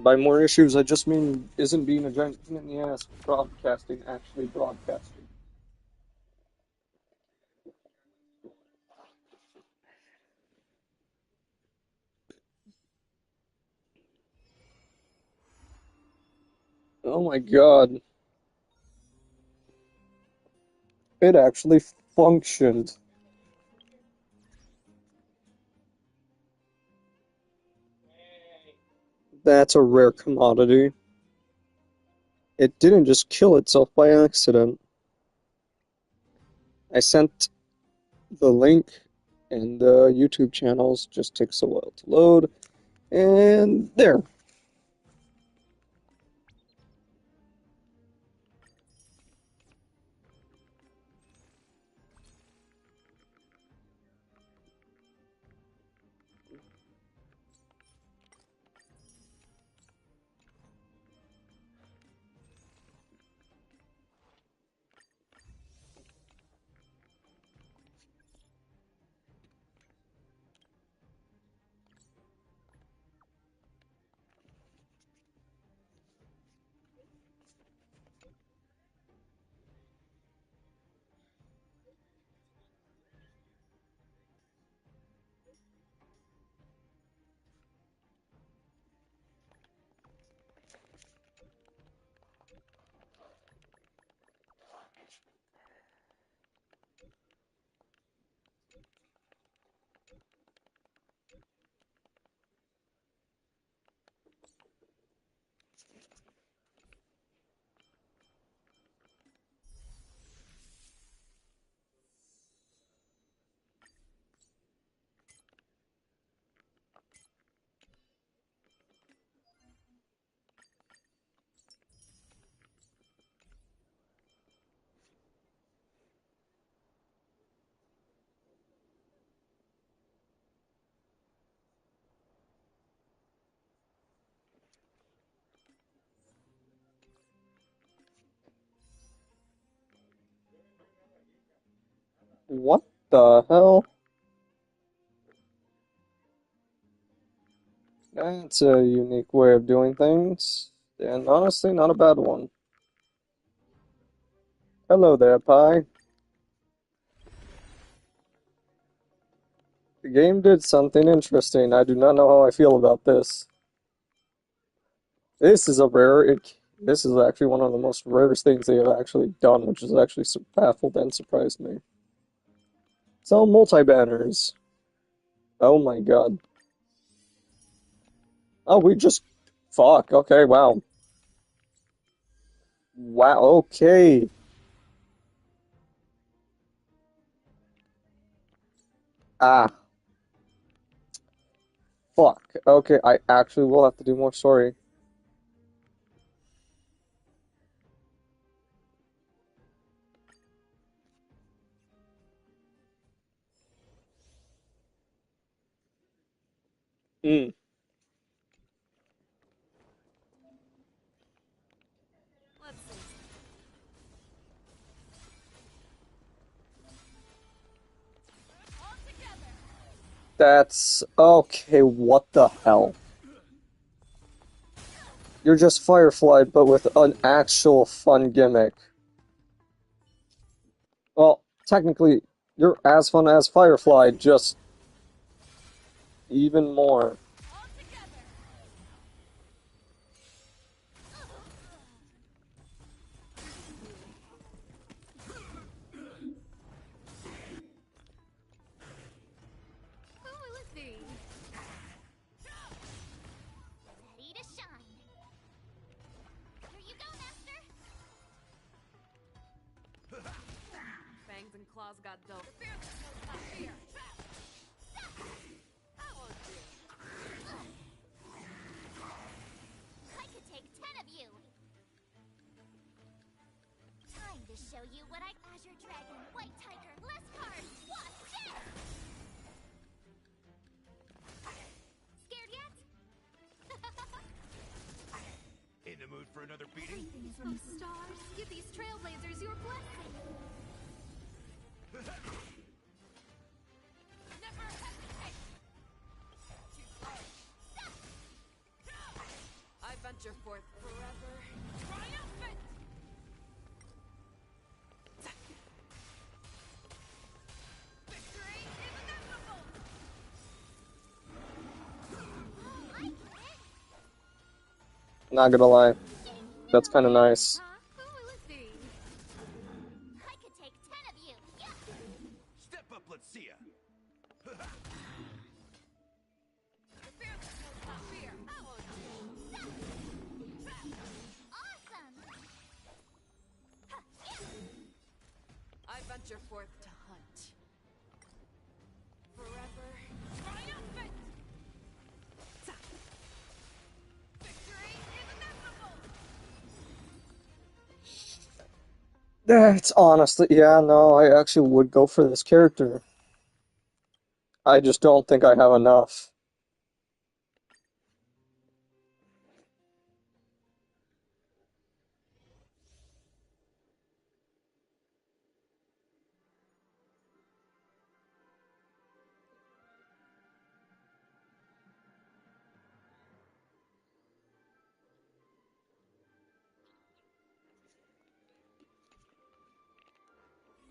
By more issues, I just mean isn't being a giant pain in the ass broadcasting, actually broadcasting. Oh my god. It actually functioned. That's a rare commodity. It didn't just kill itself by accident. I sent the link and the YouTube channels, just takes a while to load, and there. What the hell? That's a unique way of doing things, and honestly, not a bad one. Hello there, Pi. The game did something interesting. I do not know how I feel about this. This is a rare. This is actually one of the most rarest things they have actually done, which has actually baffled and surprised me. So, multi-banners. Oh my god. Oh, we just... Fuck, okay, wow. Wow, okay. Ah, fuck. Okay, I actually will have to do more story. Hmm. That's... Okay, what the hell? You're just Firefly, but with an actual fun gimmick. Well, technically, you're as fun as Firefly, just even more. In the mood for another beating? Everything is from the stars. Give these trailblazers your blessing. Never hesitate. Too slow. I venture forth forever, triumphant! Victory is inevitable! Not gonna lie, that's kind of nice. Huh? Who will it be? I could take 10 of you. Yeah. Step up, let's see ya. The fearless knows not fear. I won't Awesome. I venture forth to hunt. Forever triumphant! Victory is inevitable! That's honestly, yeah, no, I actually would go for this character. I just don't think I have enough.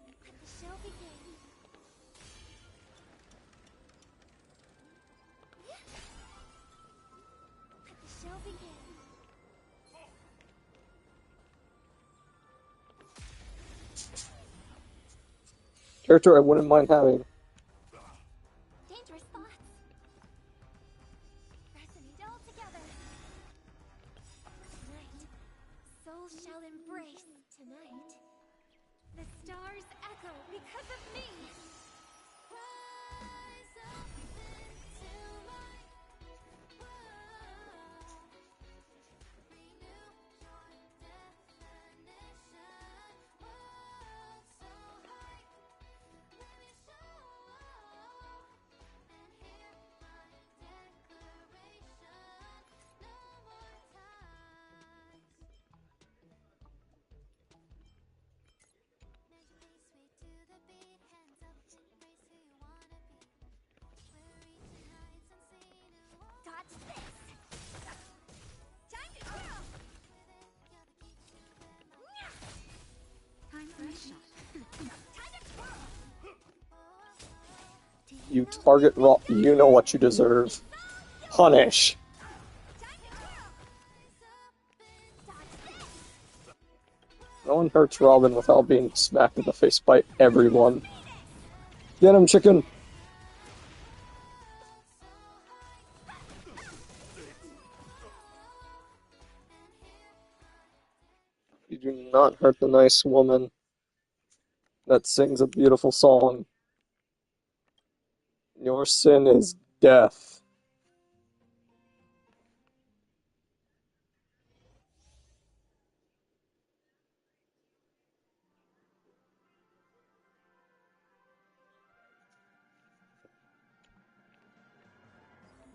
Let the show begin. Let the show begin. Character I wouldn't mind having. Dangerous thoughts. Resonate all together. Tonight, souls shall embrace. Tonight, the stars echo because of me. Rise up into my world. Renew your definition. World so high. Let me show and hear my declaration. No more ties. Magic sweet to the beat. Hands up, embrace who you wanna be. We're reaching heights unseen. Dodge this. Time to throw. Time for a shot. Time to throw. You target raw, you know what you deserve. Punish. No one hurts Robin without being smacked in the face by everyone. Get him, chicken! You do not hurt the nice woman that sings a beautiful song. Your sin is death.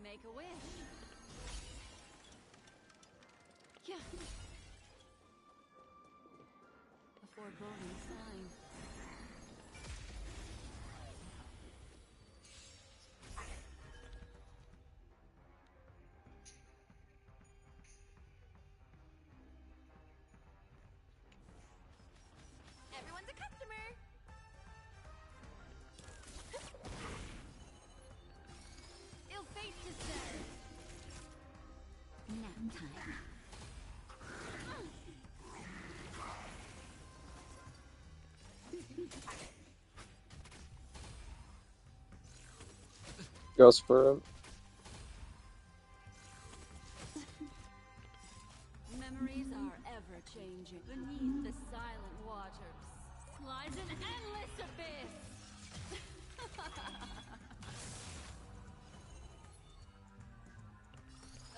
Make a wish. Yeah. A foreboding sign. Everyone's a customer. Ill fate to serve. Nap time. Goes for him. Memories are ever changing. Beneath the silent waters lies an endless abyss.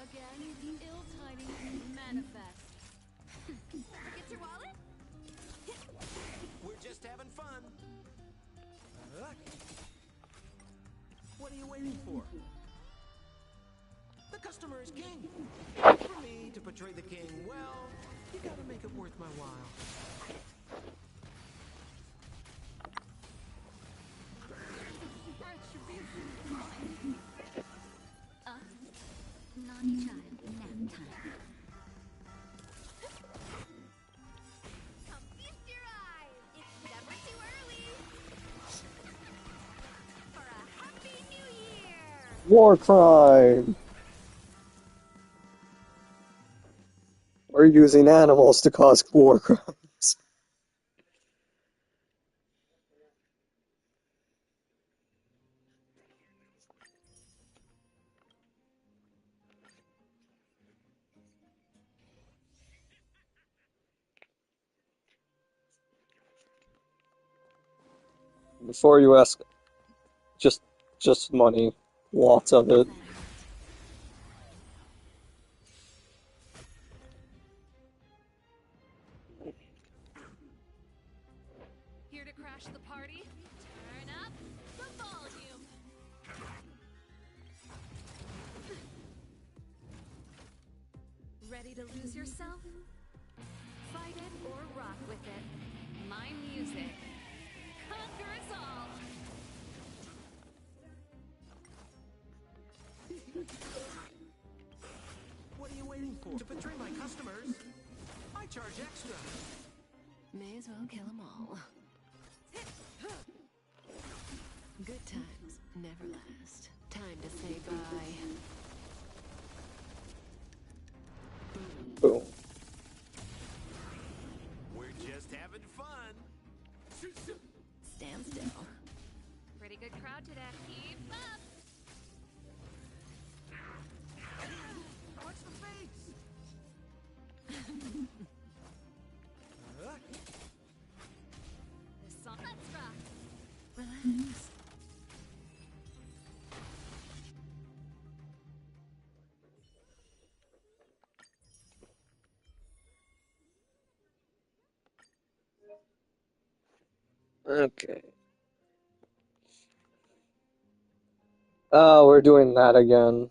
Again, ill tidings manifest. Forget your wallet? We're just having fun. What are you waiting for? The customer is king. For me to portray the king well, you gotta make it worth my while. Naughty child, nap time. War crime! We're using animals to cause war crimes. Before you ask, just money. Lots of it. Here to crash the party? Turn up the volume. Ready to lose yourself? Fight it or rock with it. My music. Conquer us all. What are you waiting for? To betray my customers? I charge extra. May as well kill them all. Good times never last. Time to say bye. Boom. We're just having fun. Stand still. Pretty good crowd today. Keep up. Watch the face. This song. Let's rock. Relax. Okay. Oh, we're doing that again.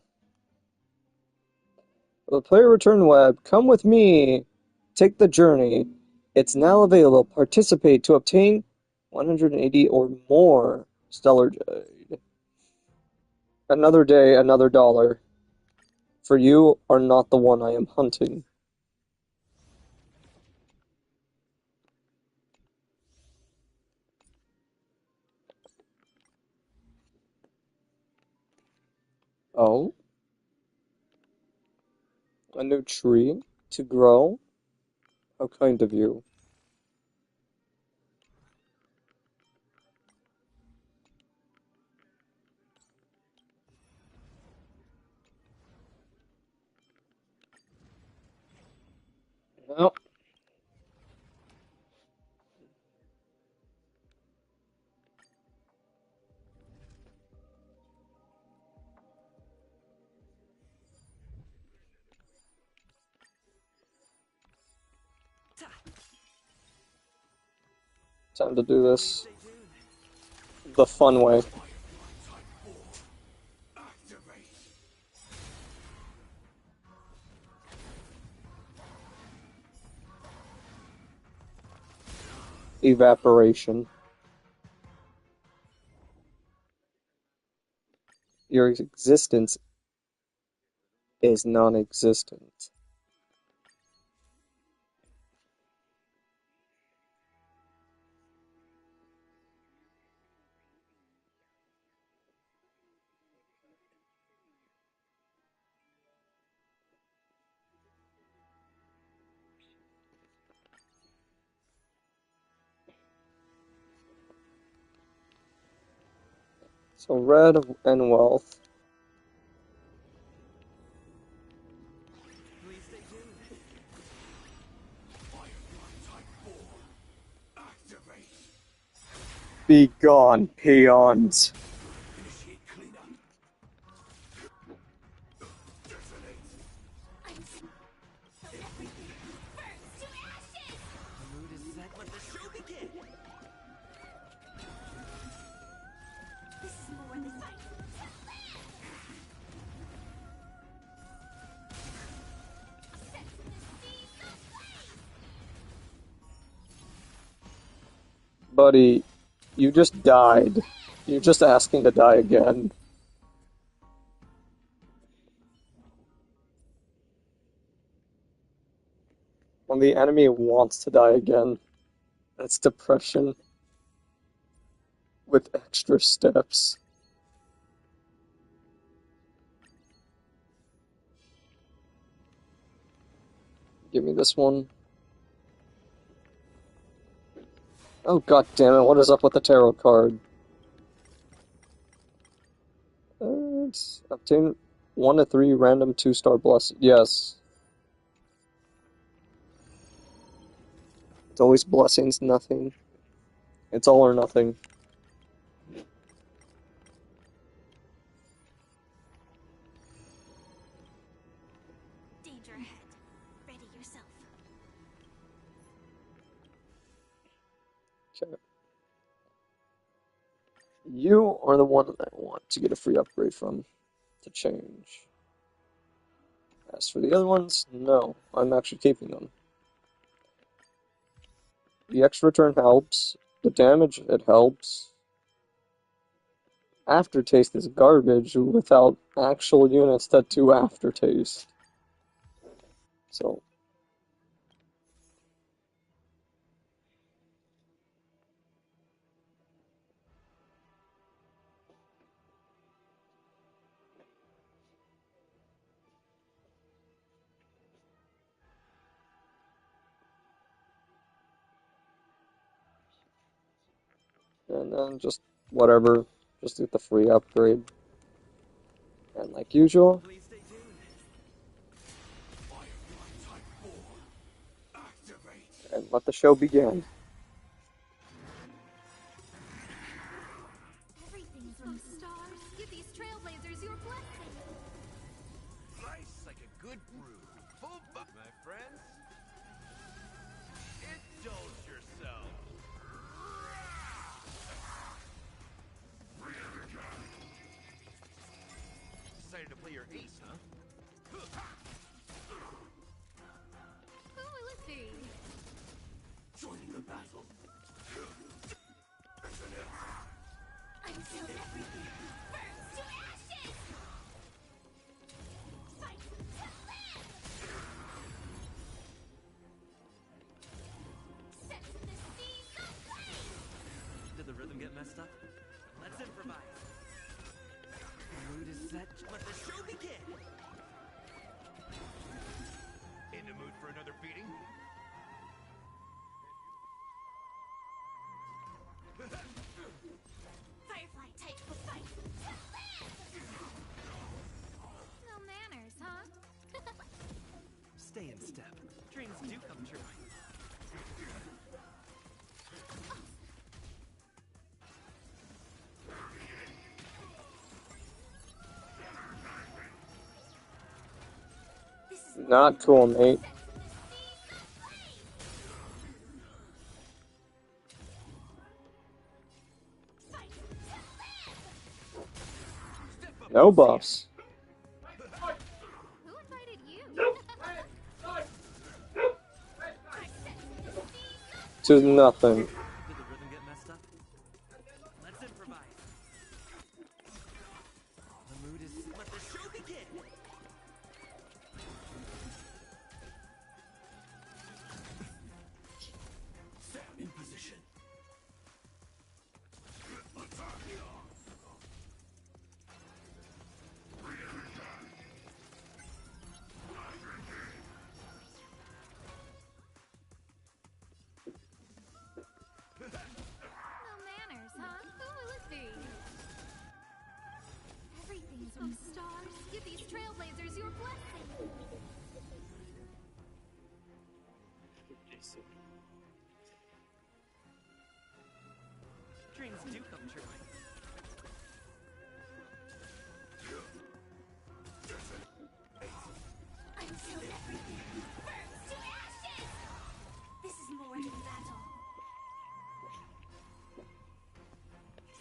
The player return web. Come with me. Take the journey. It's now available. Participate to obtain 180 or more Stellar Jade. Another day, another dollar. For you are not the one I am hunting. Oh? A new tree to grow? How kind of you. Well, time to do this the fun way. Evaporation. Your existence is non-existent. So red and wealth. Please stay tuned. Be gone, peons. The mood is set. Let the show begin. This is more than fight. Set the seas ablaze. Buddy, you just died. You're just asking to die again. When the enemy wants to die again, that's depression with extra steps. Give me this one. Oh god damn it, what is up with the tarot card? Obtain 1 to 3 random 2-star blessing. Yes. It's always blessings, nothing. It's all or nothing. Danger ahead. Ready yourself. Okay. You are the one that I want to get a free upgrade from to change. As for the other ones, no, I'm actually keeping them. The extra turn helps. The damage, it helps. Aftertaste is garbage without actual units that do aftertaste. So, and then just whatever, just get the free upgrade. And like usual, Please stay tuned. and let the show begin. Everything's Oh, stars, give these trailblazers your blessing. Nice like a good brew. Full buck, my friends. Indulge yourself. Decided to play your ace, huh? Who will it be? Joining the battle. until everything burns to ashes. Fight to live. Set the seas aflame. Did the rhythm get messed up? Let's improvise. The mood is set. Let the show begin. In the mood for another beating? Firefly type will fight to live. No manners, huh? Stay in step. Dreams do come true. This is Not cool, mate. set the seas aflame. Fight to live. No buffs. Who invited you? To nothing. Did the rhythm get messed up? Let's improvise. The mood is. Let the show begin. Stand in position. No manners, huh? Who will it be? Everything's Oh, stars, give these trailblazers your blessing. Dreams do come true. until everything burns to ashes. This is more than battle.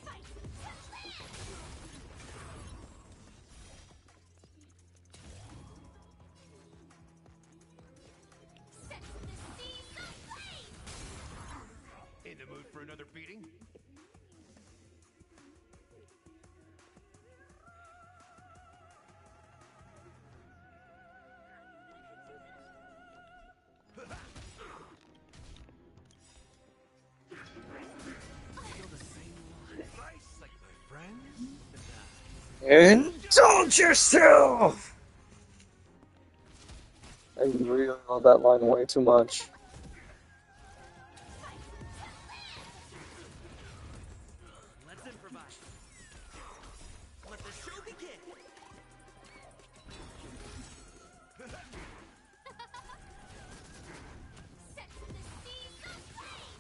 Fight to live. Set the seas aflame. In the mood for another beating? Feel the same nice like my friends? Indulge yourself! I really love that line way too much. Let's improvise. Let the show begin. Set to the speed of light!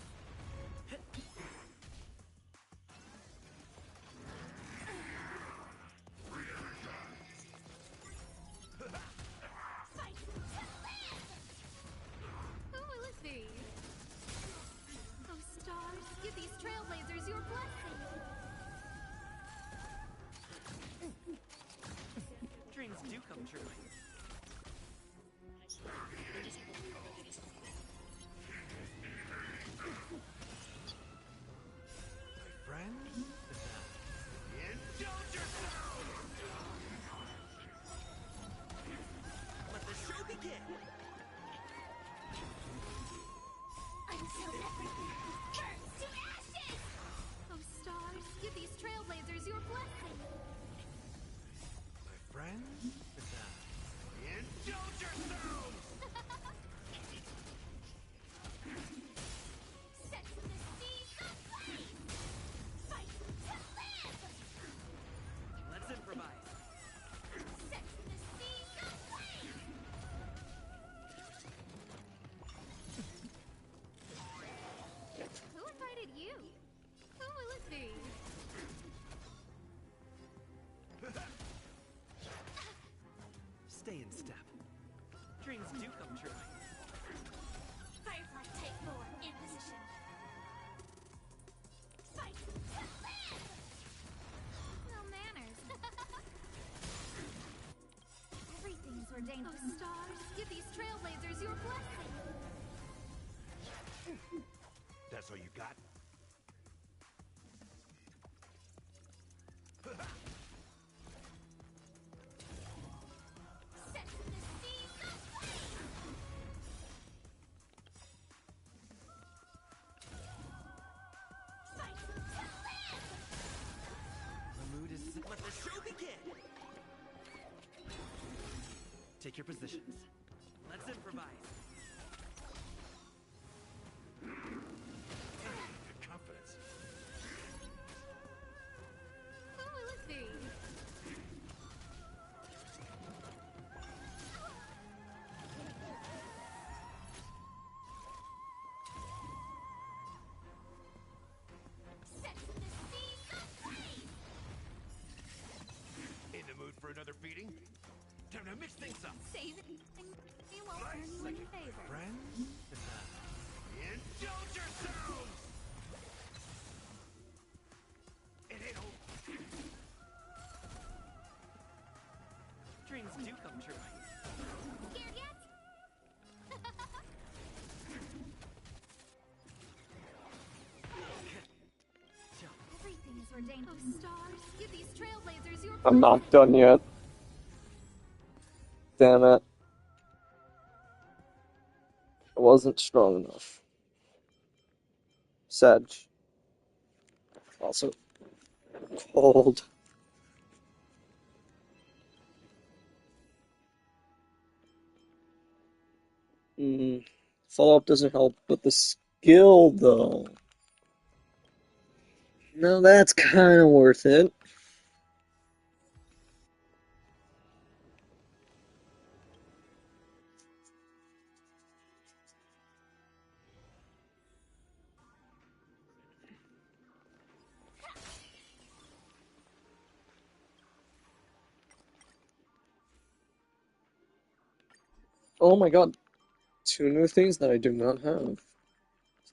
Fight to live! Who will it be? Oh, stars, give these trailblazers your blessing. Dreams do come true. My friends? Indulge yourself! Let the show begin! Until everything burns to ashes! Oh, stars, give these trailblazers your blessing. My friends? Indulge yourselves! Set to the speed of light! Fight to live! Let's improvise. Set to the speed of light! Who invited you? Who will it be? Stay in step. Dreams do come true. Firefly take 4 in position. Fight to live! No manners. Everything is ordained Oh, for me. stars, give these trailblazers your blessing. That's all you got? Set to the speed of light! Fight to live! The mood is set. Let the show begin! Take your positions. Let's improvise. Confidence. Who will it be? Set to the speed of light! In the mood for another beating? Time to mix things up. Save it, and you won't earn you any favor. Friends? Indulge yourselves! It ain't over. Dreams do come true. Scared yet? Everything is ordained Oh, for me. stars, give these trailblazers your I'm blessing. not done yet. Damn it. I wasn't strong enough. Sedge. Also cold. Follow-up doesn't help, but the skill, though. No, that's kind of worth it. Oh my god. 2 new things that I do not have.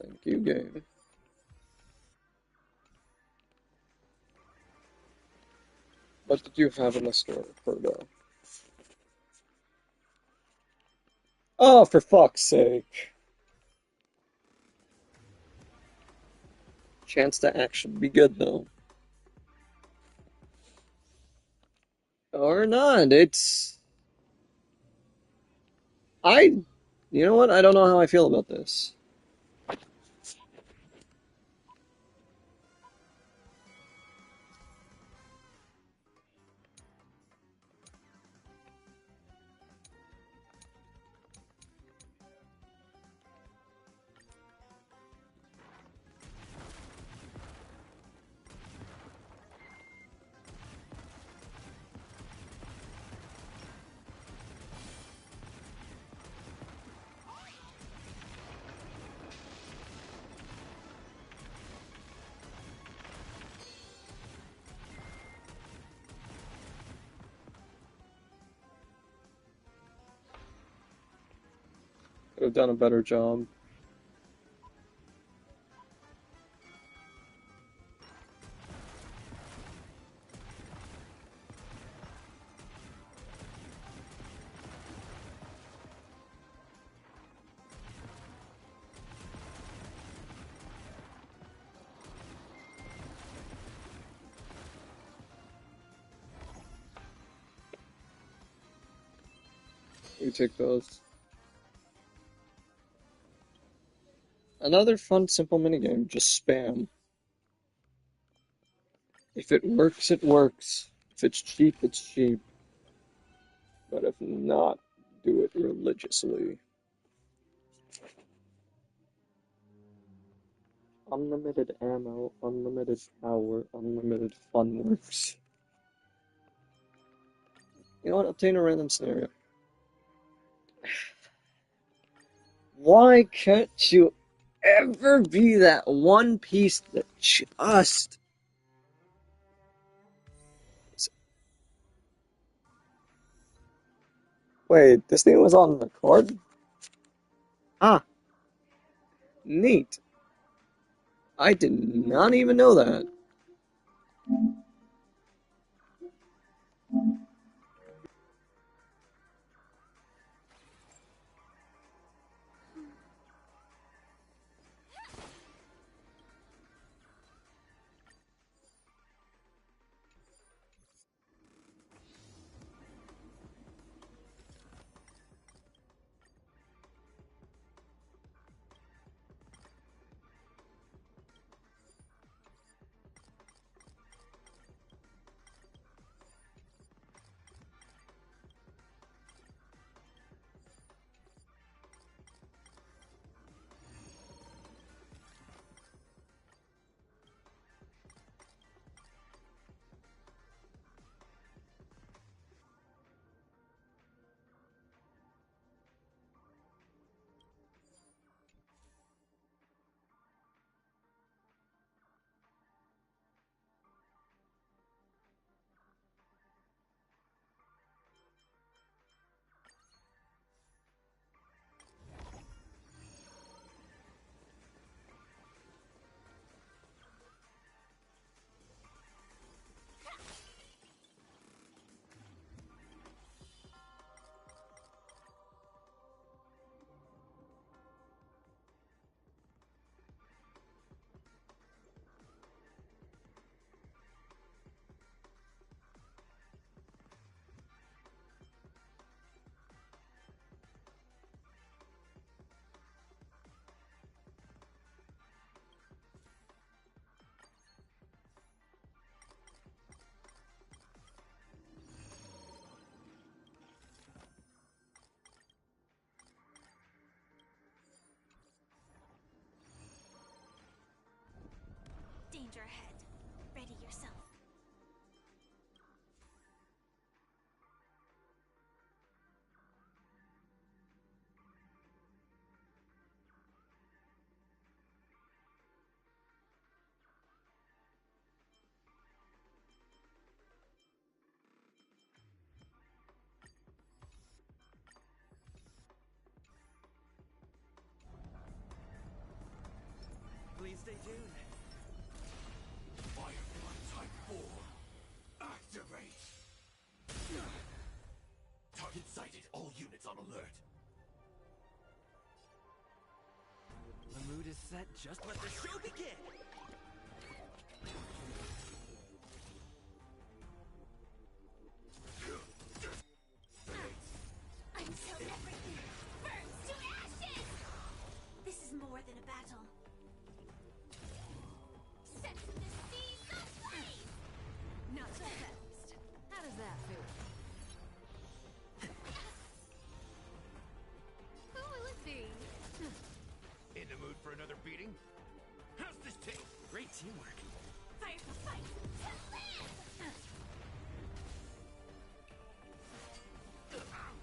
Thank you, game. What did you have in the store, Perdo? Oh, for fuck's sake. Chance to actually be good, though. Or not, it's... You know what? I don't know how I feel about this. Could have done a better job. You take those. Another fun, simple minigame. Just spam. If it works, it works. If it's cheap, it's cheap. But if not, do it religiously. Unlimited ammo, unlimited power, unlimited fun works. You know what? Obtain a random scenario. Why can't you ever be that one piece that just... Wait, this thing was on the card? Ah, neat. I did not even know that. Danger ahead. Ready yourself. Please stay tuned. Firefly Type 4. Activate. Target sighted. All units on alert. The mood is set. Just let the show begin. Until everything burns to ashes! This is more than a battle. Set the seas aflame! Not so fast. How does that feel? Who will it be? In the mood for another beating? How's this taste? Great teamwork. Fire for fight! To live!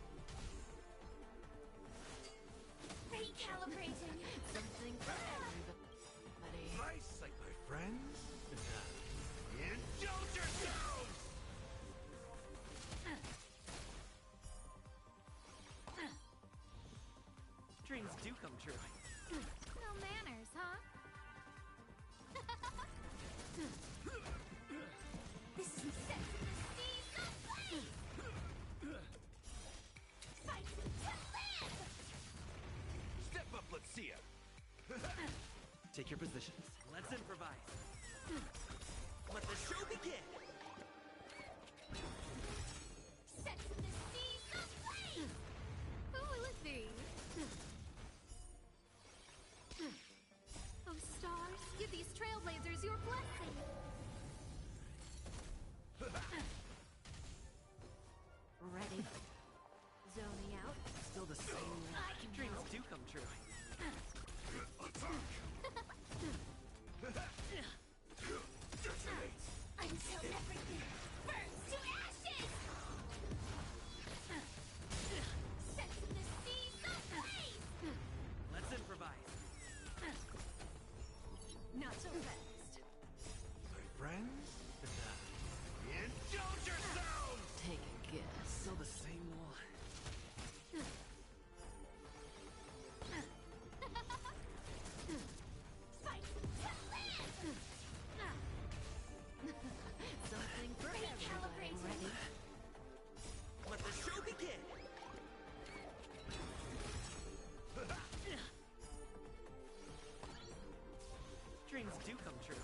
Recalibrating. Something for everybody. Nice, like my friends. Indulge yourselves! Dreams do come true. No manners, huh? This is set to the seas of flame! Fight to live! Step up, let's see ya. Take your positions. Let's improvise. Let the show begin. Set to the seas of flame! Who will it be? Oh, stars, give these trailblazers your blessing. Ready. Zoning out. Still the same. Dreams do come true. Until everything burns to ashes! Set to the seas of flame! Let's improvise. Not so fast. My friends? Indulge yourselves! Take a guess. Still the same one. Fight to live! Something for everybody. Recalibrating. Ready? Let the show begin. Dreams do come true.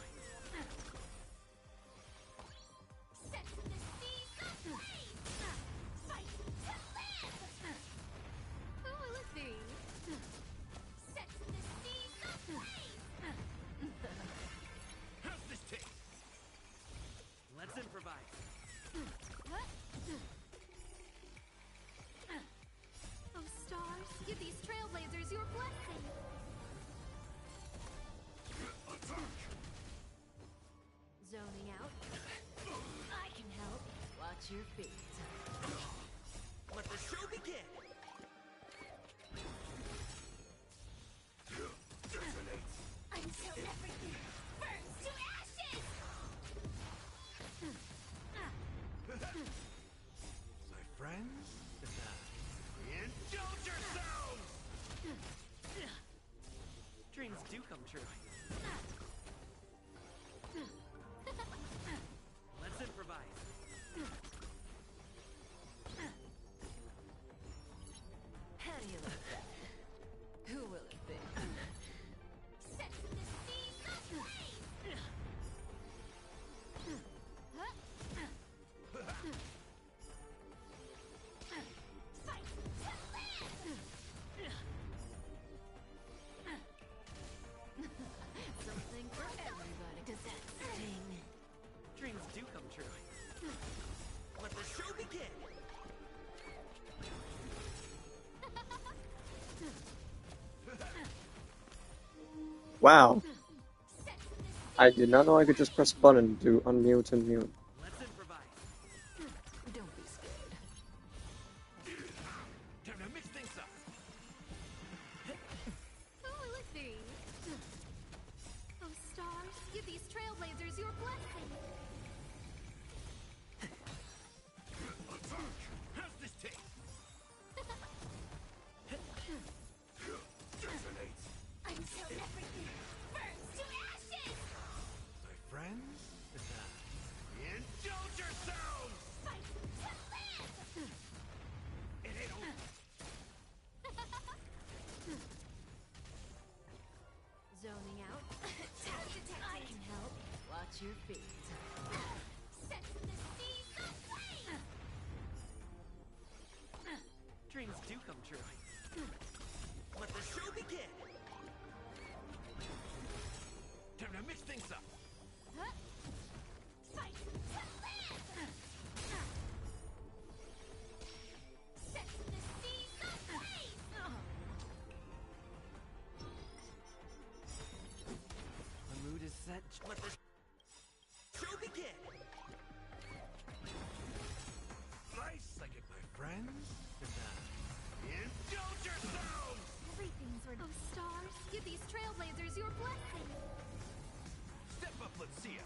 Set to the seas of flame! Fight to live! Who will it be? Set to the seas of flame! How's this taste? Let's improvise. Oh, stars, give these trailblazers your blessing. Zoning out. I can help. Watch your feet. Let the show begin. Until everything burns to ashes! My friends? Indulge yourselves! Dreams do come true. Let's improvise. How do you like that? Who will it be? Set to the seas of flame! Fight to live! Something for everybody. Does that sting? Dreams do come true. Let the show begin. Wow, Set to the seas I did not know I could just press a button to unmute and mute. Let's improvise. Don't be scared. Time to mix things up. Who will it be? Oh, stars, give these trailblazers your blessing. How's this taste? until everything burns to ashes! My friends? Indulge yourselves! Fight to live! It ain't over. Zoning out. Tap detected. I can help. Watch your feet. Set to the seas of flame! Dreams do come true. Let the show begin. Time to mix things up. Fight to live! Set to the seas of flame! The mood is set. Let the show begin. Nice like it, my friends. Indulge yourselves! Everything's ready. Oh, stars, give these trailblazers your blessing. Step up, let's see ya.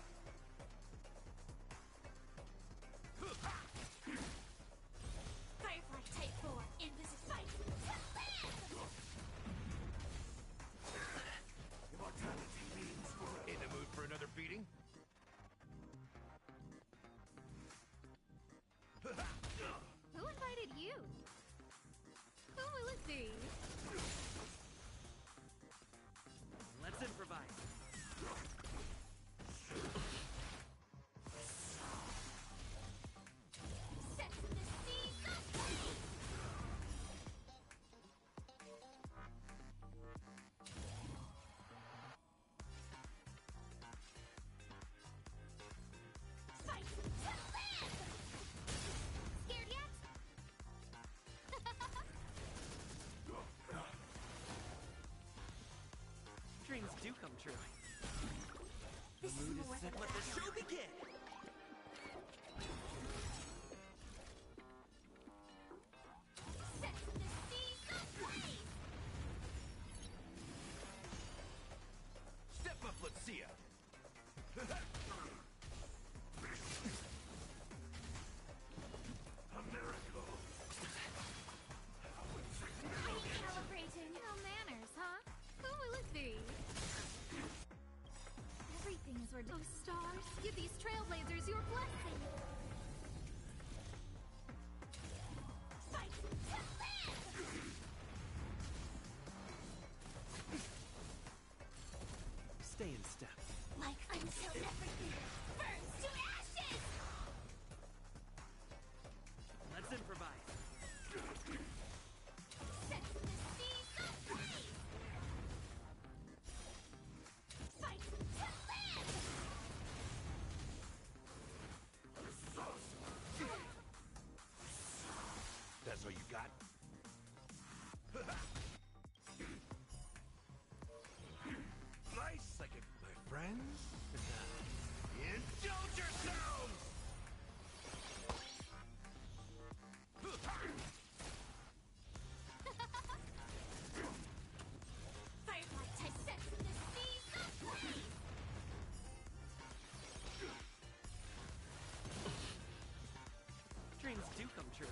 Firefly Type 4, Invis fight to live! true. The This is mood is more set. than Let the battle. show begin! Set the seas ablaze! Step up, let's see ya. A miracle. Recalibrating. No manners, huh? Who will it be? Everything is ordained. Oh, stars, give these trailblazers your blessing. Fight to live! Stay in step. Like until everything burns to ashes! Let's improvise. Set the seas ablaze! Fight to live! That's all you got? Nice, like it, my friends. Indulge yourselves! Firefly type set the seas ablaze! Dreams do come true.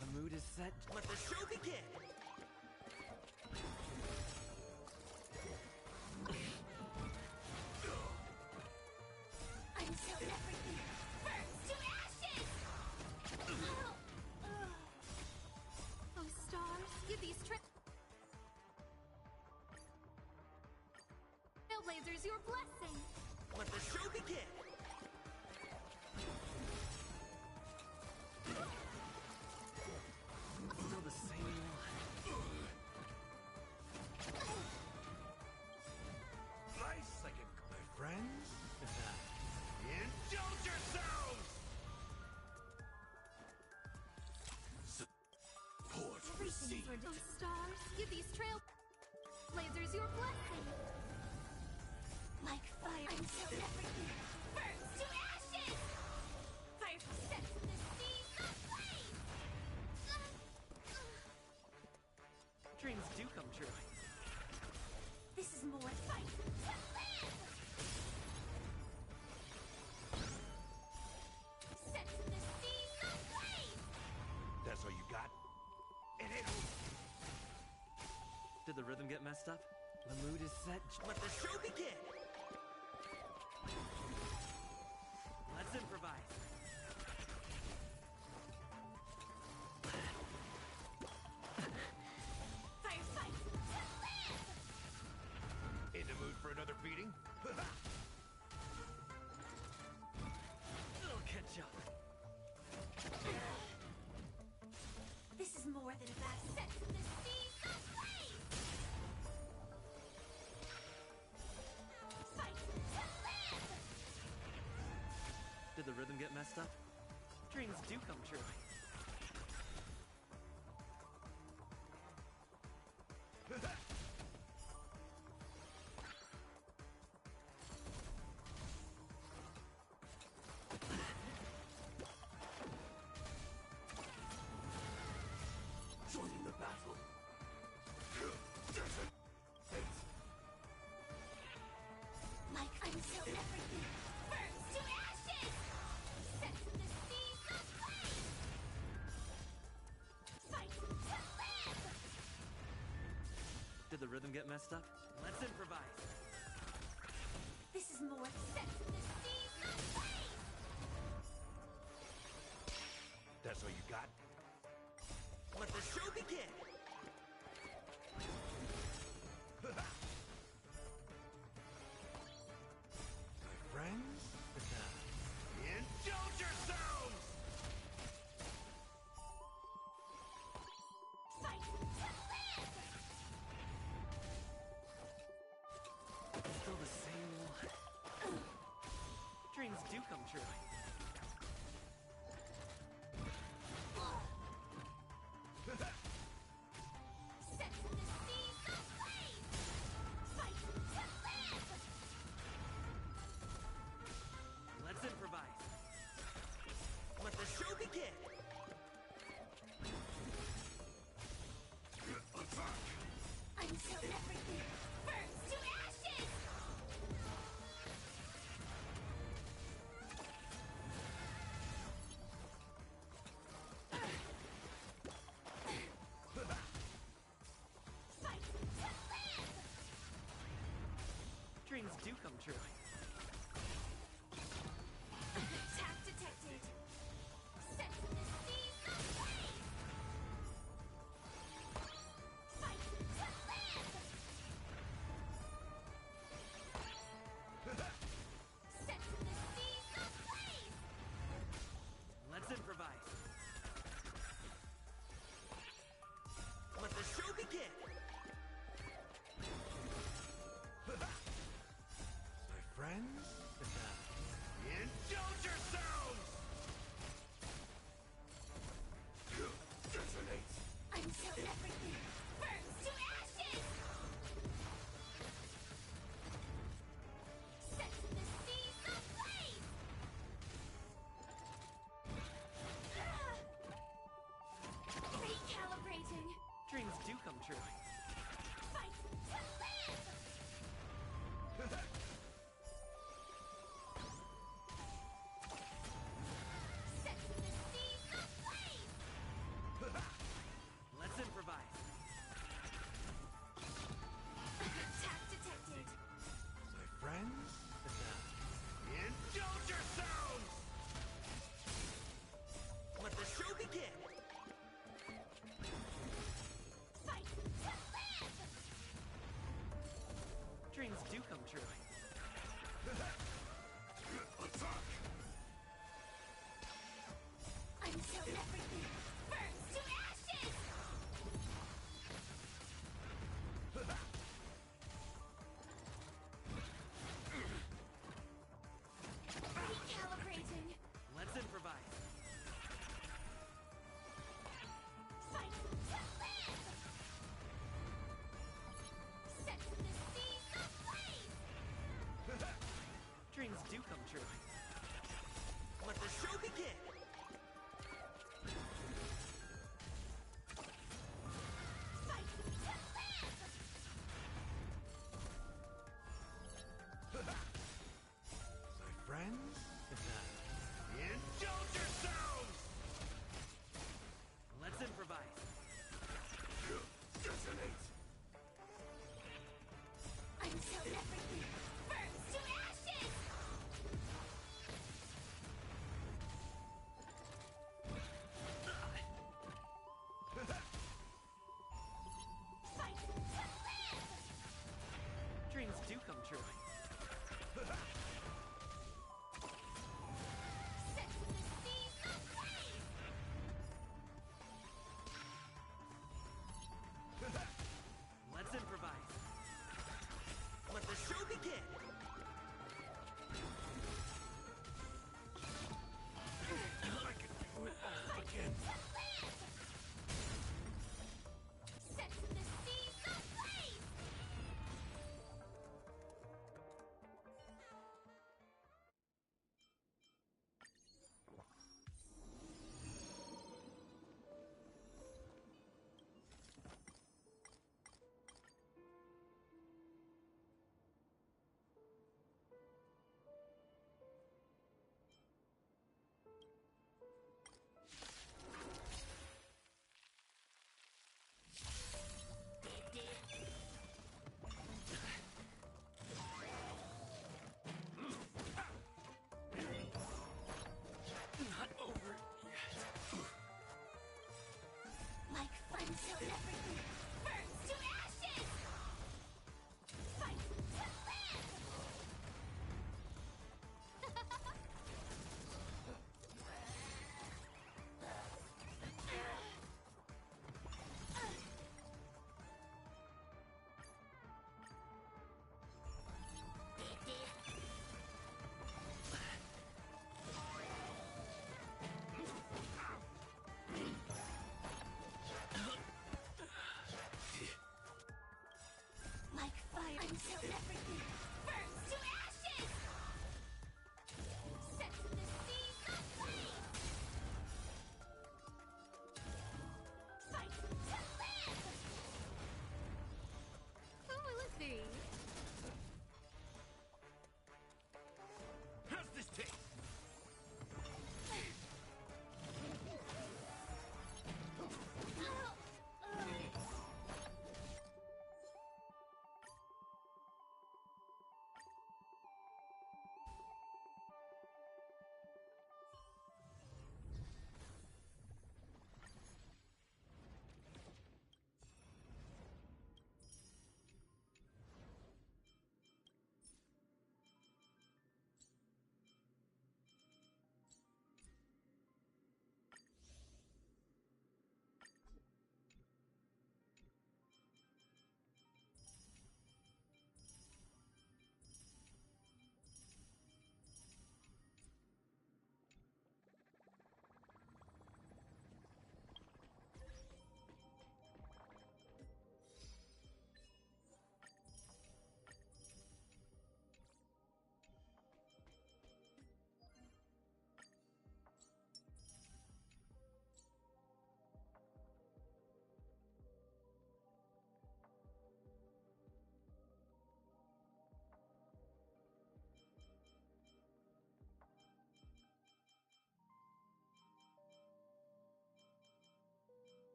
The mood is set. Let the show begin! Until everything burns to ashes! Oh, stars, give these trailblazers your blessing. Let the show begin! Still the same one. Nice, like it, my friends. Indulge yourselves! Support Everything is received. ordained. Oh, stars, give these trailblazers your blessing. Like fire until everything burns to ashes! Fire sets the seas ablaze! Dreams do come true. This is more fight to live! Sets the seas ablaze! That's all you got? It ain't over. Did the rhythm get messed up? The mood is set. Let the show begin! the rhythm get messed up? Dreams do come true. Joining the battle. Like until everything burns to ashes! Sets in the seas of flame! Fight to live! Did the rhythm get messed up? Let's improvise. This is more sets in the seas of flame! That's all you got? Let the show begin! My friends? Indulge yourselves! Fight to live! Still the same one. Dreams do come true. Sets in the seas of flame! Fight to live! Let's improvise. Let the show begin! Until everything burns to ashes! Fight to live! Dreams do come true. Attack detected! Sets in the seas of flame! Fight to live! Sets in the seas of flame! Let's improvise. Let the show begin! My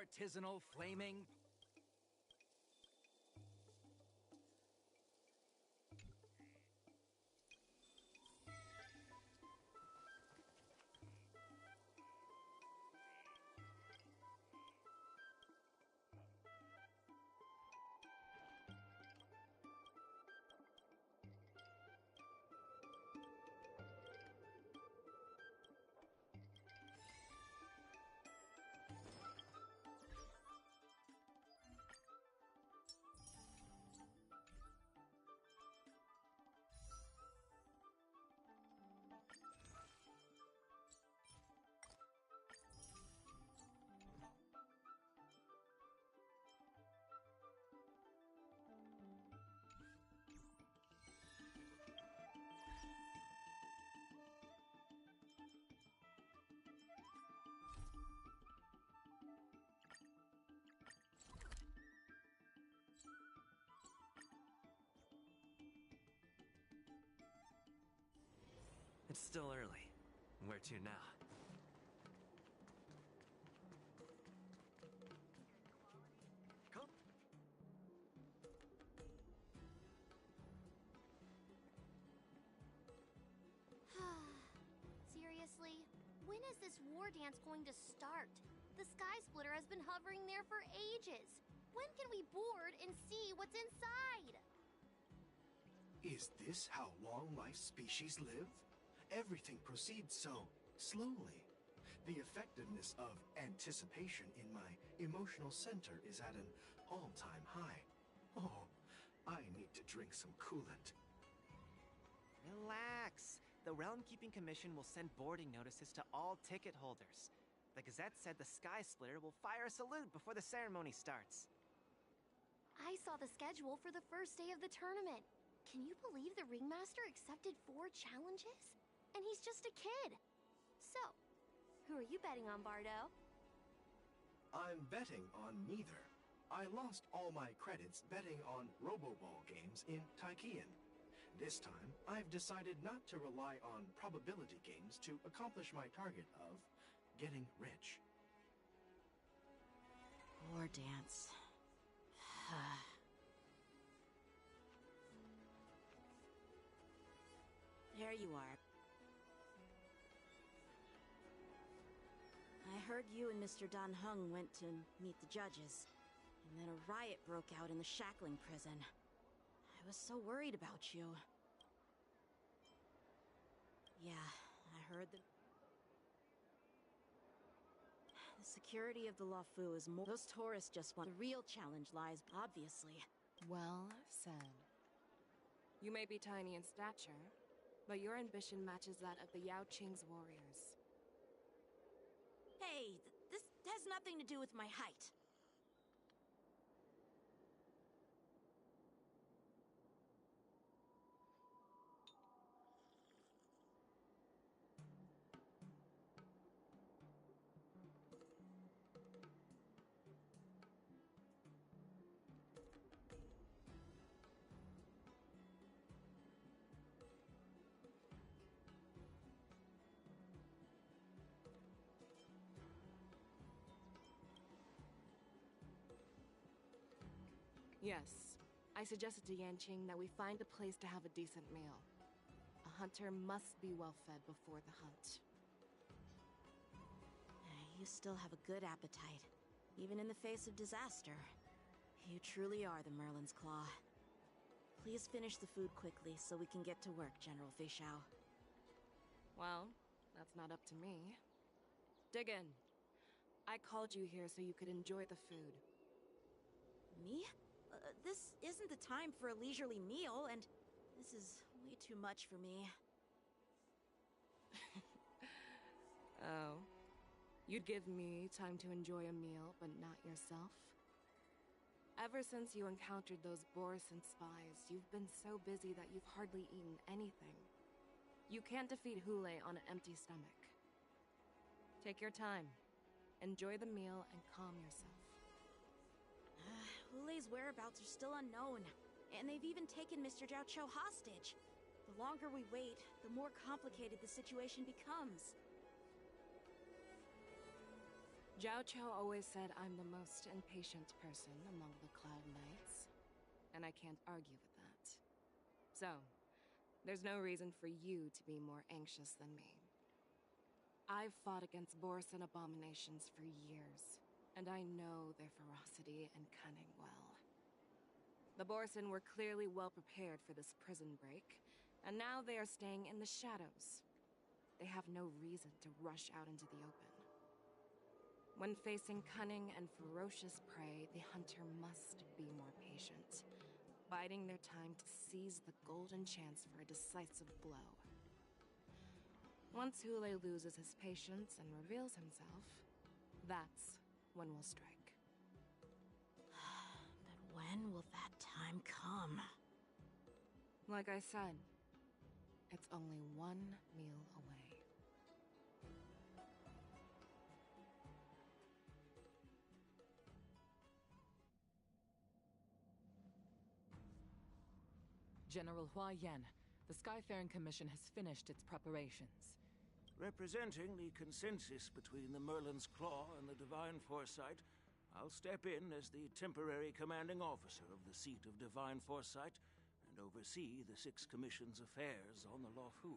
artisanal flaming. It's still early. Where to now? Come. Seriously? When is this war dance going to start? The Sky Splitter has been hovering there for ages. When can we board and see what's inside? Is this how long my species live? Everything proceeds so slowly. The effectiveness of anticipation in my emotional center is at an all-time high. Oh, I need to drink some coolant. Relax. The Realm Keeping Commission will send boarding notices to all ticket holders. The Gazette said the Sky Splitter will fire a salute before the ceremony starts. I saw the schedule for the first day of the tournament. Can you believe the Ringmaster accepted 4 challenges? And he's just a kid. So, who are you betting on, Bardo? I'm betting on neither. I lost all my credits betting on Roboball games in Tychean. This time, I've decided not to rely on probability games to accomplish my target of getting rich. War dance. There you are. I heard you and Mr. Dan Heng went to meet the judges, and then a riot broke out in the Shackling prison. I was so worried about you. Yeah, I heard that... The security of the Luofu is more... Those tourists just want... The real challenge lies, obviously. Well said. You may be tiny in stature, but your ambition matches that of the Yao Qing's warriors. Hey, this has nothing to do with my height. Yes, I suggested to Yanqing that we find a place to have a decent meal. A hunter must be well fed before the hunt. You still have a good appetite, even in the face of disaster. You truly are the Merlin's Claw. Please finish the food quickly so we can get to work, General Feixiao. Well, that's not up to me. Dig in. I called you here so you could enjoy the food. Me? This isn't the time for a leisurely meal, and this is way too much for me. Oh. You'd give me time to enjoy a meal, but not yourself? Ever since you encountered those Borison spies, you've been so busy that you've hardly eaten anything. You can't defeat Hule on an empty stomach. Take your time. Enjoy the meal and calm yourself. Hule's whereabouts are still unknown, and they've even taken Mr. Zhao Cho hostage. The longer we wait, the more complicated the situation becomes. Zhao Qiu always said I'm the most impatient person among the Cloud Knights, and I can't argue with that. So, there's no reason for you to be more anxious than me. I've fought against Borisin abominations for years, and I know their ferocity and cunning well. The Borisin were clearly well prepared for this prison break, and now they are staying in the shadows. They have no reason to rush out into the open. When facing cunning and ferocious prey, the hunter must be more patient, biding their time to seize the golden chance for a decisive blow. Once Hule loses his patience and reveals himself, that's when we'll strike. But when will that time come? Like I said, it's only one meal away. General Hua Yan, the Skyfaring Commission has finished its preparations. Representing the consensus between the Merlin's Claw and the Divine Foresight, I'll step in as the temporary commanding officer of the seat of Divine Foresight and oversee the Six Commission's affairs on the Luofu.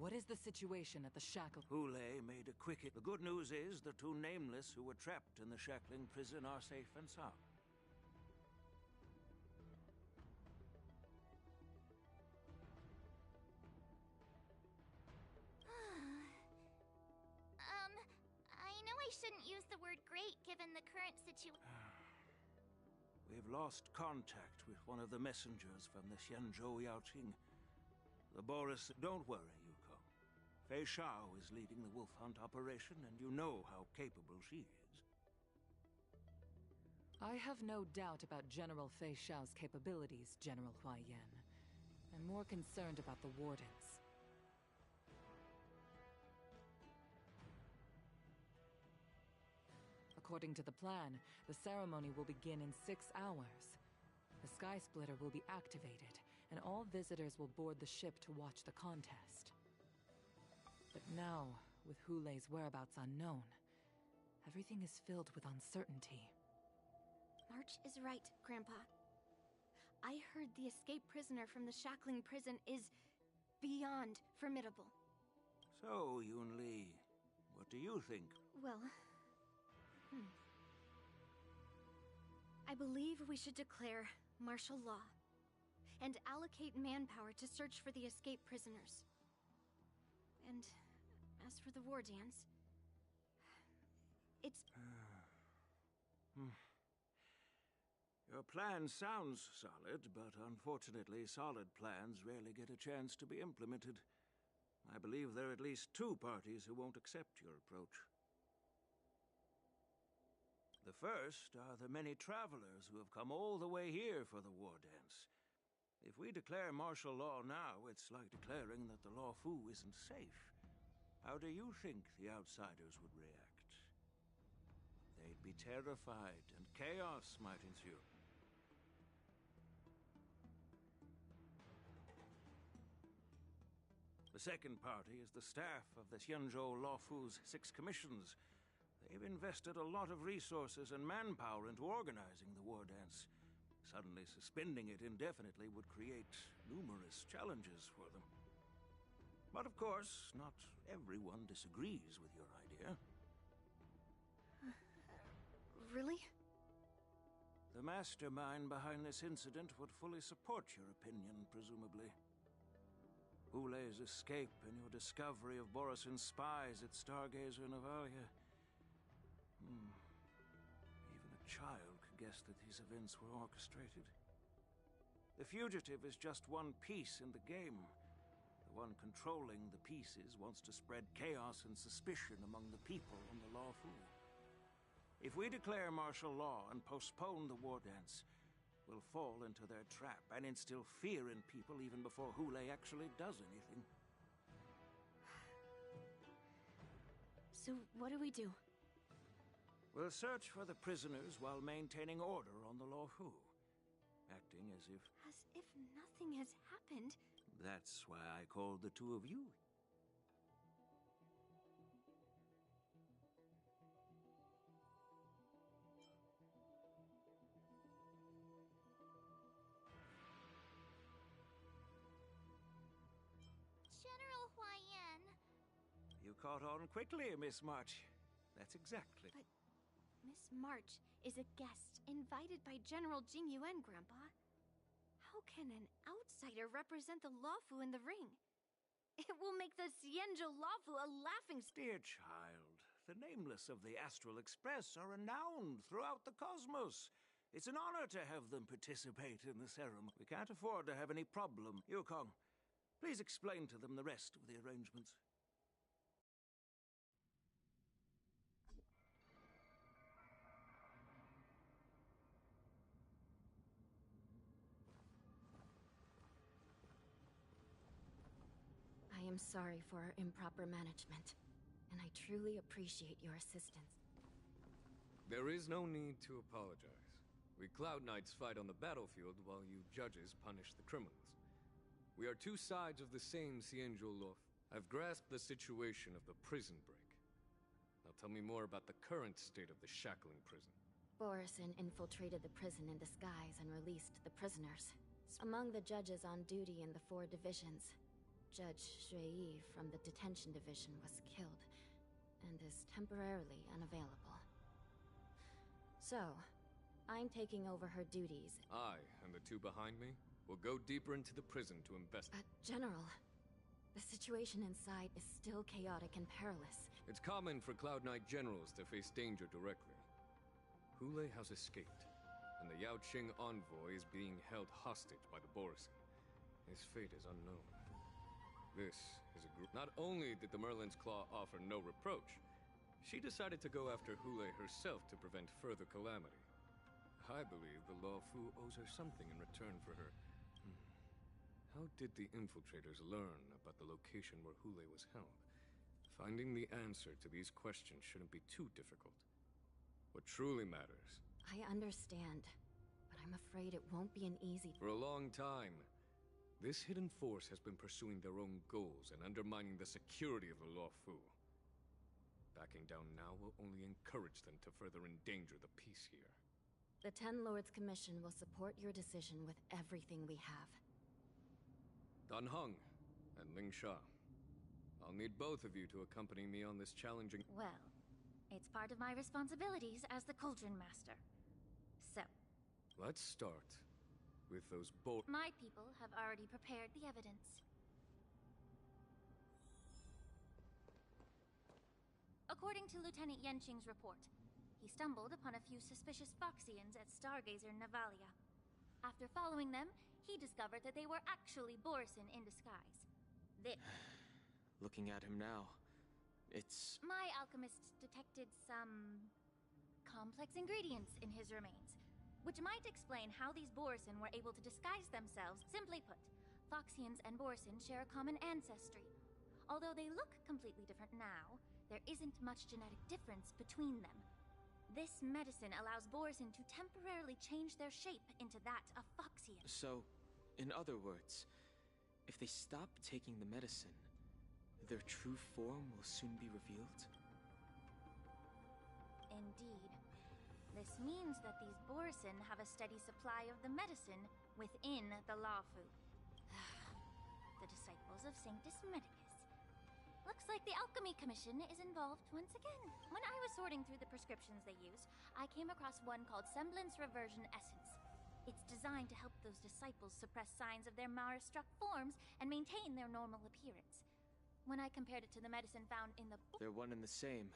What is the situation at the shackle? Hule made a quick... The good news is the two Nameless who were trapped in the shackling prison are safe and sound. I know I shouldn't use the word great given the current situation. We've lost contact with one of the messengers from the Xianzhou Yaoqing. The Boris... Don't worry, Yuko. Fei Shao is leading the wolf hunt operation, and you know how capable she is. I have no doubt about General Fei Shao's capabilities, General Hua Yan. I'm more concerned about the Wardens. According to the plan, the ceremony will begin in 6 hours. The Sky Splitter will be activated, and all visitors will board the ship to watch the contest. But now, with Hule's whereabouts unknown, everything is filled with uncertainty. March is right, Grandpa. I heard the escaped prisoner from the shackling prison is beyond formidable. So, Yunli, what do you think? Well... I believe we should declare martial law and allocate manpower to search for the escaped prisoners. And as for the war dance, it's... Your plan sounds solid, but unfortunately solid plans rarely get a chance to be implemented. I believe there are at least 2 parties who won't accept your approach. The first are the many travelers who have come all the way here for the war dance. If we declare martial law now, it's like declaring that the Luofu isn't safe. How do you think the outsiders would react? They'd be terrified, and chaos might ensue. The second party is the staff of the Xianzhou Luofu's 6 commissions. They've invested a lot of resources and manpower into organizing the war dance. Suddenly suspending it indefinitely would create numerous challenges for them. But of course, not everyone disagrees with your idea. Really? The mastermind behind this incident would fully support your opinion, presumably. Hule's escape and your discovery of Borisin's spies at Stargazer Navalia. Even a child could guess that these events were orchestrated. The fugitive is just one piece in the game. The one controlling the pieces wants to spread chaos and suspicion among the people on the Luofu. If we declare martial law and postpone the war dance, we'll fall into their trap and instill fear in people even before Hule actually does anything. So what do we do? We'll search for the prisoners while maintaining order on the Luofu, acting as if... As if nothing has happened. That's why I called the 2 of you. caught on quickly, Miss March. That's exactly. But Miss March is a guest invited by General Jing Yuan, Grandpa. How can an outsider represent the Luofu in the ring? It will make the Xianzhou Luofu a laughing Dear child, the nameless of the Astral Express are renowned throughout the cosmos. It's an honor to have them participate in the ceremony. We can't afford to have any problem. Yukong, please explain to them the rest of the arrangements. I am sorry for our improper management, and I truly appreciate your assistance. There is no need to apologize. We Cloud Knights fight on the battlefield while you judges punish the criminals. We are two sides of the same Xianzhou Luofu. I've grasped the situation of the prison break. Now tell me more about the current state of the shackling prison. Borisin infiltrated the prison in disguise and released the prisoners. Among the judges on duty in the 4 divisions, Judge Shui Yi from the detention division was killed and is temporarily unavailable. So, I'm taking over her duties. I and the 2 behind me will go deeper into the prison to investigate. General, the situation inside is still chaotic and perilous. It's common for Cloud Knight generals to face danger directly. Hule has escaped, and the Yaoqing envoy is being held hostage by the Borisin. His fate is unknown. This is a group. Not only did the Merlin's Claw offer no reproach, she decided to go after Hule herself to prevent further calamity. I believe the Luofu owes her something in return for her. How did the infiltrators learn about the location where Hule was held? Finding the answer to these questions shouldn't be too difficult. What truly matters. I understand, but I'm afraid it won't be an easy... For a long time, this hidden force has been pursuing their own goals and undermining the security of the Luofu. Backing down now will only encourage them to further endanger the peace here. The Ten Lords Commission will support your decision with everything we have. Dan Heng and Ling Sha. I'll need both of you to accompany me on this challenging... Well, it's part of my responsibilities as the Cauldron Master. So... Let's start with those My people have already prepared the evidence. According to Lieutenant Yanqing's report, he stumbled upon a few suspicious Foxians at Stargazer Navalia. After following them, he discovered that they were actually Borisin in disguise. Looking at him now, it's... My alchemists detected some... complex ingredients in his remains, which might explain how these Borisin were able to disguise themselves. Simply put, Foxians and Borisin share a common ancestry. Although they look completely different now, there isn't much genetic difference between them. This medicine allows Borisin to temporarily change their shape into that of Foxian. So, in other words, if they stop taking the medicine, their true form will soon be revealed? Indeed. This means that these Borisin have a steady supply of the medicine within the Luofu. The disciples of Sanctus Medicus. Looks like the Alchemy Commission is involved once again. When I was sorting through the prescriptions they used, I came across one called Semblance Reversion Essence. It's designed to help those disciples suppress signs of their Mara-struck forms and maintain their normal appearance. When I compared it to the medicine found in the... They're one and the same.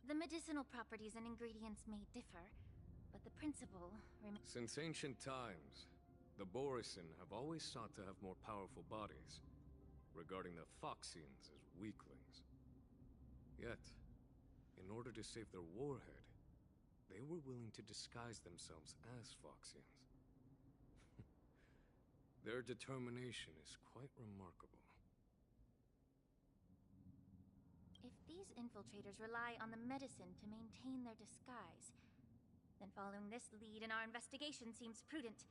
The medicinal properties and ingredients may differ, but the principle remains... Since ancient times, the Borisin have always sought to have more powerful bodies, regarding the Foxians as weaklings. Yet, in order to save their warhead, they were willing to disguise themselves as Foxians. Their determination is quite remarkable. If these infiltrators rely on the medicine to maintain their disguise, then following this lead in our investigation seems prudent.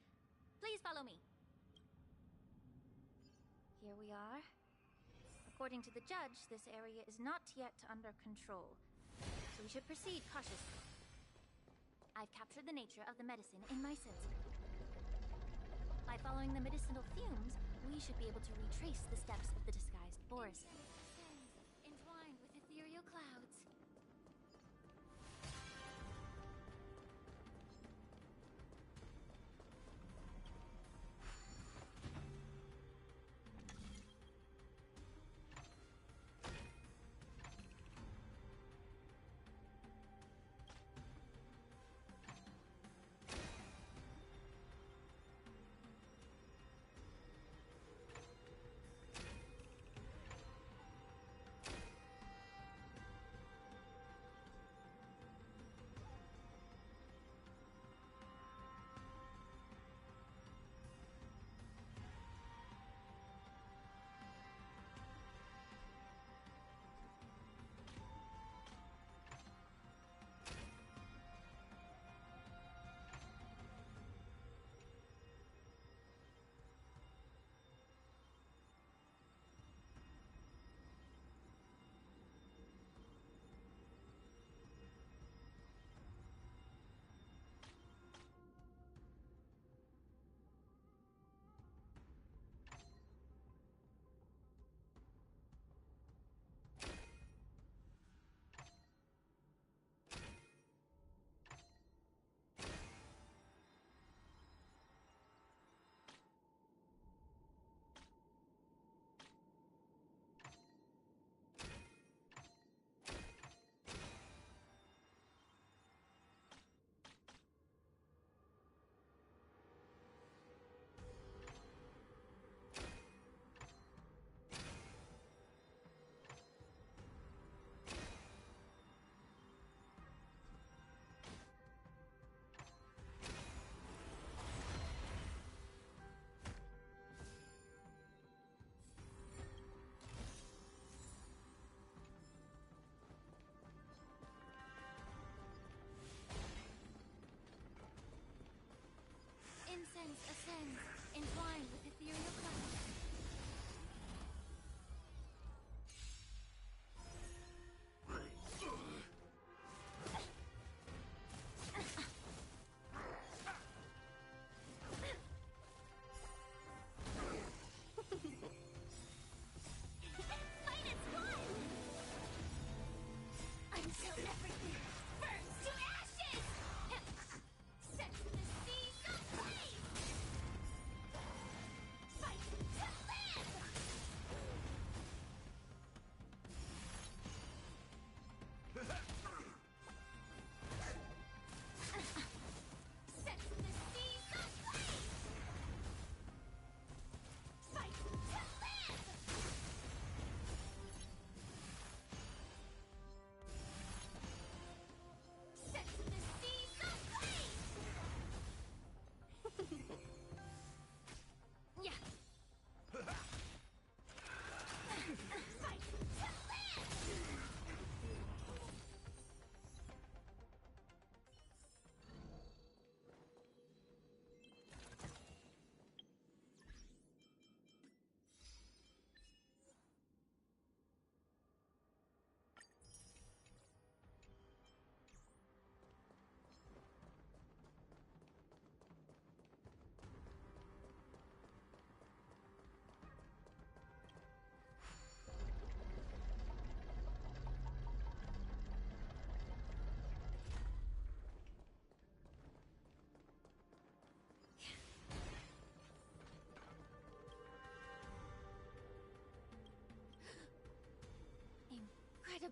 Please follow me. Here we are. According to the judge, this area is not yet under control, so we should proceed cautiously. I've captured the nature of the medicine in my sensor. By following the medicinal fumes, we should be able to retrace the steps of the disguised Borisin. Entwined with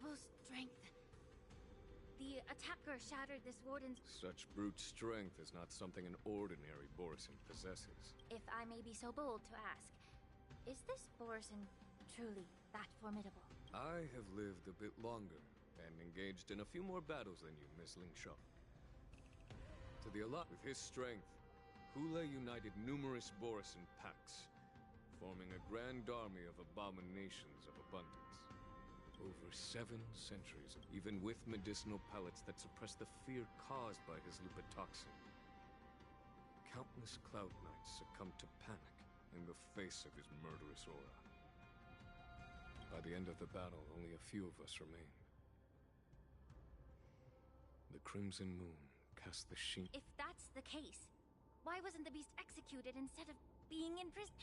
unbelievable strength. The attacker shattered this warden's... Such brute strength is not something an ordinary Borisin possesses. If I may be so bold to ask, is this Borisin truly that formidable? I have lived a bit longer and engaged in a few more battles than you, Miss Ling Shaw. To the Alliance, with his strength, Hule united numerous Borisin pacts, forming a grand army of abominations of abundance. Over 7 centuries, even with medicinal pellets that suppress the fear caused by his lupitoxin. Countless Cloud Knights succumbed to panic in the face of his murderous aura. By the end of the battle, only a few of us remained. The Crimson Moon cast the sheen. If that's the case, why wasn't the beast executed instead of being in prison?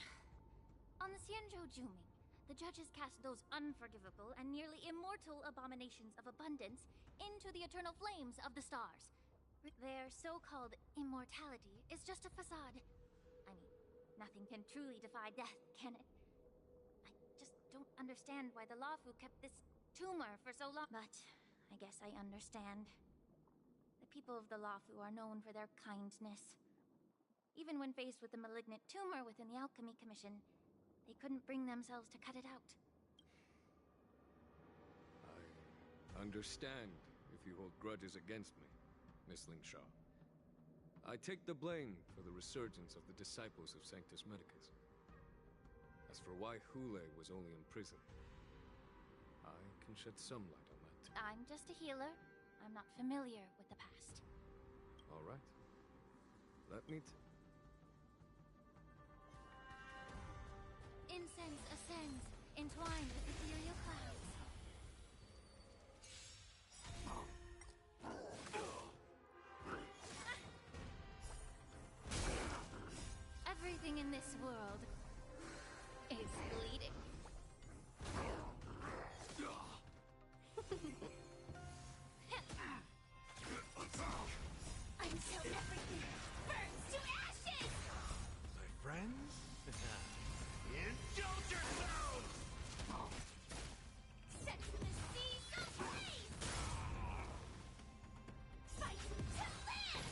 On the Xianzhou Juming, the judges cast those unforgivable and nearly immortal abominations of abundance into the eternal flames of the stars. Their so-called immortality is just a facade. I mean, nothing can truly defy death, can it? I just don't understand why the Luofu kept this tumor for so long. But I guess I understand. The people of the Luofu are known for their kindness. Even when faced with the malignant tumor within the Alchemy Commission, they couldn't bring themselves to cut it out. I understand if you hold grudges against me, Miss Ling Shaw. I take the blame for the resurgence of the disciples of Sanctus Medicus. As for why Hule was only imprisoned, I can shed some light on that. I'm just a healer. I'm not familiar with the past. All right. Let me Incense ascends, entwined with ethereal clouds. Everything in this world is bleeding. Until everything burns to ashes! My friends? Indulge yourselves! Set the seas ablaze! Fight to live!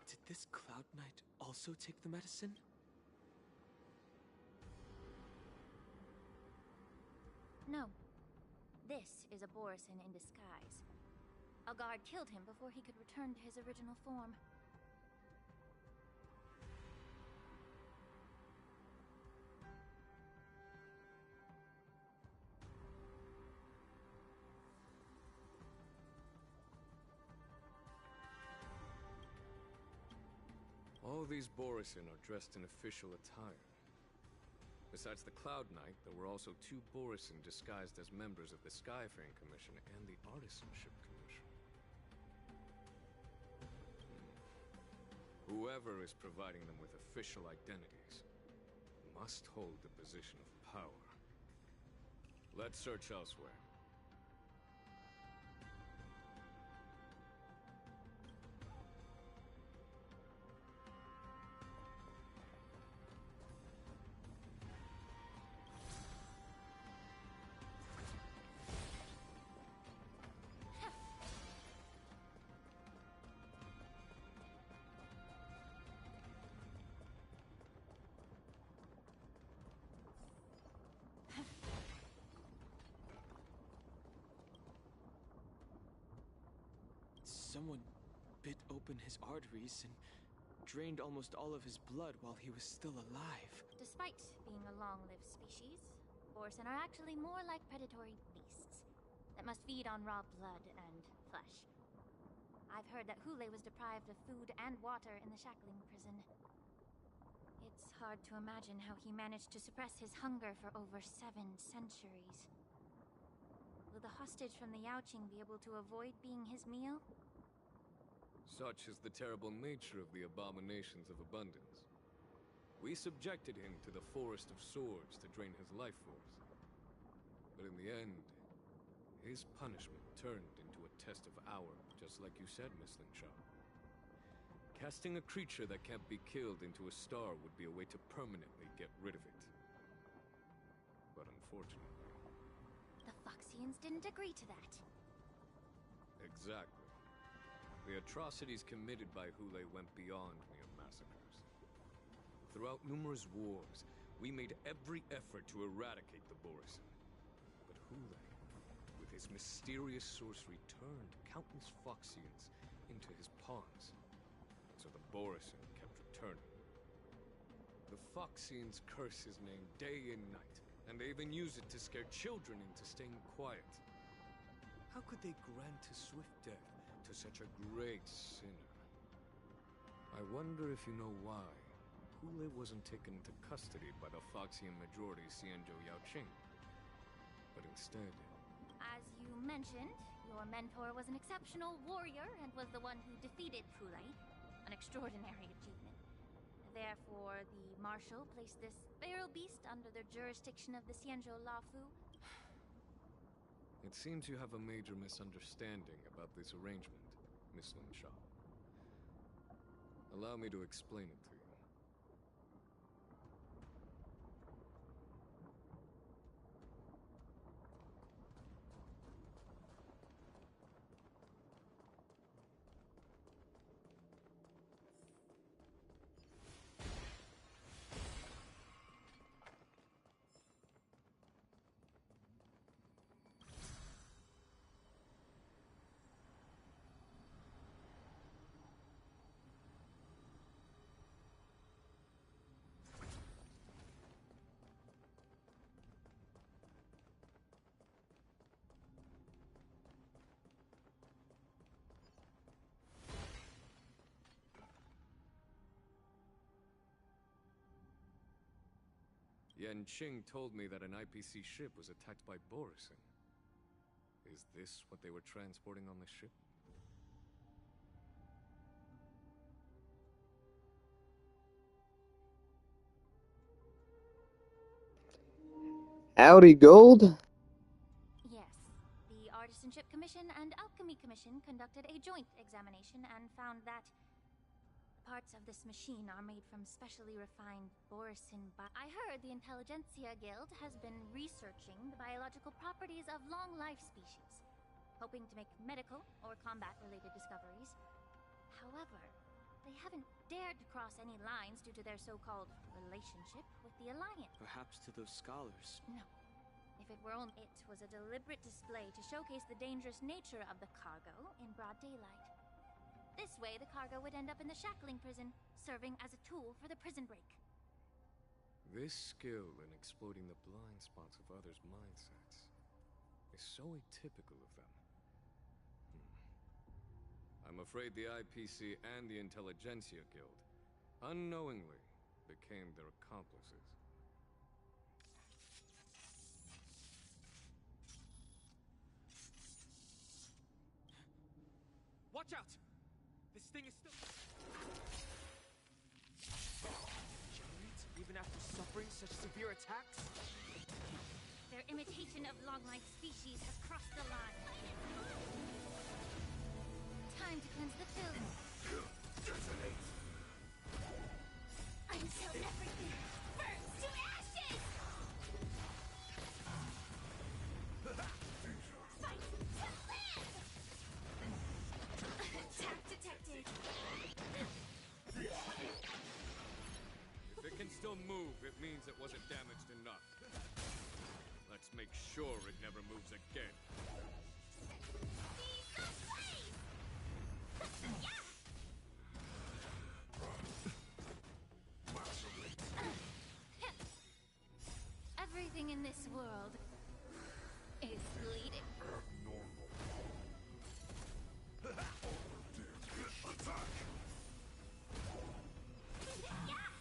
Did this Cloud Knight also take the medicine? No. This is a Borisin in disguise. A guard killed him before he could return to his original form. All these Borisin are dressed in official attire. Besides the Cloud Knight, there were also 2 Borisin disguised as members of the Skyfaring Commission and the Artisanship Commission. Whoever is providing them with official identities must hold the position of power. Let's search elsewhere. Someone bit open his arteries and drained almost all of his blood while he was still alive. Despite being a long-lived species, Borisin are actually more like predatory beasts that must feed on raw blood and flesh. I've heard that Hule was deprived of food and water in the Shackling prison. It's hard to imagine how he managed to suppress his hunger for over 7 centuries. Will the hostage from the Yaoqing be able to avoid being his meal? Such is the terrible nature of the abominations of abundance. We subjected him to the Forest of Swords to drain his life force. But in the end, His punishment turned into a test of hour, just like you said, Miss Linshaw. Casting a creature that can't be killed into a star would be a way to permanently get rid of it. But unfortunately... The Foxians didn't agree to that. Exactly. The atrocities committed by Hule went beyond mere massacres. Throughout numerous wars, we made every effort to eradicate the Borisin. But Hule, with his mysterious sorcery, turned countless Foxians into his pawns. So the Borisin kept returning. The Foxians curse his name day and night, and they even use it to scare children into staying quiet. How could they grant a swift death to such a great sinner? I wonder if you know why Hule wasn't taken into custody by the Foxian majority Xianzhou Yaoqing, but instead... As you mentioned, your mentor was an exceptional warrior and was the one who defeated Hule, an extraordinary achievement. Therefore, the Marshal placed this feral beast under the jurisdiction of the Xianzhou Lafu. It seems you have a major misunderstanding about this arrangement, Miss Linshaw. Allow me to explain it to you. Yanqing told me that an IPC ship was attacked by Borisin. Is this what they were transporting on the ship? Howdy, Gold. Yes. The Artisanship Commission and Alchemy Commission conducted a joint examination and found that parts of this machine are made from specially refined Borisin I heard the Intelligentsia Guild has been researching the biological properties of long-life species, hoping to make medical or combat-related discoveries. However, they haven't dared to cross any lines due to their so-called relationship with the Alliance. Perhaps to those scholars. No. If it were only... It was a deliberate display to showcase the dangerous nature of the cargo in broad daylight. This way, the cargo would end up in the shackling prison, serving as a tool for the prison break. This skill in exploiting the blind spots of others' mindsets is so atypical of them. I'm afraid the IPC and the Intelligentsia Guild unknowingly became their accomplices. Watch out! This thing is still... Giants, even after suffering such severe attacks? Their imitation of long-life species has crossed the line. Time to cleanse the film. Detonate! Until everything burns to ashes! Fight to live! Attack detected! If it can still move, it means it wasn't damaged enough. Let's make sure it never moves again. Everything in this world is bleeding.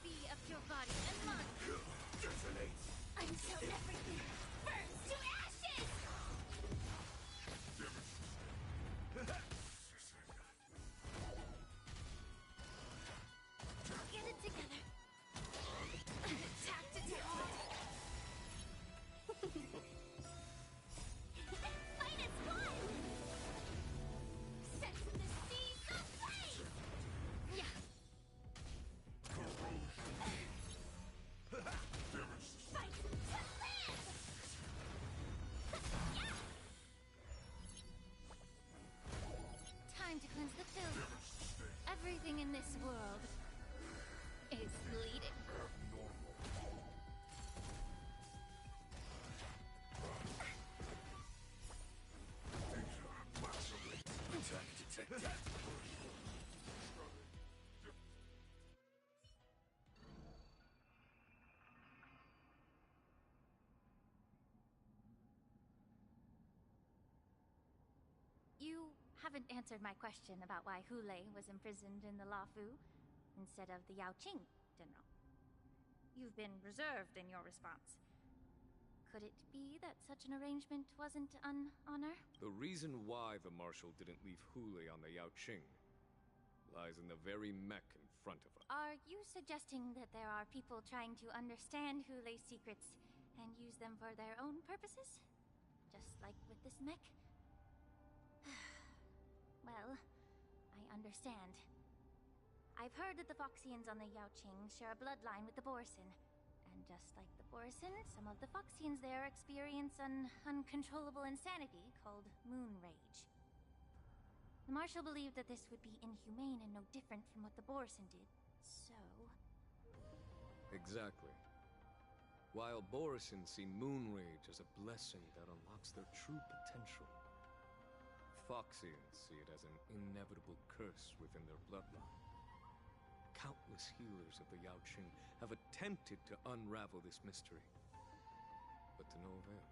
Be of your body and mind. Detonate! Until everything burns to ashes! Get it together. Attack detected. Fight it! haven't answered my question about why Hule was imprisoned in the Lafu instead of the Yaoqing, General. You've been reserved in your response. Could it be that such an arrangement wasn't an honor? The reason why the Marshal didn't leave Hule on the Yaoqing lies in the very mech in front of us. Are you suggesting that there are people trying to understand Hule's secrets and use them for their own purposes? Just like with this mech? Well, I understand. I've heard that the Foxians on the Yaoqing share a bloodline with the Borisin. And just like the Borisin, some of the Foxians there experience an uncontrollable insanity called Moon Rage. The Marshal believed that this would be inhumane and no different from what the Borisin did, so... Exactly. While Borisin see Moon Rage as a blessing that unlocks their true potential, Foxians see it as an inevitable curse within their bloodline. Countless healers of the Yaoqing have attempted to unravel this mystery, but to no avail.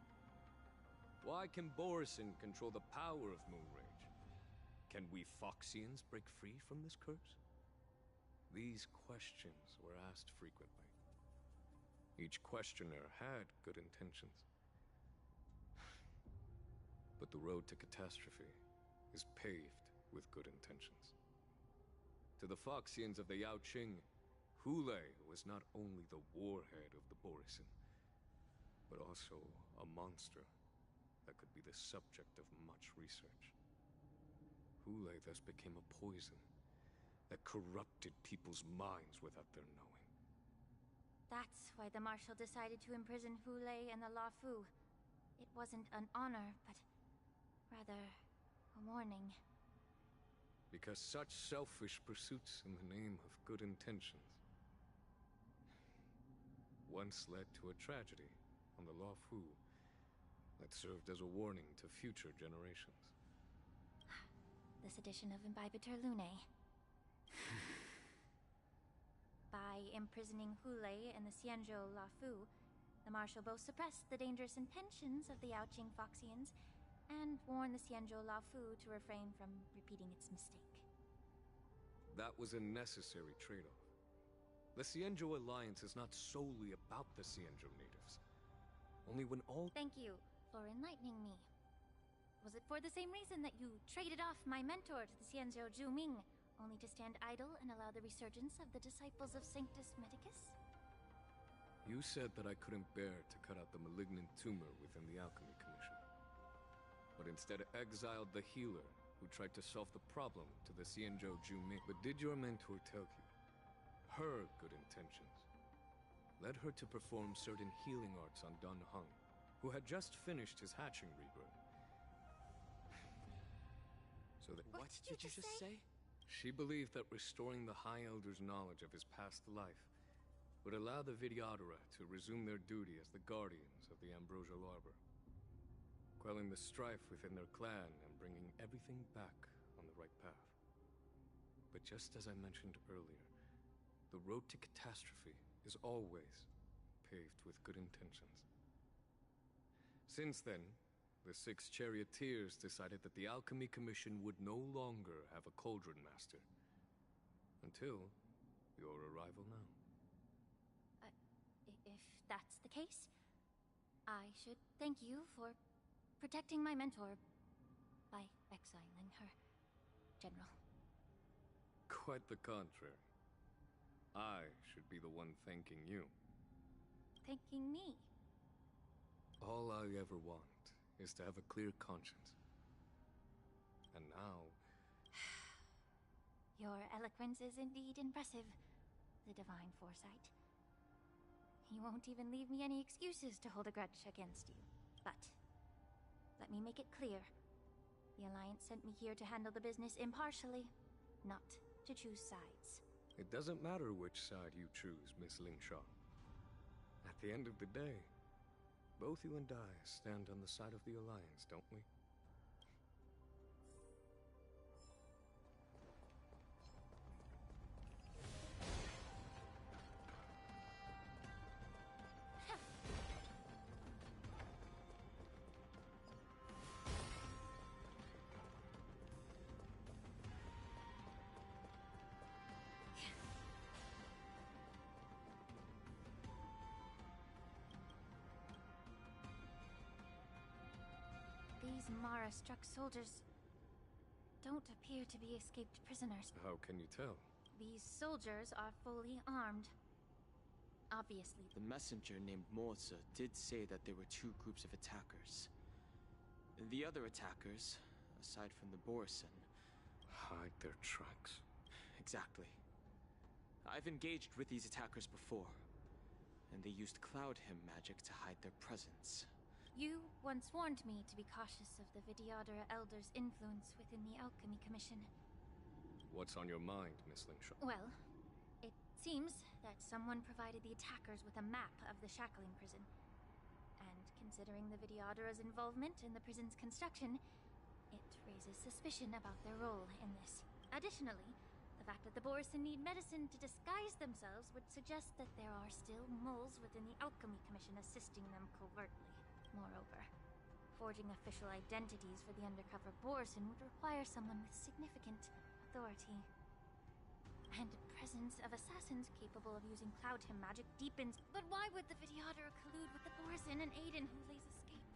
Why can Borisin control the power of Moon Rage? Can we Foxians break free from this curse? These questions were asked frequently. Each questioner had good intentions. But the road to catastrophe is paved with good intentions. To the Foxians of the Yaoqing, Hule was not only the warhead of the Borisin, but also a monster that could be the subject of much research. Hule thus became a poison that corrupted people's minds without their knowing. That's why the Marshal decided to imprison Hule and the Lafu. It wasn't an honor, but rather a warning. Because such selfish pursuits in the name of good intentions once led to a tragedy on the Lafu that served as a warning to future generations. This edition of Imbibitor Lunae. By imprisoning Hule and the Xianzhou Lafu, the Marshal both suppressed the dangerous intentions of the Yaoqing Foxians and warned the Xianzhou Lafu to refrain from repeating its mistake. That was a necessary trade-off. The Xianzhou Alliance is not solely about the Xianzhou natives. Only when all— Thank you for enlightening me. Was it for the same reason that you traded off my mentor to the Xianzhou Zhuming, only to stand idle and allow the resurgence of the disciples of Sanctus Medicus? You said that I couldn't bear to cut out the malignant tumor within the Alchemy Commission, but instead exiled the healer who tried to solve the problem to the Xianzhou Zhuming. But did your mentor tell you her good intentions led her to perform certain healing arts on Dan Heng, who had just finished his hatching rebirth? So that— What did you just say? She believed that restoring the High Elder's knowledge of his past life would allow the Vidyadhara to resume their duty as the guardians of the Ambrosial Arbor, quelling the strife within their clan and bringing everything back on the right path. But just as I mentioned earlier, the road to catastrophe is always paved with good intentions. Since then, the 6 charioteers decided that the Alchemy Commission would no longer have a Cauldron Master. Until your arrival now. If that's the case, I should thank you for protecting my mentor by exiling her, General. Quite the contrary. I should be the one thanking you. Thanking me? All I ever want is to have a clear conscience. And now— Your eloquence is indeed impressive, the Divine Foresight. You won't even leave me any excuses to hold a grudge against you. But let me make it clear. The Alliance sent me here to handle the business impartially, not to choose sides. it doesn't matter which side you choose, Miss Lingshaw. At the end of the day, both you and I stand on the side of the Alliance, don't we? These Mara-struck soldiers don't appear to be escaped prisoners. How can you tell? These soldiers are fully armed. Obviously. The messenger named Morza did say that there were two groups of attackers. The other attackers, aside from the Borisin, hide their tracks. Exactly. I've engaged with these attackers before, and they used Cloud Hymn magic to hide their presence. You once warned me to be cautious of the Vidyadhara Elder's influence within the Alchemy Commission. What's on your mind, Miss Lingshaw? Well, it seems that someone provided the attackers with a map of the Shackling prison. And considering the Vidyadhara's involvement in the prison's construction, it raises suspicion about their role in this. Additionally, the fact that the Borisin need medicine to disguise themselves would suggest that there are still moles within the Alchemy Commission assisting them covertly. Moreover, forging official identities for the undercover Borisin would require someone with significant authority. And the presence of assassins capable of using Cloud Hymn magic deepens. But why would the Vidyadhara collude with the Borisin and aid in Hulei's escape?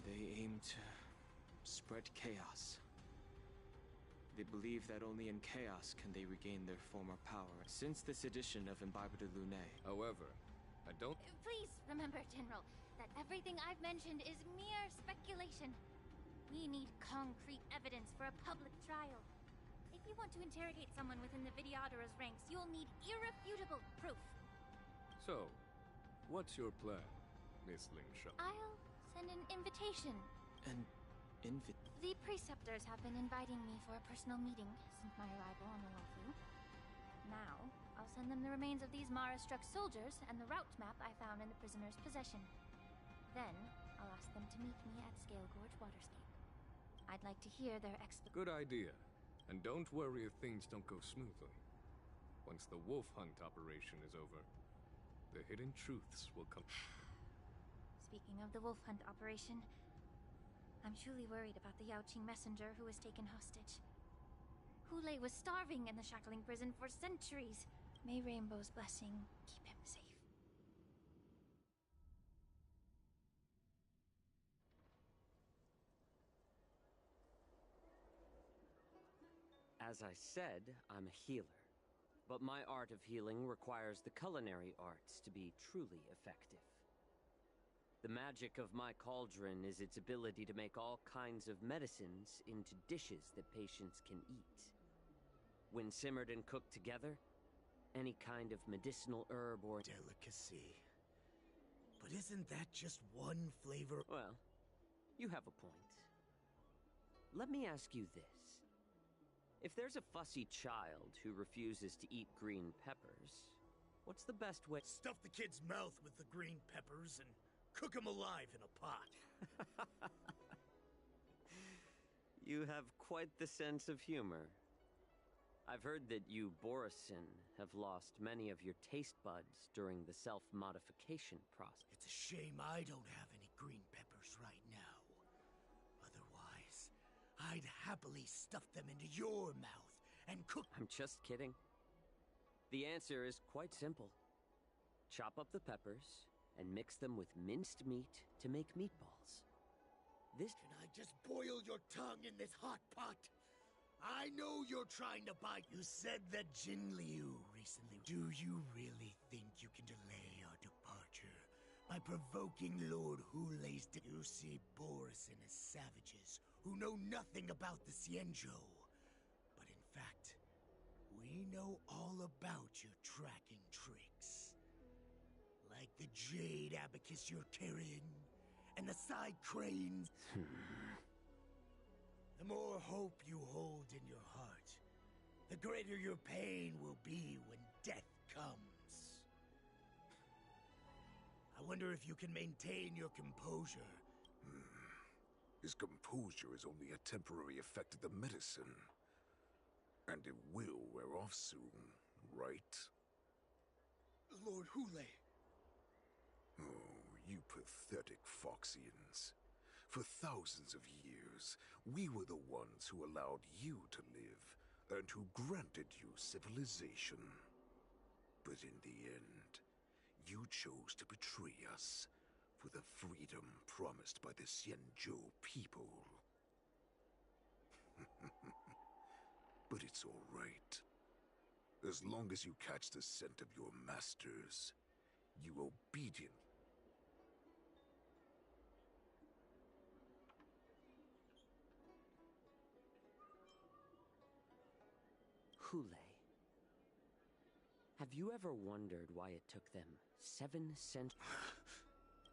They aim to spread chaos. They believe that only in chaos can they regain their former power. Since this edition of Imbibe de Lune. However, I don't... Please remember, General, that everything I've mentioned is mere speculation. We need concrete evidence for a public trial. If you want to interrogate someone within the Vidyadhara's ranks, you'll need irrefutable proof. So, what's your plan, Miss Lingshaw? I'll send an invitation. The preceptors have been inviting me for a personal meeting since my arrival on the Lofu. Now, I'll send them the remains of these Mara-struck soldiers and the route map I found in the prisoner's possession. Then, I'll ask them to meet me at Scale Gorge Waterscape. I'd like to hear their Good idea. And don't worry if things don't go smoothly. Once the wolf hunt operation is over, the hidden truths will come. Speaking of the wolf hunt operation, I'm truly worried about the Yaoqing messenger who was taken hostage. Hulei was starving in the Shackling prison for centuries. May Rainbow's blessing keep him safe. As I said, I'm a healer. But my art of healing requires the culinary arts to be truly effective. The magic of my cauldron is its ability to make all kinds of medicines into dishes that patients can eat. When simmered and cooked together, any kind of medicinal herb or delicacy. But isn't that just one flavor? Well, you have a point. Let me ask you this. If there's a fussy child who refuses to eat green peppers, what's the best way? Stuff the kid's mouth with the green peppers and cook him alive in a pot. You have quite the sense of humor. I've heard that you Borisin have lost many of your taste buds during the self-modification process. It's a shame I don't have any green peppers right now. Otherwise, I'd happily stuff them into your mouth and cook. I'm just kidding. The answer is quite simple. Chop up the peppers and mix them with minced meat to make meatballs. This... Can I just boil your tongue in this hot pot? I know you're trying to bite. You said that Jin Liu recently. Do you really think you can delay our departure by provoking Lord Hulei's... You see Borisin as savages who know nothing about the Xianzhou. But in fact, we know all about your tracking tricks. Like the jade abacus you're carrying, and the side cranes. The more hope you hold in your heart, the greater your pain will be when death comes. I wonder if you can maintain your composure. His composure is only a temporary effect of the medicine. And it will wear off soon, right? Lord Hulei. Oh, you pathetic Foxians. For thousands of years, we were the ones who allowed you to live, and who granted you civilization. But in the end, you chose to betray us for the freedom promised by the Xianzhou people. But it's all right. As long as you catch the scent of your masters, you obedient. Hule. Have you ever wondered why it took them 7 centuries?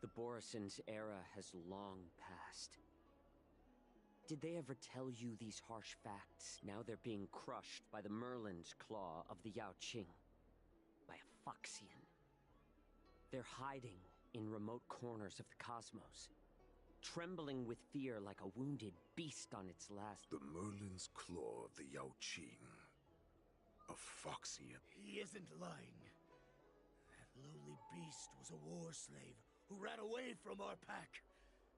The Borison's era has long passed. Did they ever tell you these harsh facts? Now they're being crushed by the Merlin's claw of the Yaoqing. By a Foxian. They're hiding in remote corners of the cosmos. Trembling with fear like a wounded beast on its last... The Merlin's claw of the Yaoqing. A Foxian. He isn't lying. That lowly beast was a war slave who ran away from our pack.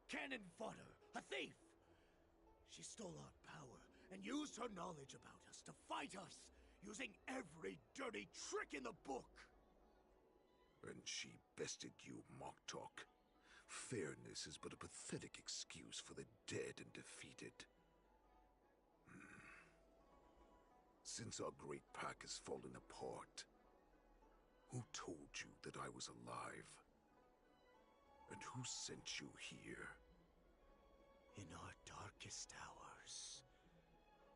Cannon fodder, a thief. She stole our power and used her knowledge about us to fight us, using every dirty trick in the book. And she bested you, Moktok. Fairness is but a pathetic excuse for the dead and defeated. Since our great pack has fallen apart, who told you that I was alive? And who sent you here? In our darkest hours,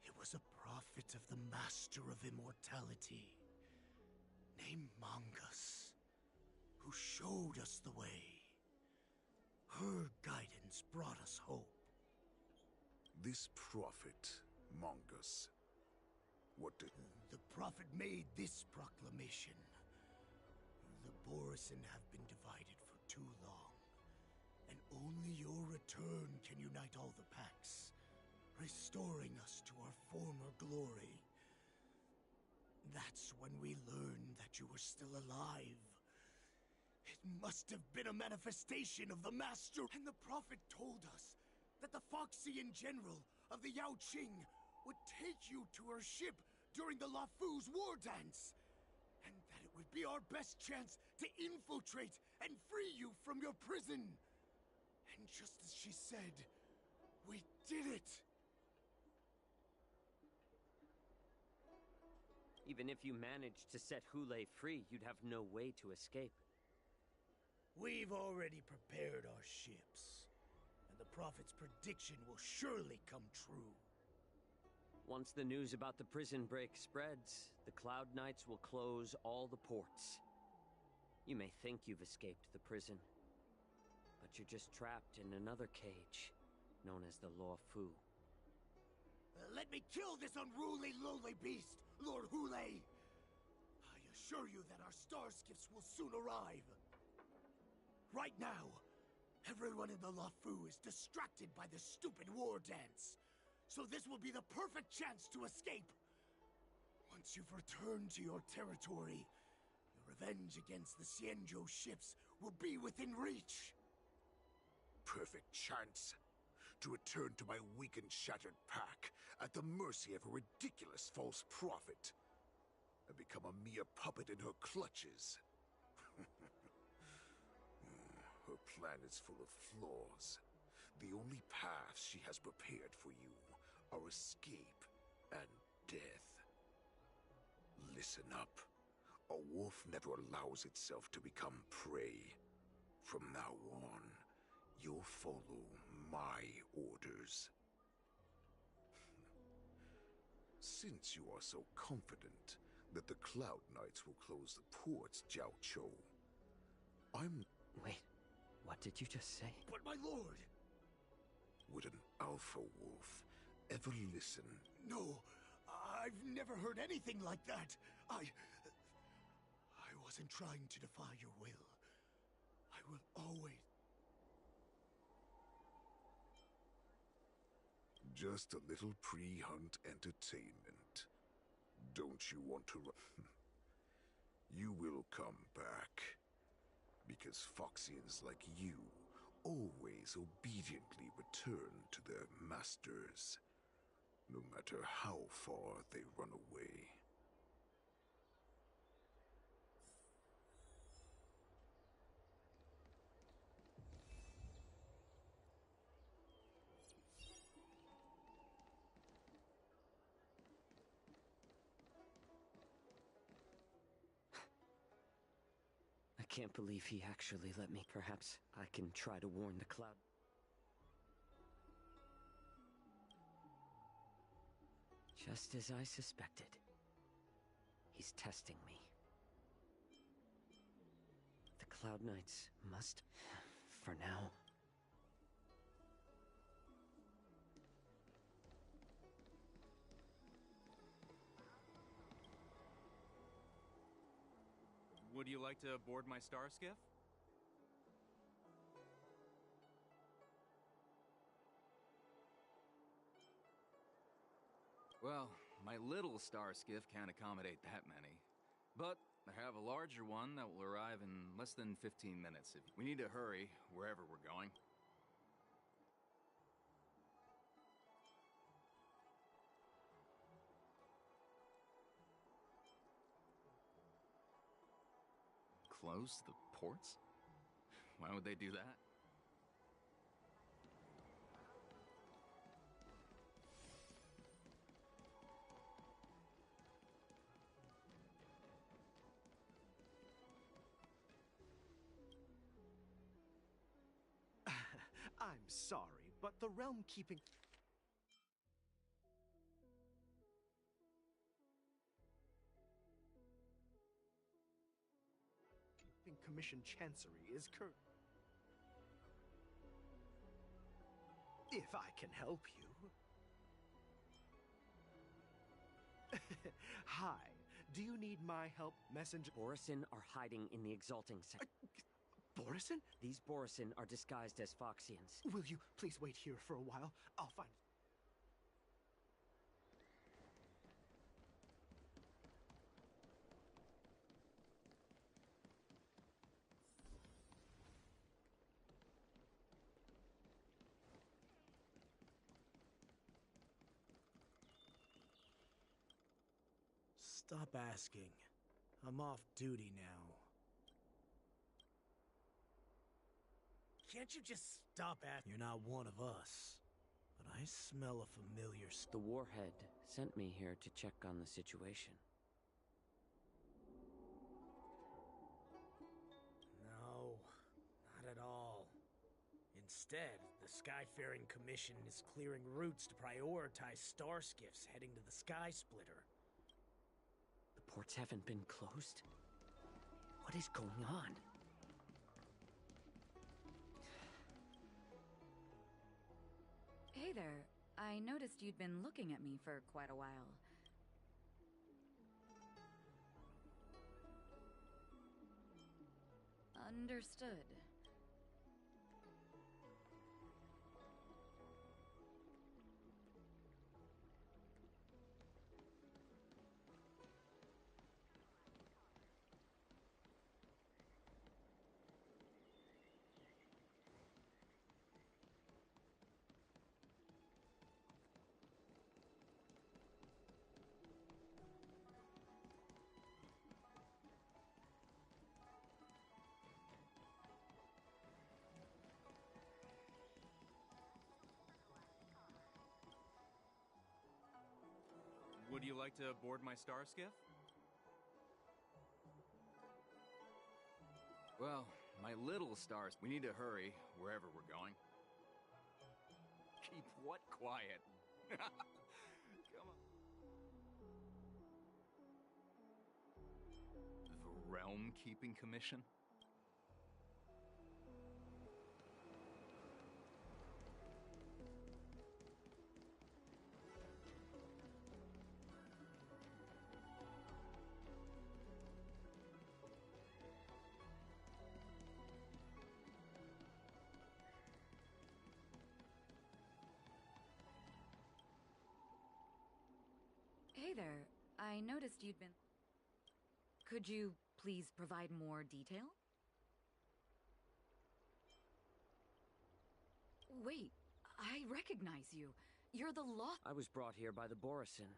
it was a prophet of the Master of Immortality, named Mongus, who showed us the way. Her guidance brought us hope. This prophet, Mongus, what did... The prophet made this proclamation. The Borison have been divided for too long, and only your return can unite all the packs, restoring us to our former glory. That's when we learned that you were still alive. It must have been a manifestation of the Master, and the prophet told us that the Foxian general of the Yaoqing would take you to her ship during the Lafu's war dance, and that it would be our best chance to infiltrate and free you from your prison. And just as she said, we did it! Even if you managed to set Hule free, you'd have no way to escape. We've already prepared our ships, and the prophet's prediction will surely come true. Once the news about the prison break spreads, the Cloud Knights will close all the ports. You may think you've escaped the prison, but you're just trapped in another cage, known as the Luofu. Let me kill this unruly, lowly beast, Lord Hule! I assure you that our star skiffs will soon arrive. Right now, everyone in the Luofu is distracted by the stupid war dance. So this will be the perfect chance to escape. Once you've returned to your territory, your revenge against the Xianzhou ships will be within reach. Perfect chance to return to my weak and shattered pack at the mercy of a ridiculous false prophet and become a mere puppet in her clutches. Her plan is full of flaws. The only paths she has prepared for you are escape and death. Listen up. A wolf never allows itself to become prey. From now on, you'll follow my orders. Since you are so confident that the Cloud Knights will close the ports, Jiaoqiu, Wait, what did you just say? But my lord! Would an alpha wolf ever listen? No, I've never heard anything like that. I wasn't trying to defy your will. I will always... Just a little pre-hunt entertainment. Don't you want to run? You will come back. Because Foxians like you always obediently return to their masters, no matter how far they run away. can't believe he actually let me. Perhaps I can try to warn the Cloud. Just as I suspected. He's testing me. The Cloud Knights must... for now... Would you like to board my star skiff? Well, my little star skiff can't accommodate that many. But I have a larger one that will arrive in less than 15 minutes. If we need to hurry wherever we're going. Close the ports? Why would they do that? I'm sorry, but the realm keeping... Commission Chancery is current. If I can help you. Hi, do you need my help, Messenger? Borisin are hiding in the Exalting Sector. Borisin? These Borisin are disguised as Foxians. Will you please wait here for a while? I'll find... Stop asking. I'm off duty now. Can't you just stop asking? You're not one of us. But I smell a familiar... The Warhead sent me here to check on the situation. No, not at all. Instead, the Skyfaring Commission is clearing routes to prioritize star skiffs heading to the Sky Splitter. The ports haven't been closed? What is going on? Hey there. I noticed you'd been looking at me for quite a while. Understood. Would you like to board my star skiff? Well, my little stars... We need to hurry wherever we're going. Keep what quiet? Come on. The Realm Keeping Commission? Hey there. I noticed you'd been... Could you please provide more detail? Wait, I recognize you. You're the Lost... I was brought here by the Borisin.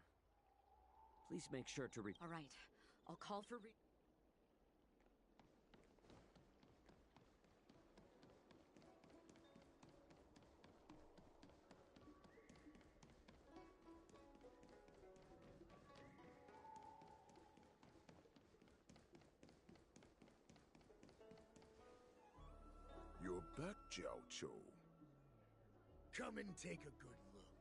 Please make sure to All right. I'll call for... back, Jiao Cho. Come and take a good look.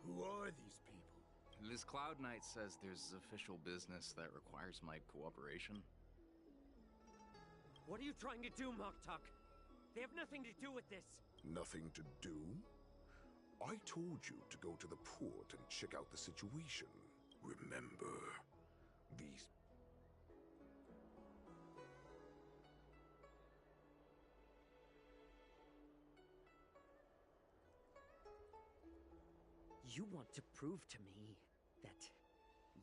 Who are these people? This Cloud Knight says there's official business that requires my cooperation. What are you trying to do, Moktuk? They have nothing to do with this. Nothing to do? I told you to go to the port and check out the situation. Remember, these... You want to prove to me that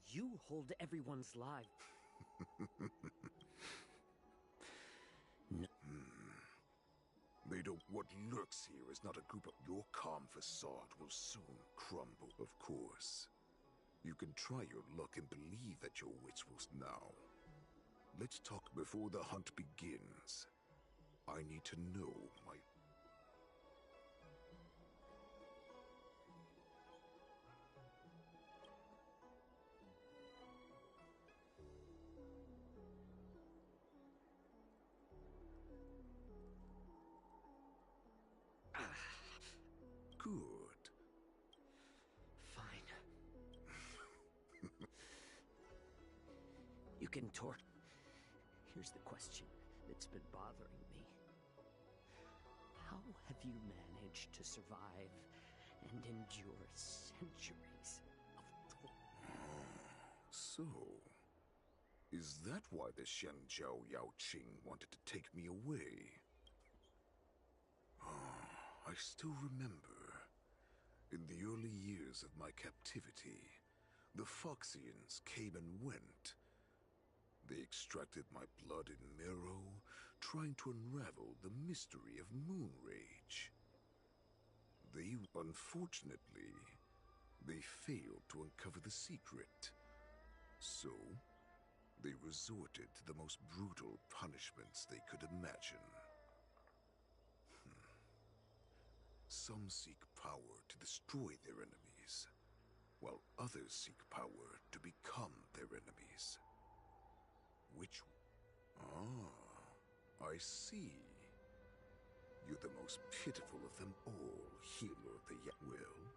you hold everyone's life. No. They don't. What lurks here is not a group of. Your calm facade will soon crumble, of course. You can try your luck and believe that your wits will. Now, let's talk before the hunt begins. I need to know my. Good. Fine. You can tort. Here's the question that's been bothering me. How have you managed to survive and endure centuries of torture? So, is that why the Shenjiao Yaoqing wanted to take me away? I still remember. In the early years of my captivity, the Foxians came and went. They extracted my blood and marrow, trying to unravel the mystery of Moonrage. Unfortunately, they failed to uncover the secret. So, they resorted to the most brutal punishments they could imagine. Some seek power to destroy their enemies, while others seek power to become their enemies. I see. You're the most pitiful of them all, Healer of the Well,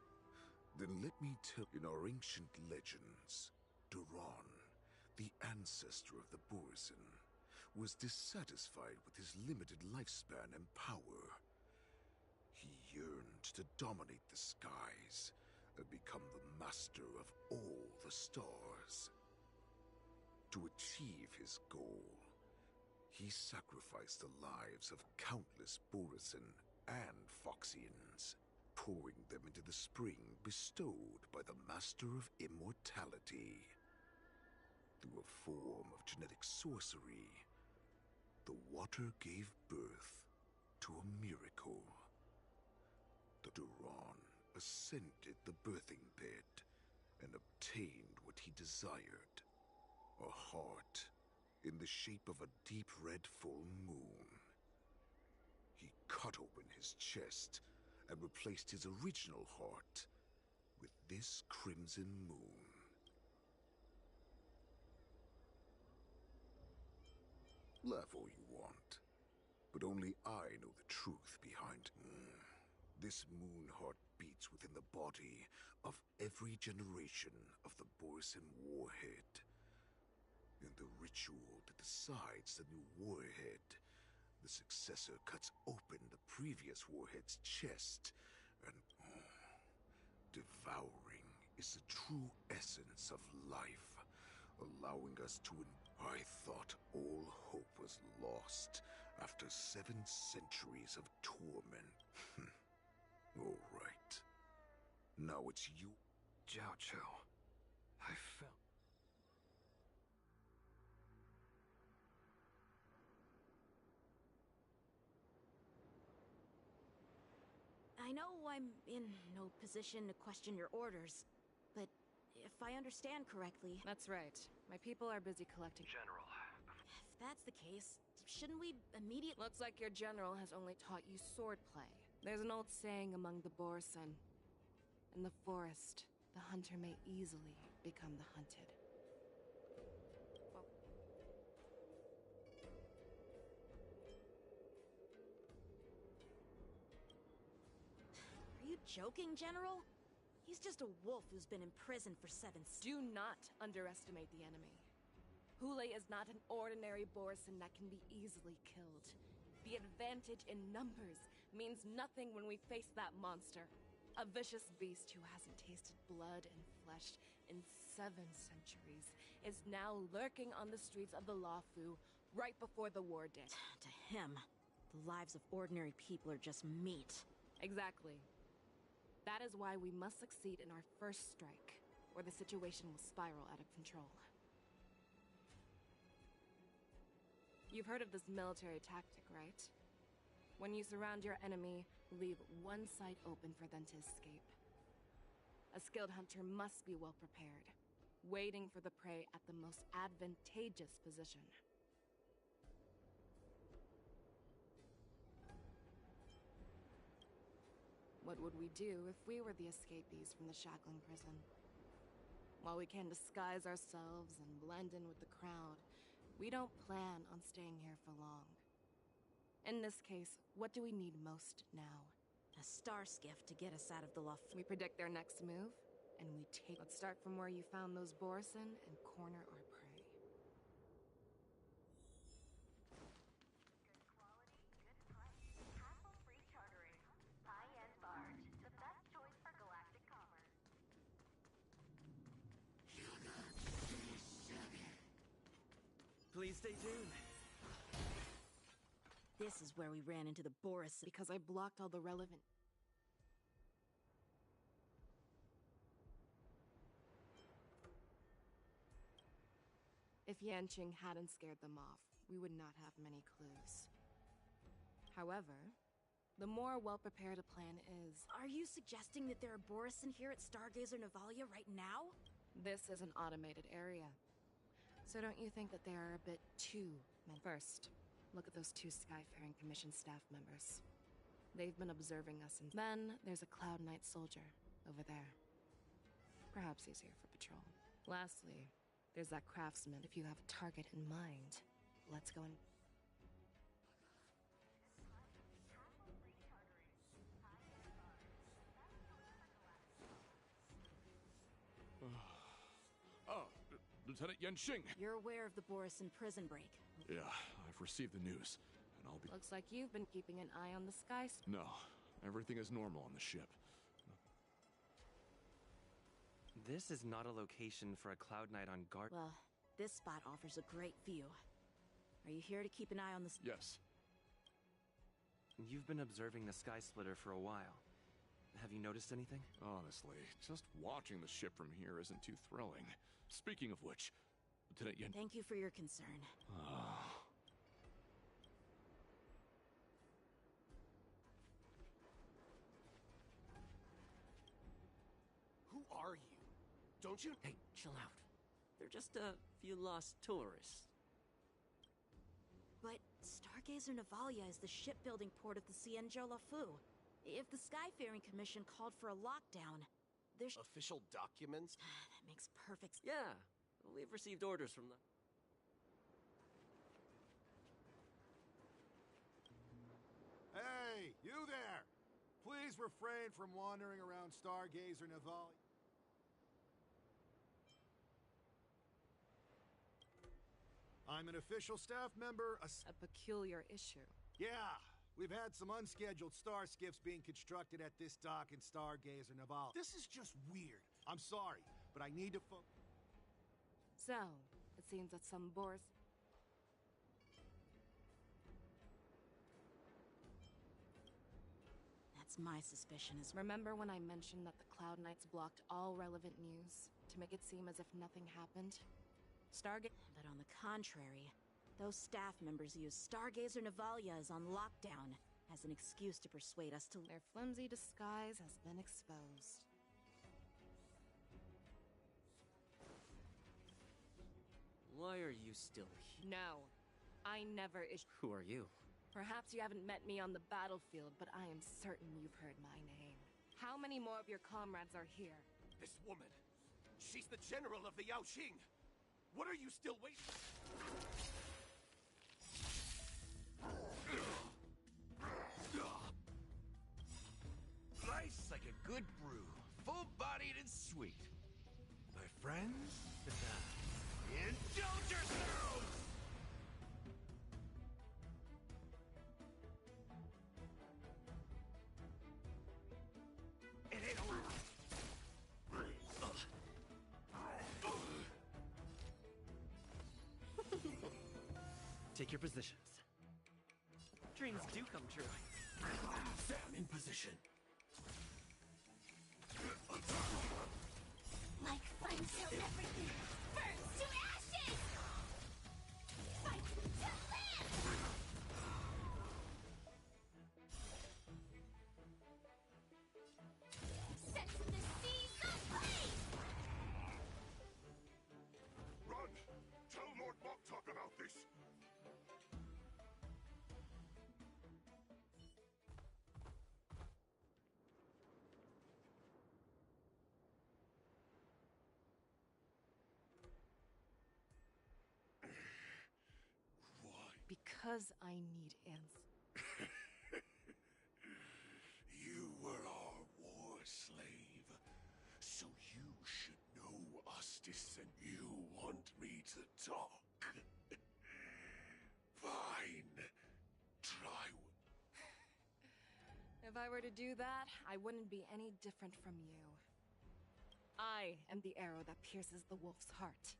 then let me tell. In our ancient legends, Duran, the ancestor of the Borisin, was dissatisfied with his limited lifespan and power. He yearned to dominate the skies and become the master of all the stars. To achieve his goal, he sacrificed the lives of countless Borisin and Foxians, pouring them into the spring bestowed by the Master of Immortality. Through a form of genetic sorcery, the water gave birth to a miracle. Duran ascended the birthing bed and obtained what he desired, a heart in the shape of a deep red full moon. He cut open his chest and replaced his original heart with this crimson moon. Laugh all you want, but only I know the truth behind it. This moon heart beats within the body of every generation of the Borisin warhead. In the ritual that decides the new warhead, the successor cuts open the previous warhead's chest and... devouring is the true essence of life, allowing us to... I thought all hope was lost after 7 centuries of torment. All right. Now it's you. Jiao Cho, I felt... I know I'm in no position to question your orders, but if I understand correctly... That's right. My people are busy collecting... General. If that's the case, shouldn't we immediately... Looks like your general has only taught you swordplay. There's an old saying among the Borisin. In the forest, the hunter may easily become the hunted. joking, General? He's just a wolf who's been imprisoned for 7 Do not underestimate the enemy. Hule is not an ordinary Borisin that can be easily killed. The advantage in numbers means nothing when we face that monster. A vicious beast who hasn't tasted blood and flesh in 7 centuries is now lurking on the streets of the Luofu right before the war day. To him, the lives of ordinary people are just meat. Exactly. That is why we must succeed in our first strike, or the situation will spiral out of control. You've heard of this military tactic, right? When you surround your enemy, leave one side open for them to escape. A skilled hunter must be well prepared, waiting for the prey at the most advantageous position. What would we do if we were the escapees from the Shackling prison? While we can disguise ourselves and blend in with the crowd, we don't plan on staying here for long. In this case, what do we need most now? A star skiff to get us out of the Luofu. We predict their next move, and we take... Let's start from where you found those Borisin and corner our prey. Good quality, good price. Hassle-free chartering. High-end barge. The best choice for galactic commerce. Please stay tuned. This is where we ran into the Borisin. Because I blocked all the relevant... If Yanqing hadn't scared them off, we would not have many clues. However, the more well-prepared a plan is... Are you suggesting that there are Borisin here at Stargazer Navalia right now? This is an automated area. So don't you think that they are a bit too... First, look at those 2 Skyfaring Commission staff members. They've been observing us, and then there's a Cloud Knight soldier over there. Perhaps easier for patrol. Lastly, there's that craftsman. If you have a target in mind, let's go and... Lieutenant Yanqing! You're aware of the Borisin prison break? Yeah, I've received the news, and I'll be... Looks like you've been keeping an eye on the sky. No, everything is normal on the ship. This is not a location for a Cloud Knight on guard. Well, this spot offers a great view. Are you here to keep an eye on the... Yes. You've been observing the Sky Splitter for a while. Have you noticed anything? Honestly, just watching the ship from here isn't too thrilling. Speaking of which, Lieutenant Yan... Thank you for your concern. Who are you? Don't you... Hey, chill out. They're just a few lost tourists. But Stargazer Navalia is the shipbuilding port of the Xianzhou Luofu. If the Skyfaring Commission called for a lockdown, there's... Official documents? That makes perfect... Yeah, we've received orders from the... Hey, you there! Please refrain from wandering around Stargazer Navalia. I'm an official staff member, A peculiar issue. Yeah, we've had some unscheduled star skiffs being constructed at this dock in Stargazer Navalia. This is just weird. I'm sorry, but I need to So, it seems that some Boris... That's my suspicion as well. Remember when I mentioned that the Cloud Knights blocked all relevant news to make it seem as if nothing happened? But on the contrary, those staff members use Stargazer Navalia as on lockdown as an excuse to persuade us to... Their flimsy disguise has been exposed. Why are you still here? No, I never Who are you? Perhaps you haven't met me on the battlefield, but I am certain you've heard my name. How many more of your comrades are here? This woman. She's the general of the Yaoqing. What are you still waiting? Nice like a good brew, full-bodied and sweet. My friends, indulge yourselves! It ain't over. Take your positions. Dreams do come true. Sam in position. Like fun till everything burns to ashes! Fight to live! Set the seas ablaze! Run! Tell Lord Moktok about this! Because I need answers. You were our war slave, so you should know Ostis, and you want me to talk. Fine. Try. If I were to do that, I wouldn't be any different from you. I am the arrow that pierces the wolf's heart.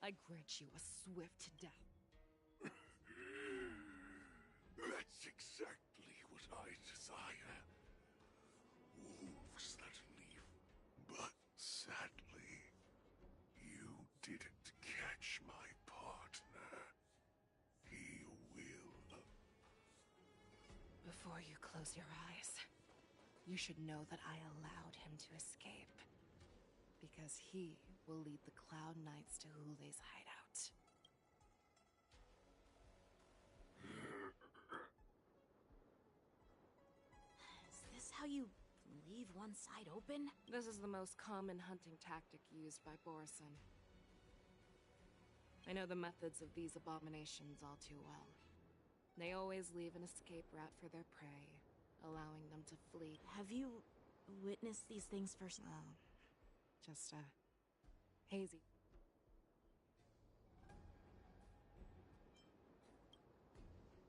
I grant you a swift death. That's exactly what I desire. Wolves that leave. But sadly, you didn't catch my partner. He will. Before you close your eyes, you should know that I allowed him to escape. Because he will lead the Cloud Knights to Hule's hideout. Is this how you leave one side open? This is the most common hunting tactic used by Borison. I know the methods of these abominations all too well. They always leave an escape route for their prey, allowing them to flee. Have you witnessed these things first? Oh, just hazy.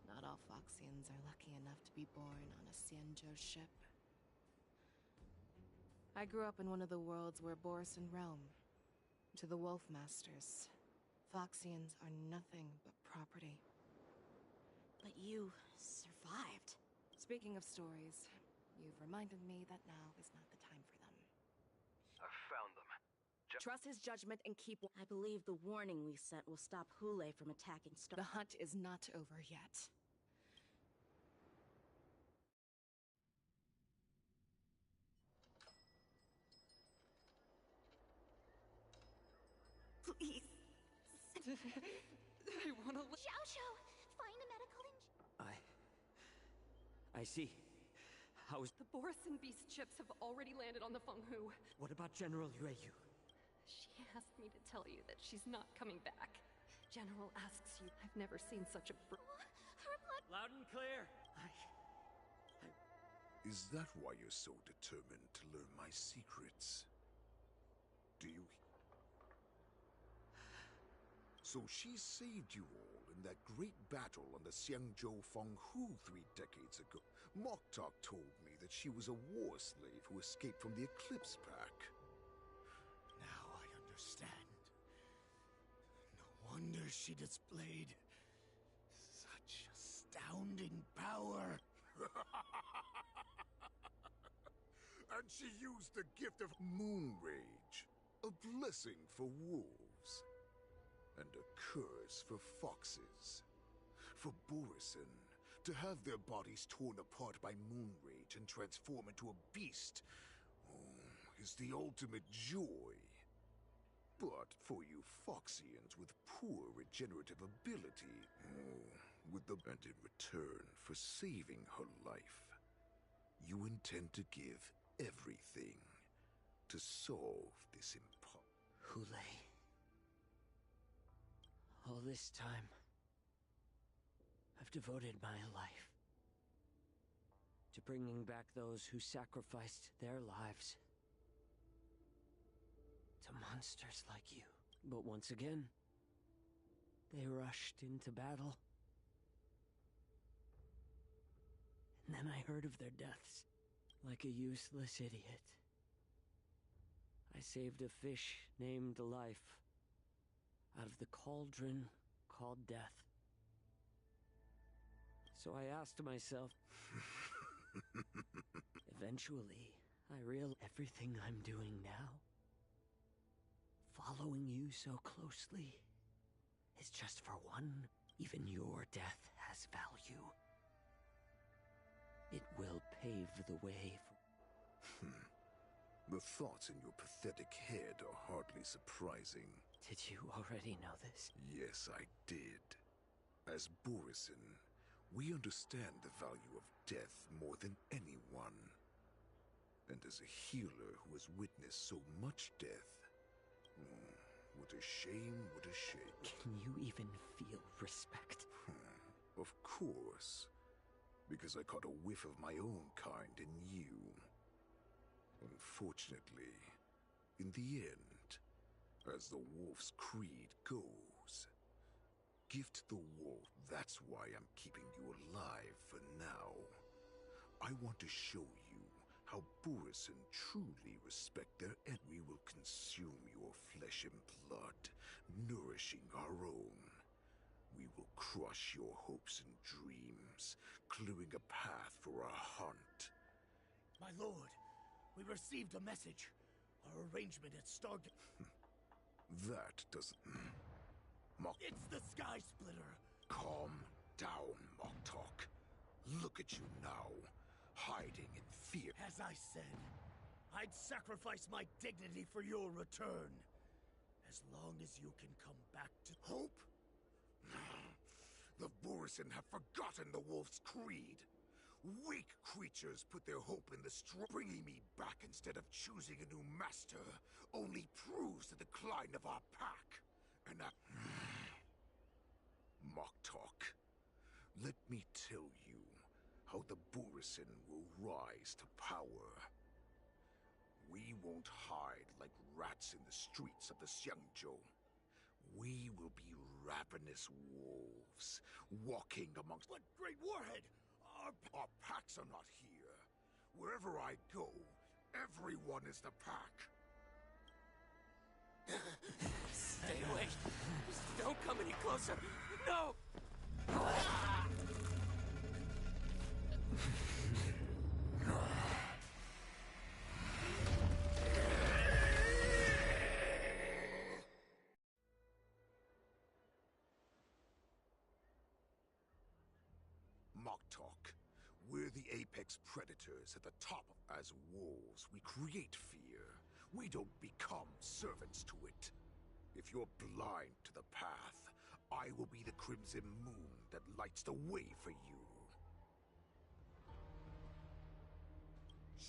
Not all Foxians are lucky enough to be born on a Xianzhou ship. I grew up in one of the worlds where Borison roam. To the Wolf Masters, Foxians are nothing but property. But you survived. Speaking of stories, you've reminded me that now is not the time for them. I've found them. Trust his judgment and keep... I believe the warning we sent will stop Hule from attacking Star... The hunt is not over yet. Please. I wanna... Xiao Shou, find a medical I see. How is... The Borison beast ships have already landed on the Fenghu. What about General Yueyu? She asked me to tell you that she's not coming back. General asks you. I've never seen such a... Her blood... Loud and clear! Is that why you're so determined to learn my secrets? Do you... So she saved you all in that great battle on the Xianzhou Fenghu 3 decades ago. Moktok told me that she was a war slave who escaped from the Eclipse Pack. Now I understand. No wonder she displayed such astounding power. And she used the gift of Moon Rage, a blessing for wolves, and a curse for foxes. For Borison, to have their bodies torn apart by Moon Rage and transform into a beast, is the ultimate joy. But for you Foxians with poor regenerative ability, and in return for saving her life, you intend to give everything to solve this Hule. All this time, I've devoted my life to bringing back those who sacrificed their lives to monsters like you. But once again, they rushed into battle. And then I heard of their deaths, like a useless idiot. I saved a fish named Life out of the cauldron called Death. So I asked myself, eventually, I realized everything I'm doing now, following you so closely, is just for one. Even your death has value. It will pave the way for... The thoughts in your pathetic head are hardly surprising. Did you already know this? Yes, I did. As Borisin, we understand the value of death more than anyone. And as a healer who has witnessed so much death, what a shame, what a shame. Can you even feel respect? Of course. Because I caught a whiff of my own kind in you. Unfortunately, in the end, as the wolf's creed goes, gift the wolf, that's why I'm keeping you alive for now. I want to show you how Borisin truly respect their end. We will consume your flesh and blood, nourishing our own. We will crush your hopes and dreams, clearing a path for our hunt. My lord, we received a message. Our arrangement at Stargate... That doesn't... It's the Sky Splitter! Calm down, Moktok. Look at you now, hiding in fear. As I said, I'd sacrifice my dignity for your return. As long as you can come back to... Hope? The Borisin have forgotten the wolf's creed. Weak creatures put their hope in the strong. Bringing me back instead of choosing a new master only proves the decline of our pack. And I... Moktok, let me tell you how the Borisin will rise to power. We won't hide like rats in the streets of the Xiangzhou. We will be ravenous wolves, walking amongst... But Great Warhead! Our packs are not here. Wherever I go, everyone is the pack. Stay away! Don't come any closer! No! Moktok, we're the apex predators at the top. As wolves, we create fear. We don't become servants to it. If you're blind to the path, I will be the crimson moon that lights the way for you.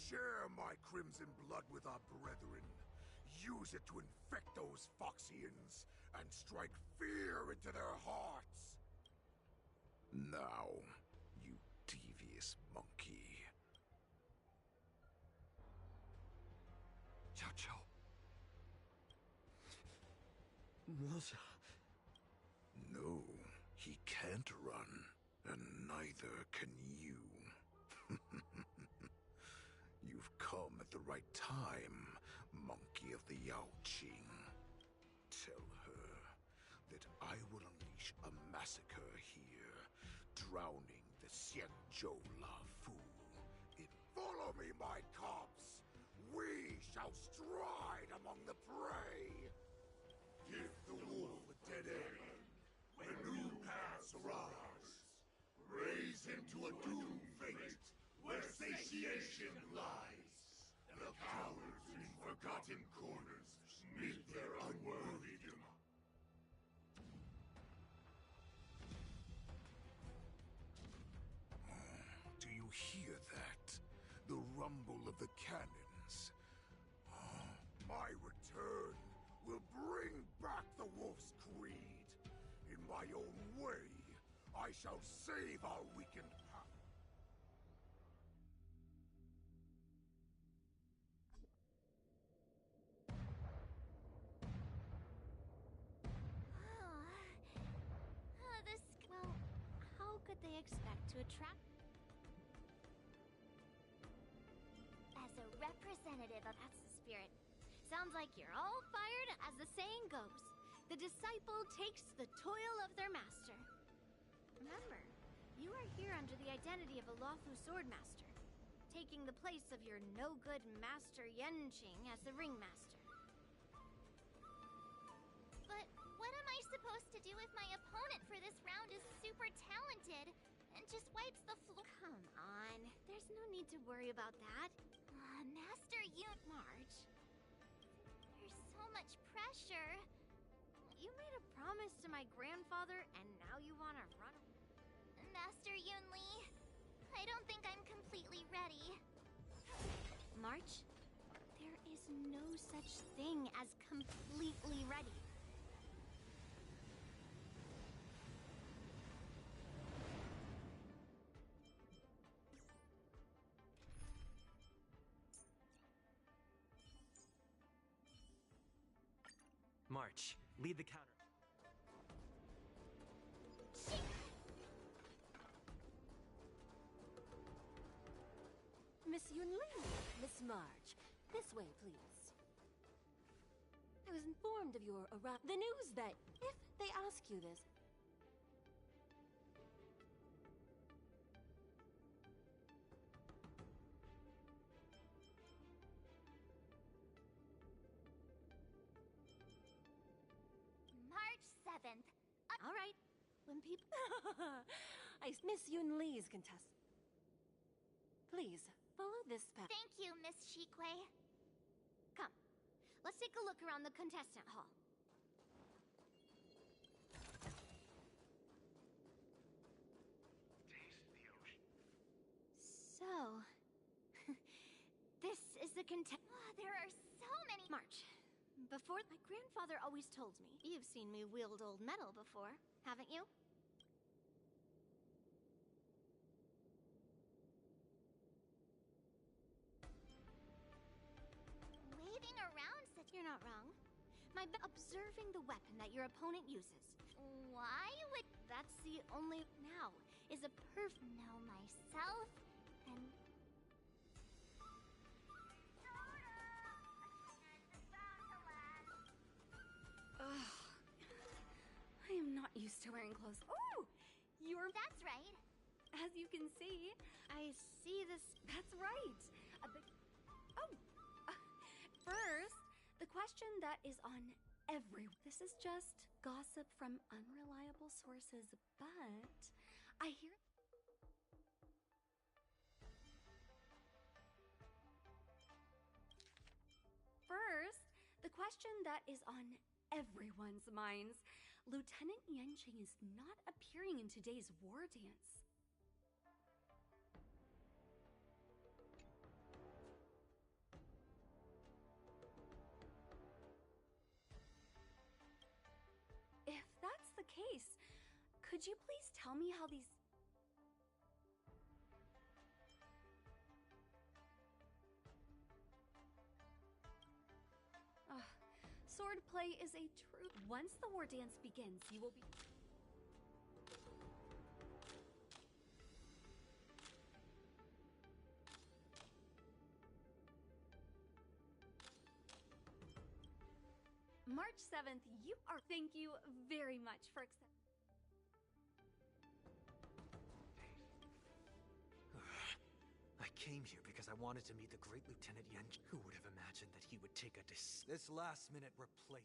Share my crimson blood with our brethren. Use it to infect those Foxians and strike fear into their hearts. Now, you devious monkey. Xiao. Milza. No, he can't run, and neither can you. You've come at the right time, monkey of the Yaoqing. Tell her that I will unleash a massacre here, drowning the Xiangzhou Lafu. Follow me, my cubs! We shall stride among the prey! Give the wolf a dead end when new paths arise. Raise him to a doomed fate where satiation lies. The cowards in forgotten corners meet their unworthy demise. Do you hear that? The rumble of the cannons. My return will bring back the wolf's creed. In my own way, I shall save our weakened pack. expect to attract. As a representative of that's the spirit. Sounds like you're all fired, as the saying goes. The disciple takes the toil of their master. Remember, you are here under the identity of a lawful swordmaster, taking the place of your no-good master Yenching as the ringmaster. But what am I supposed to do if my opponent for this round is super talented and just wipes the floor? Come on, there's no need to worry about that. Master March. There's so much pressure. You made a promise to my grandfather, and now you want to run. Master Yunli, I don't think I'm completely ready. March, there is no such thing as completely ready. March, lead the counter. Miss Yunli, Miss March, this way, please. I was informed of your the news that if they ask you this, March 7th. All right. When people... Miss Yunli's contest. Please, follow this path. Thank you, Miss Shikwe. Come, let's take a look around the contestant hall. So... this is the There are so many... March. Before, my grandfather always told me, you've seen me wield old metal before, haven't you? Waving around such... You're not wrong. Observing the weapon that your opponent uses. Why would... That's the only... Now is a know myself, and... Ugh. I am not used to wearing clothes. Oh! That's right. As you can see, I see this. That's right. First, the question that is on This is just gossip from unreliable sources, but I hear... First, the question that is on everyone's minds. Lieutenant Yenching is not appearing in today's war dance. If that's the case, could you please tell me how these... Swordplay is a true... Once the war dance begins, you will be... March 7th, you are... Thank you very much for accepting... I came here because I wanted to meet the great Lieutenant Yenching. Who would have imagined that he would take this last-minute replace...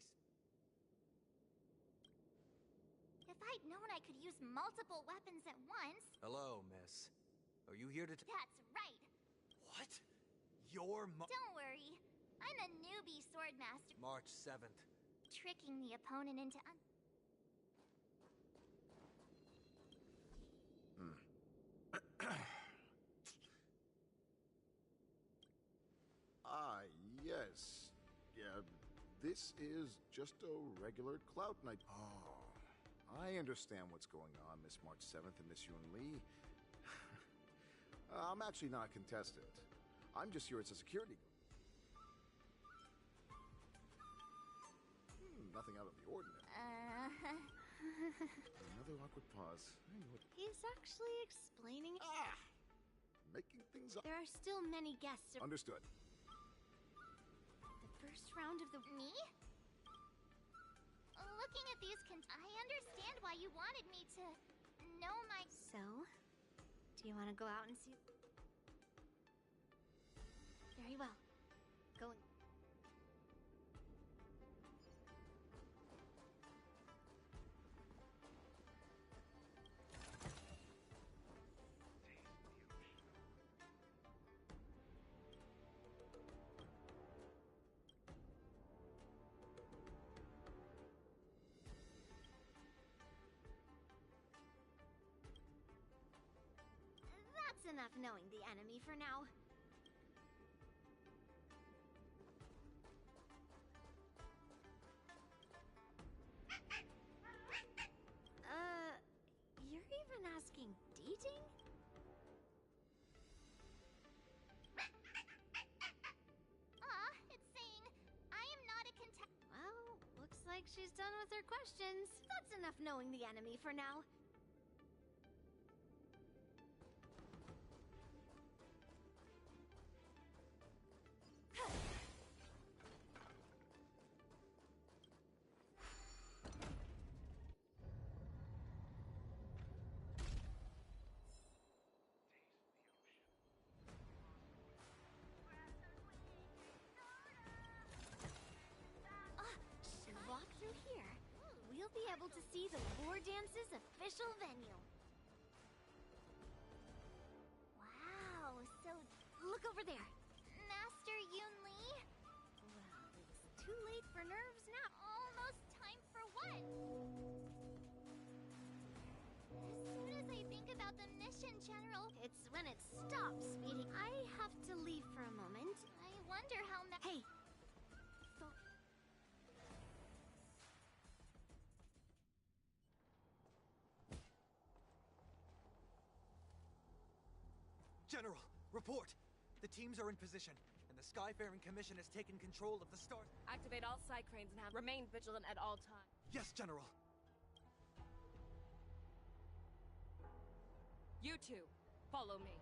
If I'd known I could use multiple weapons at once... Hello, miss. Are you here to... That's right. What? You're Don't worry. I'm a newbie swordmaster. March 7th. Tricking the opponent into Yes. Yeah, this is just a regular Cloud Knight. Oh, I understand what's going on, Miss March 7th and Miss Yunli. I'm actually not a contestant. I'm just here as a security guard. Nothing out of the ordinary. Another awkward pause. I know it. He's actually explaining. Making things up. There are still many guests. Understood. The first round of the. Me? Looking at these I understand why you wanted me to know my. So, do you want to go out and see? Very well. Going. That's enough knowing the enemy for now. You're even asking dating? It's saying I am not a Well, looks like she's done with her questions. That's enough knowing the enemy for now. Walk through here. We'll be able to see the War Dance's official venue. Wow, so Look over there. Master Yun Li? Well, it's too late for nerves now. Almost time for what? As soon as I think about the mission, General, It's when it stops speeding. I have to leave for a moment. I wonder how Hey! General, report! The teams are in position, and the Skyfaring Commission has taken control of the stars. Activate all side cranes and remain vigilant at all times. Yes, General. You two, follow me.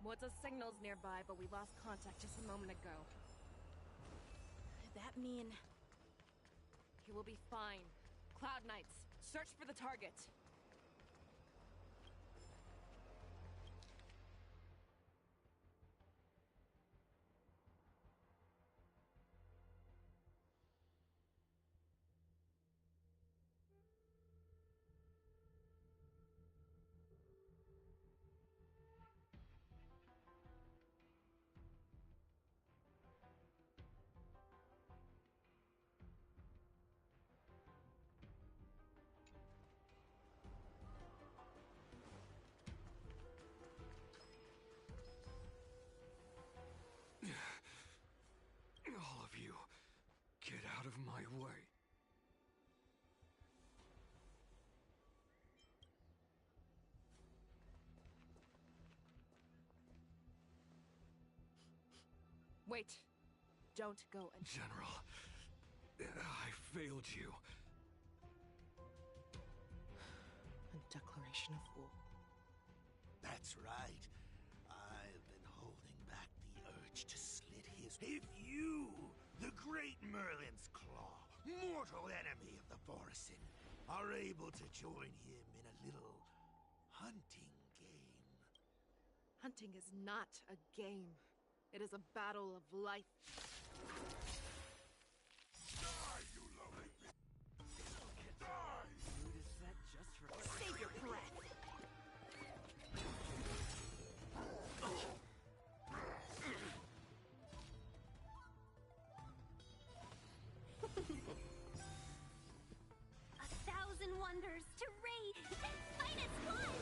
What's signals nearby, but we lost contact just a moment ago. That mean... He will be fine. Cloud Knights, search for the target. All of you, get out of my way. Wait. Don't go and... General, I failed you. A declaration of war. That's right. I've been holding back the urge to slit his... If you, the great Merlin's Claw, mortal enemy of the Borisin, are able to join him in a little hunting game. Hunting is not a game. It is a battle of life. Die, you lovely bitch! Die! Mood is set just for... Save your breath! A thousand wonders to raid and fight as one!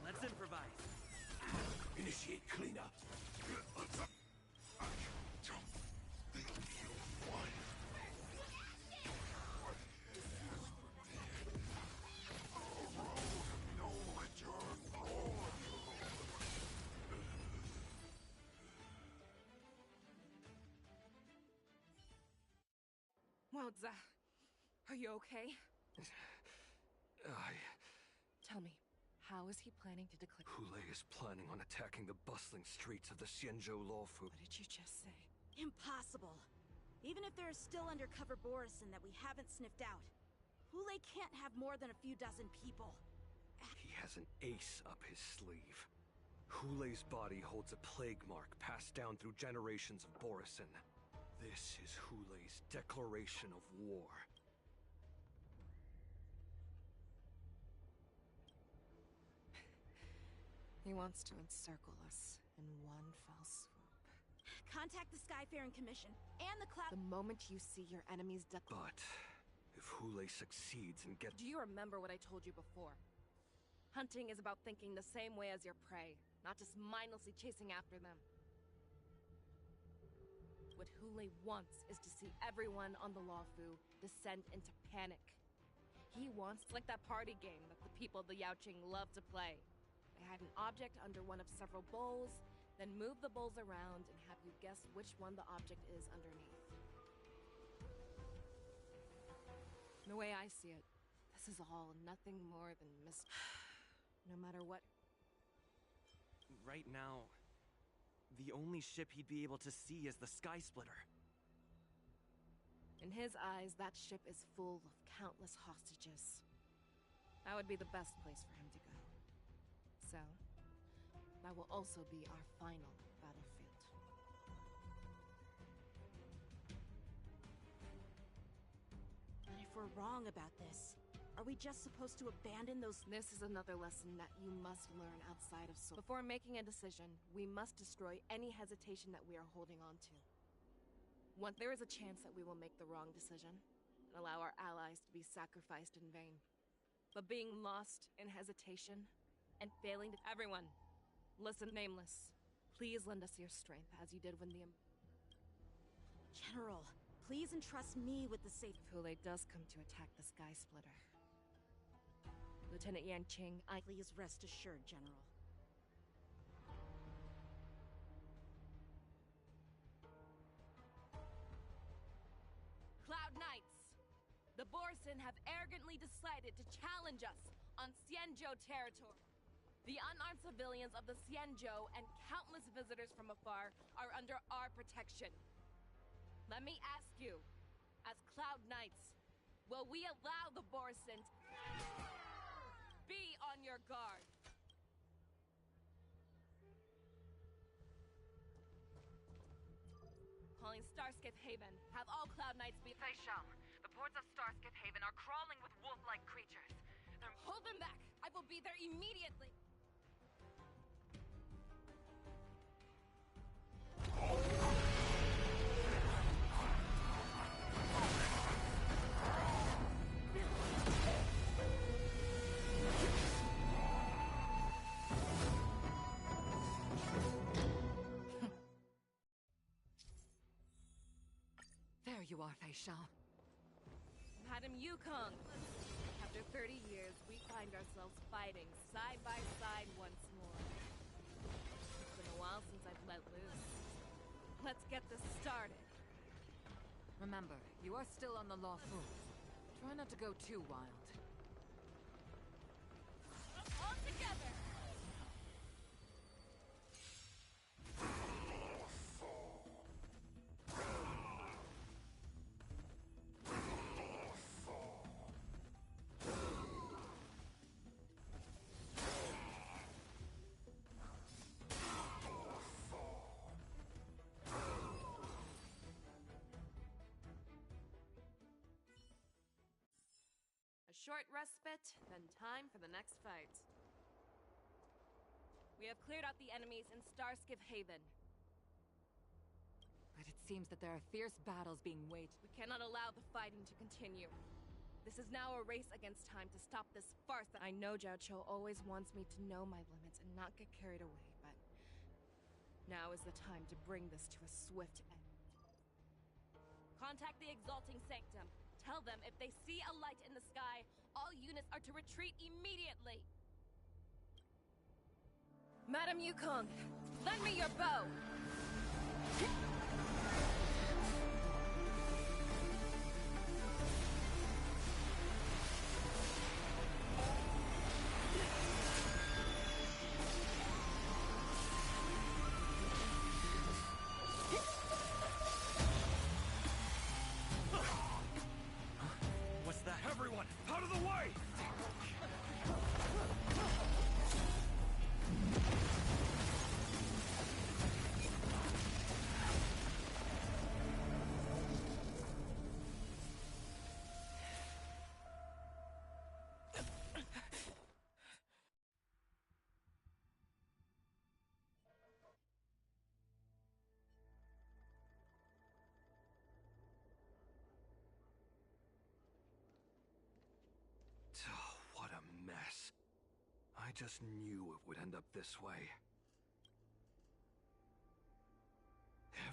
Let's improvise. Initiate cleanup. I don't think you won. No return for Baozi, are you okay? Tell me, how is he planning to declare? Hule is planning on attacking the bustling streets of the Xianzhou Lawfu. What did you just say? Impossible. Even if there are still undercover Borisin that we haven't sniffed out, Hule can't have more than a few dozen people. He has an ace up his sleeve. Hule's body holds a plague mark passed down through generations of Borisin. This is Hule's declaration of war. He wants to encircle us in one fell swoop. Contact the Skyfaring Commission and the Cloud— The moment you see your enemy's But if Hule succeeds and gets— Do you remember what I told you before? Hunting is about thinking the same way as your prey, not just mindlessly chasing after them. What Hule wants is to see everyone on the Lawfu descend into panic. He wants, like that party game that the people of the Yaoqing love to play. They hide an object under one of several bowls, then move the bowls around and have you guess which one the object is underneath. The way I see it, this is all nothing more than no matter what. Right now, the only ship he'd be able to see is the Sky Splitter. In his eyes, that ship is full of countless hostages. That would be the best place for him to go. So, that will also be our final battlefield. And if we're wrong about this, are we just supposed to abandon those— This is another lesson that you must learn outside of Sol. Before making a decision, we must destroy any hesitation that we are holding on to. Once there is a chance that we will make the wrong decision and allow our allies to be sacrificed in vain. But being lost in hesitation and failing to— Everyone, listen, Nameless. Please lend us your strength as you did when the— General, please entrust me with the safe— If Hule does come to attack the Sky Splitter, Lieutenant Yanqing, Please rest assured, General. Cloud Knights! The Borisin have arrogantly decided to challenge us on Xianzhou territory. The unarmed civilians of the Xianzhou and countless visitors from afar are under our protection. Let me ask you, as Cloud Knights, will we allow the Borisin to— Be on your guard! Calling Starskiff Haven. Have all Cloud Knights be— Fei Xiao, the ports of Starskiff Haven are crawling with wolf-like creatures. Hold them back! I will be there immediately! There you are, Fei Xiao. Madam Yukong! After 30 years, we find ourselves fighting side by side once more. It's been a while since I've let loose. Let's get this started. Remember, you are still on the Lawfu. Try not to go too wild. All together! Short respite, then time for the next fight. We have cleared out the enemies in Starskiff Haven. But it seems that there are fierce battles being waged. We cannot allow the fighting to continue. This is now a race against time to stop this farce. I know Zhao Qiu always wants me to know my limits and not get carried away, but now is the time to bring this to a swift end. Contact the Exalting Sanctum. Tell them if they see a light in the sky, all units are to retreat immediately. Madam Yukong, lend me your bow! just knew it would end up this way.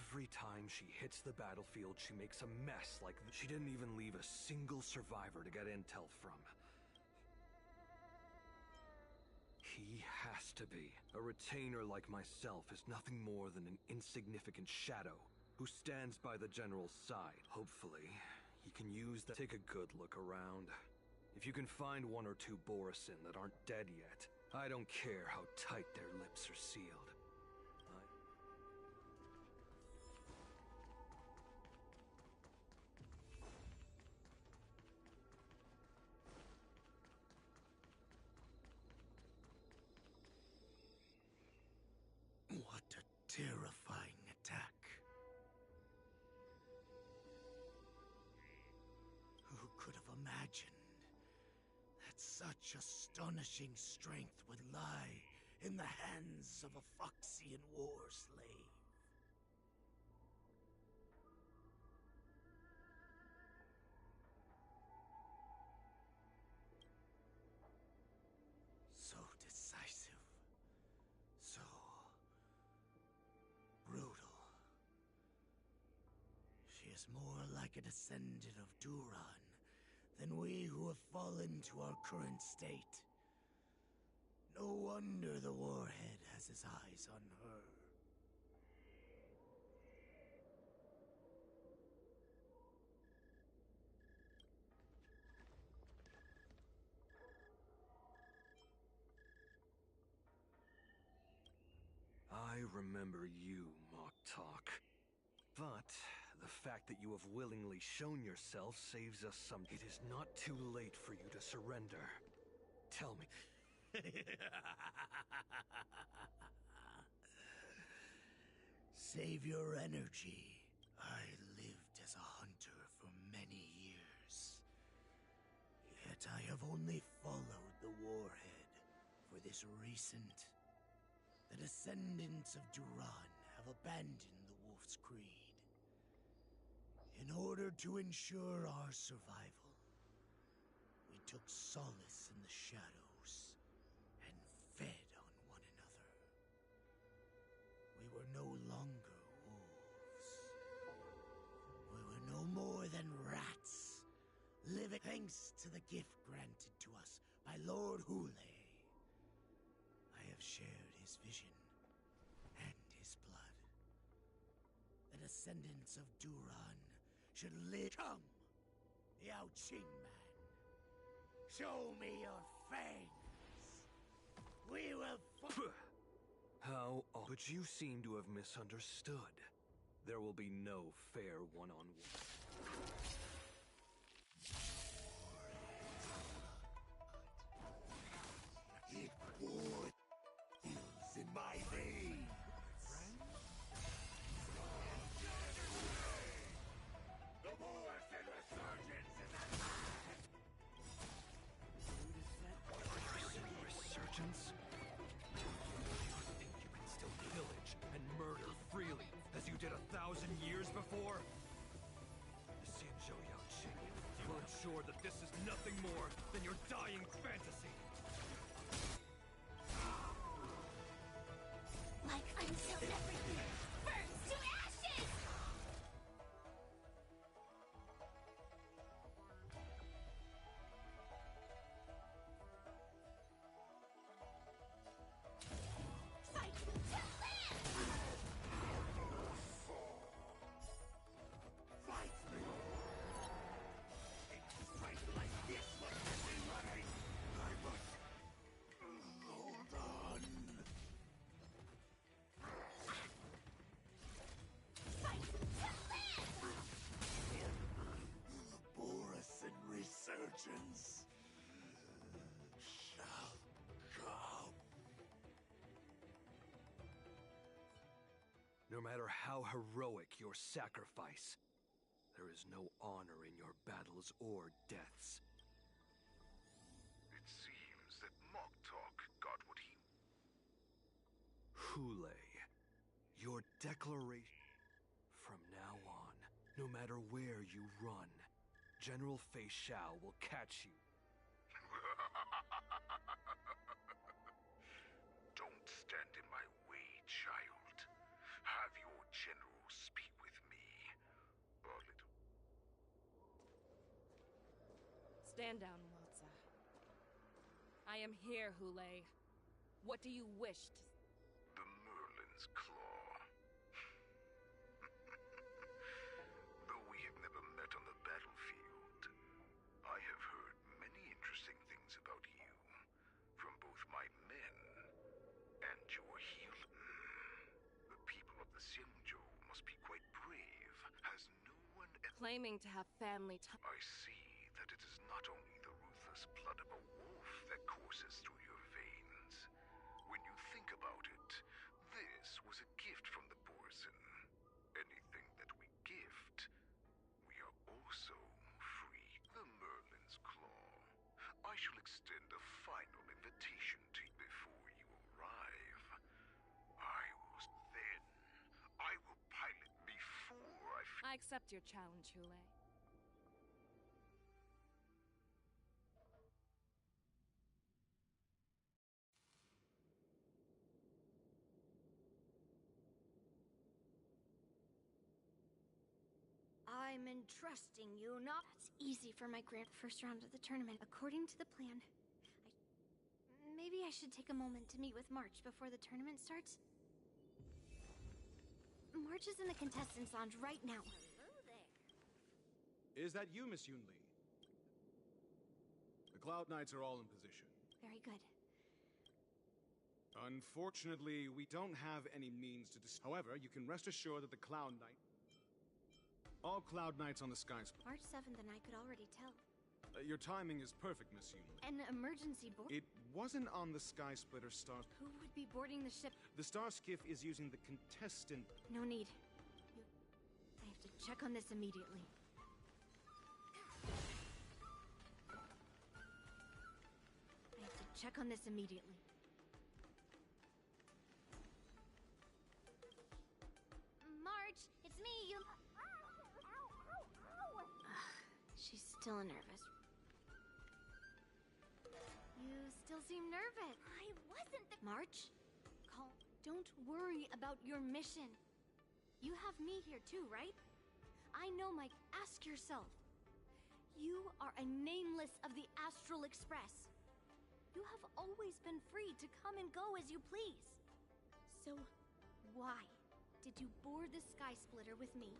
Every time she hits the battlefield, she makes a mess like she didn't even leave a single survivor to get intel from. He has to be. A retainer like myself is nothing more than an insignificant shadow who stands by the general's side. Hopefully, he can use that. Take a good look around. If you can find one or two Borisin that aren't dead yet, I don't care how tight their lips are sealed. What a terrifying attack. Who could have imagined that such astonishing strength would lie in the hands of a Foxian war slave? So decisive. So brutal. She is more like a descendant of Duran than we who have fallen to our current state. No wonder the Warhead has his eyes on her. I remember you, Moktok. But the fact that you have willingly shown yourself saves us some. It is not too late for you to surrender. Tell me. Save your energy. I lived as a hunter for many years. Yet I have only followed the Warhead for this recent. The descendants of Duran have abandoned the Wolf's Creed. In order to ensure our survival, we took solace in the shadows and fed on one another. We were no longer wolves. We were no more than rats, living thanks to the gift granted to us by Lord Hule. I have shared his vision and his blood. The descendants of Duran should live. Come, Yao Qing man. Show me your fangs. We will. How? But you seem to have misunderstood. There will be no fair one-on-one. War is in my veins. The Morrison resurgence is at hand. Resurgence? You think you can still pillage and murder freely, as you did 1,000 years before? Xianzhou Yaoqing, you are sure that this is nothing more than your dying fantasy? Like until everything burns to ashes! Fight to live! Fight me! It's a fight like this what everybody. I must hold on. Fight to live! Borisin resurgence shall come. No matter how heroic your sacrifice, there is no honor in your battles or deaths. It seems that Moktok got what he... Hule, your declaration. From now on, no matter where you run, General Fei Xiao will catch you. Stand down, Waltza. I am here, Hule. What do you wish to... The Merlin's Claw. Though we have never met on the battlefield, I have heard many interesting things about you from both my men and your healer. The people of the Xianzhou must be quite brave, as no one ever... Claiming to have family ties... I see that it is not only the ruthless blood of a wolf that courses through your veins. When you think about it, this was a gift from the Borisin. Anything that we gift, we are also free. The Merlin's Claw. I shall extend a final invitation to you before you arrive. I will pilot before I accept your challenge, Hule. I'm entrusting you not... That's easy for my first round of the tournament. According to the plan, maybe I should take a moment to meet with March before the tournament starts. March is in the contestants' lounge right now. Hello there. Is that you, Miss Yunli? The Cloud Knights are all in position. Very good. Unfortunately, we don't have any means to However, you can rest assured that the Cloud Knight... All Cloud Knights on the Sky Split. March 7th, and I could already tell. Your timing is perfect, Miss Yunli. An emergency board? It wasn't on the Sky Splitter Star... Who would be boarding the ship? The Star Skiff is using the contestant... No need. I have to check on this immediately. March, it's me, you... She's still nervous. You still seem nervous. I wasn't the... March, calm. Don't worry about your mission. You have me here too, right? I know, Mike. Ask yourself. You are a nameless of the Astral Express. You have always been free to come and go as you please. So, why did you board the Sky Splitter with me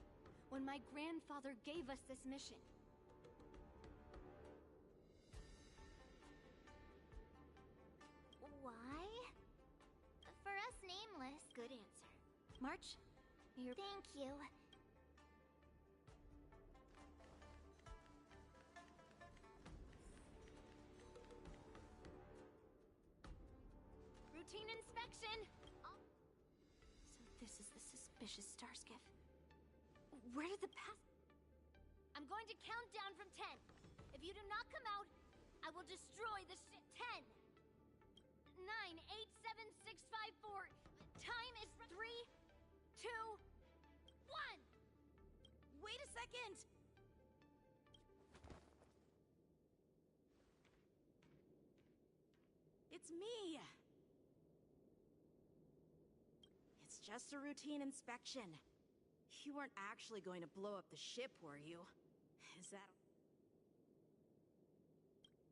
when my grandfather gave us this mission? Why? For us nameless. Good answer. March, you're... Thank you. Routine inspection! So this is the suspicious star skiff. Where did the pass... I'm going to count down from 10. If you do not come out, I will destroy the ship. 10, 9, 8, 7, 6, 5, 4. Time is 3, 2, 1. Wait a second! It's me! It's just a routine inspection. You weren't actually going to blow up the ship, were you? Is that...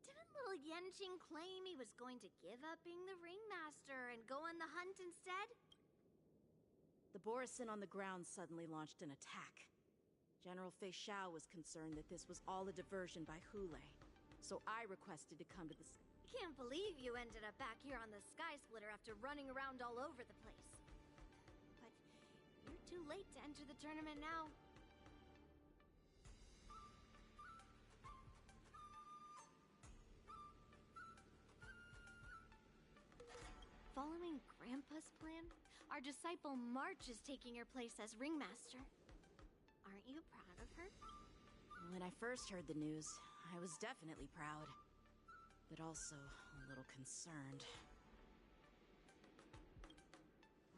Didn't little Yanqing claim he was going to give up being the ringmaster and go on the hunt instead? The Borisin on the ground suddenly launched an attack. General Fei Xiao was concerned that this was all a diversion by Hule, so I requested to come to the... Can't believe you ended up back here on the Sky Splitter after running around all over the place. But you're too late to enter the tournament now. Following Grandpa's plan, our disciple March is taking her place as ringmaster. Aren't you proud of her? When I first heard the news, I was definitely proud, but also a little concerned.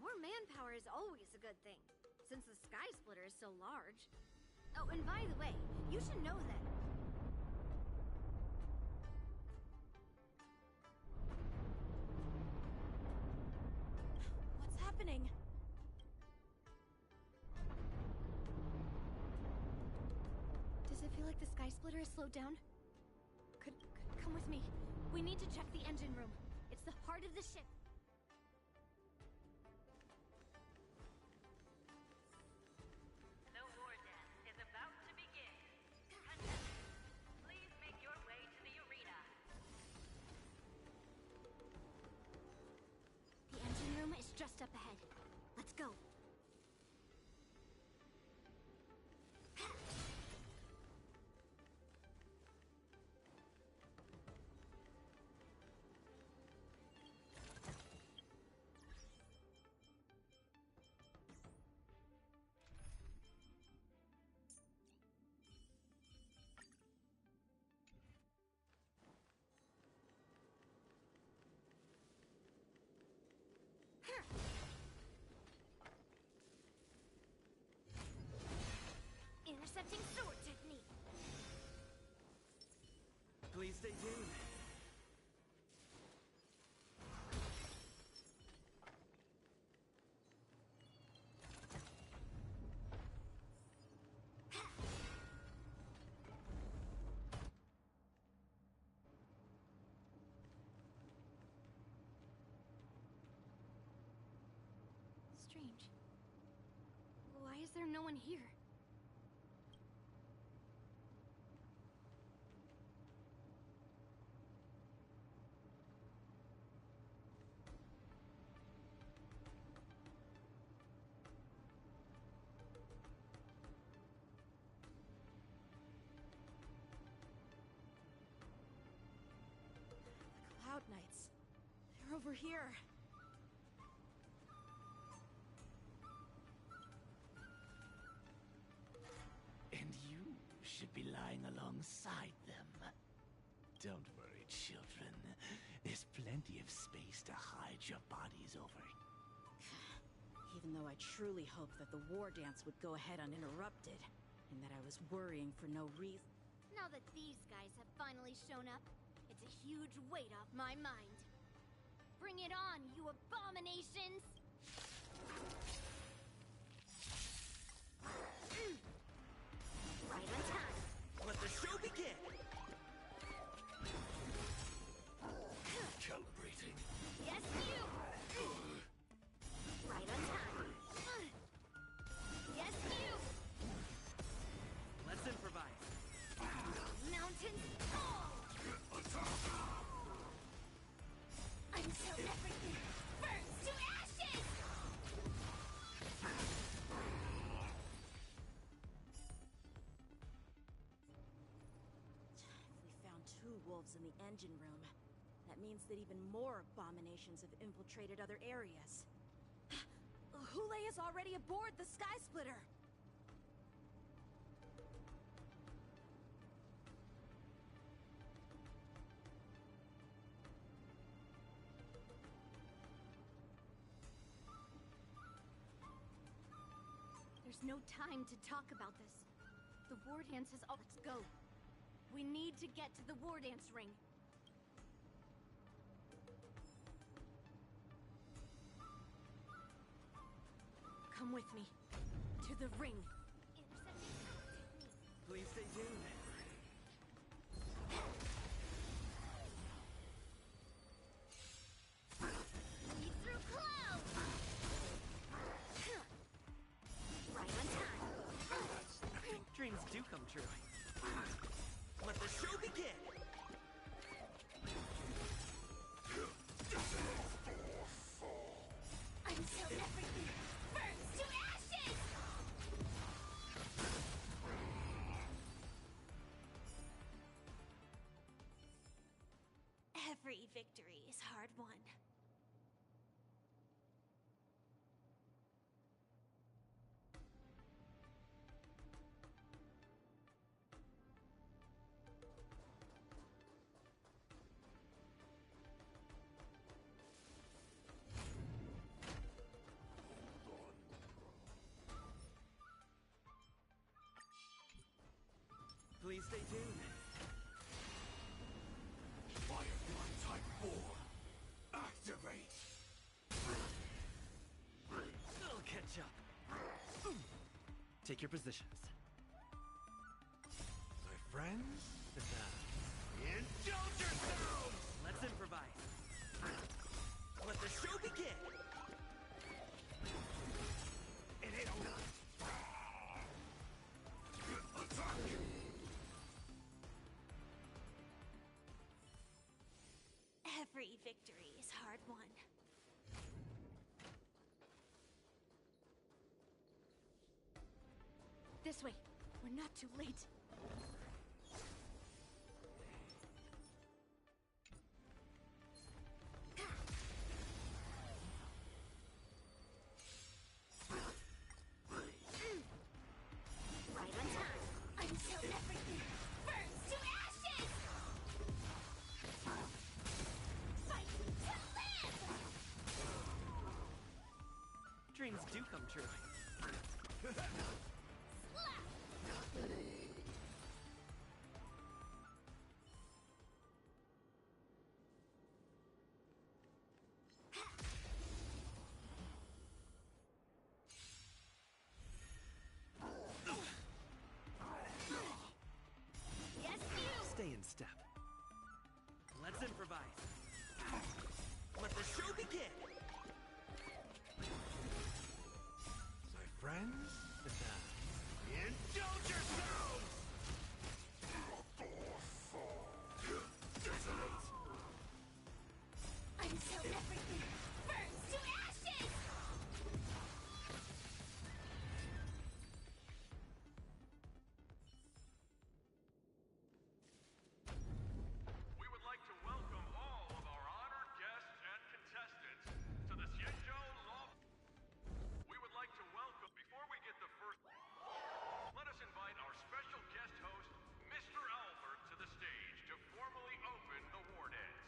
More manpower is always a good thing, since the Sky Splitter is so large. Oh, and by the way, you should know that... What's happening? Does it feel like the Sky Splitter is slowed down? Could Come with me. We need to check the engine room. It's the heart of the ship. The war dance is about to begin. Contestants, please make your way to the arena. The engine room is just up ahead. Let's go. Intercepting sword technique. Please stay tuned. Strange. Why is there no one here? Cloud Knights. They're over here. And you should be lying alongside them. Don't worry, children. There's plenty of space to hide your bodies over. Even though I truly hoped that the war dance would go ahead uninterrupted, and that I was worrying for no reason. Now that these guys have finally shown up, it's a huge weight off my mind. Bring it on, you abominations! Right on time. Let the show begin! Calibrating. Yes, you! Right on time. Yes, you! Let's improvise. Mountains fall! Until everything burns to ashes! If we found 2 wolves in the engine room, that means that even more abominations have infiltrated other areas. Hule is already aboard the Sky Splitter! There's no time to talk about this. The war dance is all. Let's go. We need to get to the war dance ring. Come with me. To the ring. Please stay tuned. Lead through clouds! Right on time. Dreams do come true. Let the show begin! Until everything burns to ashes! Every victory is hard won. Please stay tuned. Firefly Type 4. Activate. It'll catch up. Take your positions. My friends, indulge yourselves! Every victory is hard won. This way. We're not too late. Right on time. Until everything burns to ashes! Fight to live! Dreams do come true. Yes, you! Stay in step. Let's improvise. Let the show begin! My friends? Indulge yourselves! Until everything burns to ashes! We would like to welcome all of our honored guests and contestants to the Xianzhou Law. We would like to welcome, before we get the first, let us invite our special guest host, Mr. Albert, to the stage to formally open the war dance.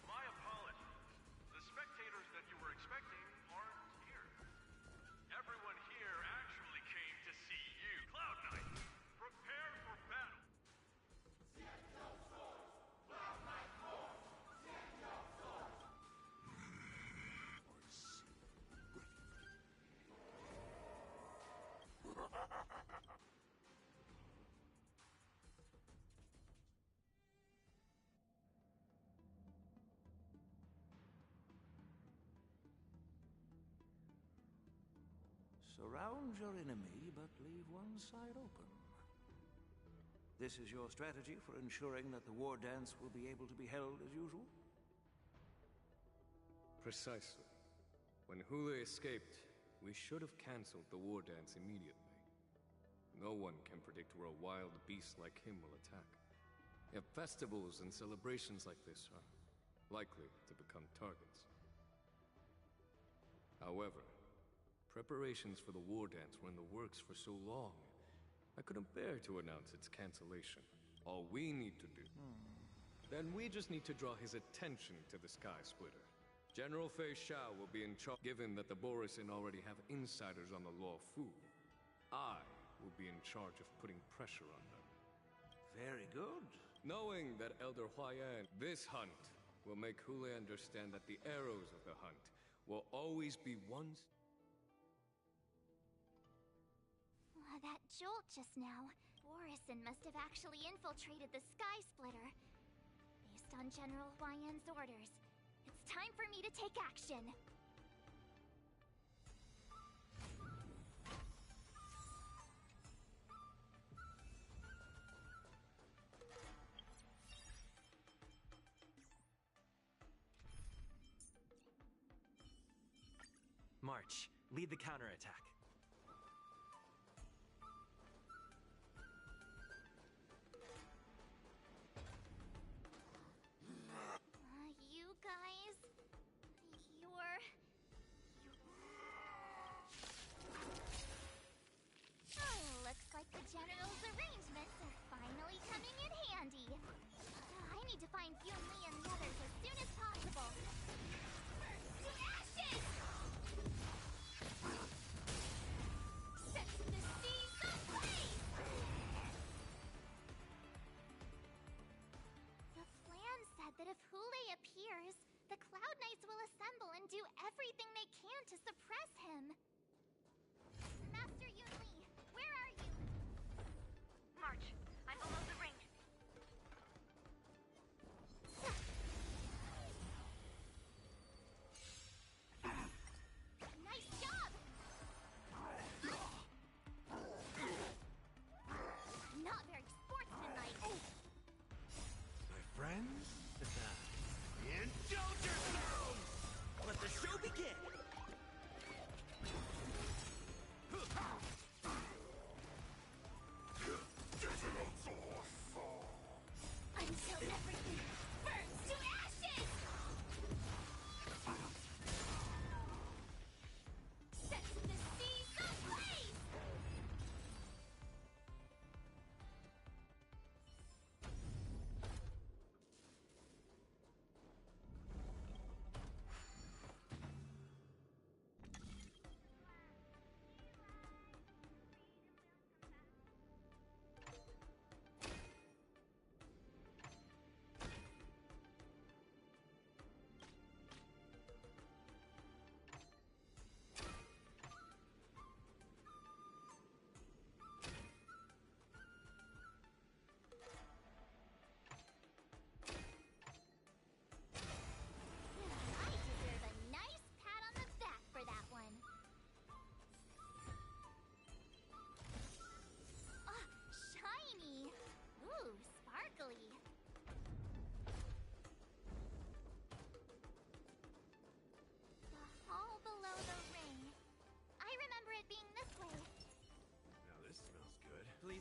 My apologies. The spectators that you were expecting aren't here. Everyone here actually came to see you. Cloud Knight, prepare for battle. Surround your enemy, but leave one side open. This is your strategy for ensuring that the war dance will be able to be held as usual? Precisely. When Hule escaped, we should have cancelled the war dance immediately. No one can predict where a wild beast like him will attack. Yet festivals and celebrations like this are likely to become targets. However, preparations for the war dance were in the works for so long, I couldn't bear to announce its cancellation. All we need to do... Then we just need to draw his attention to the Sky Splitter. General Fei Xiao will be in charge, given that the Borisin already have insiders on the Law Fu. I will be in charge of putting pressure on them. Very good. Knowing that Elder Huaiyan, this hunt will make Hule understand that the arrows of the hunt will always be one... That jolt just now. Borisin must have actually infiltrated the Sky Splitter. Based on General Huaiyan's orders, it's time for me to take action. March, lead the counterattack. You guys... You're... Oh, looks like the General's arrangements are finally coming in handy. I need to find Yun Li and the others as soon as possible. To ashes!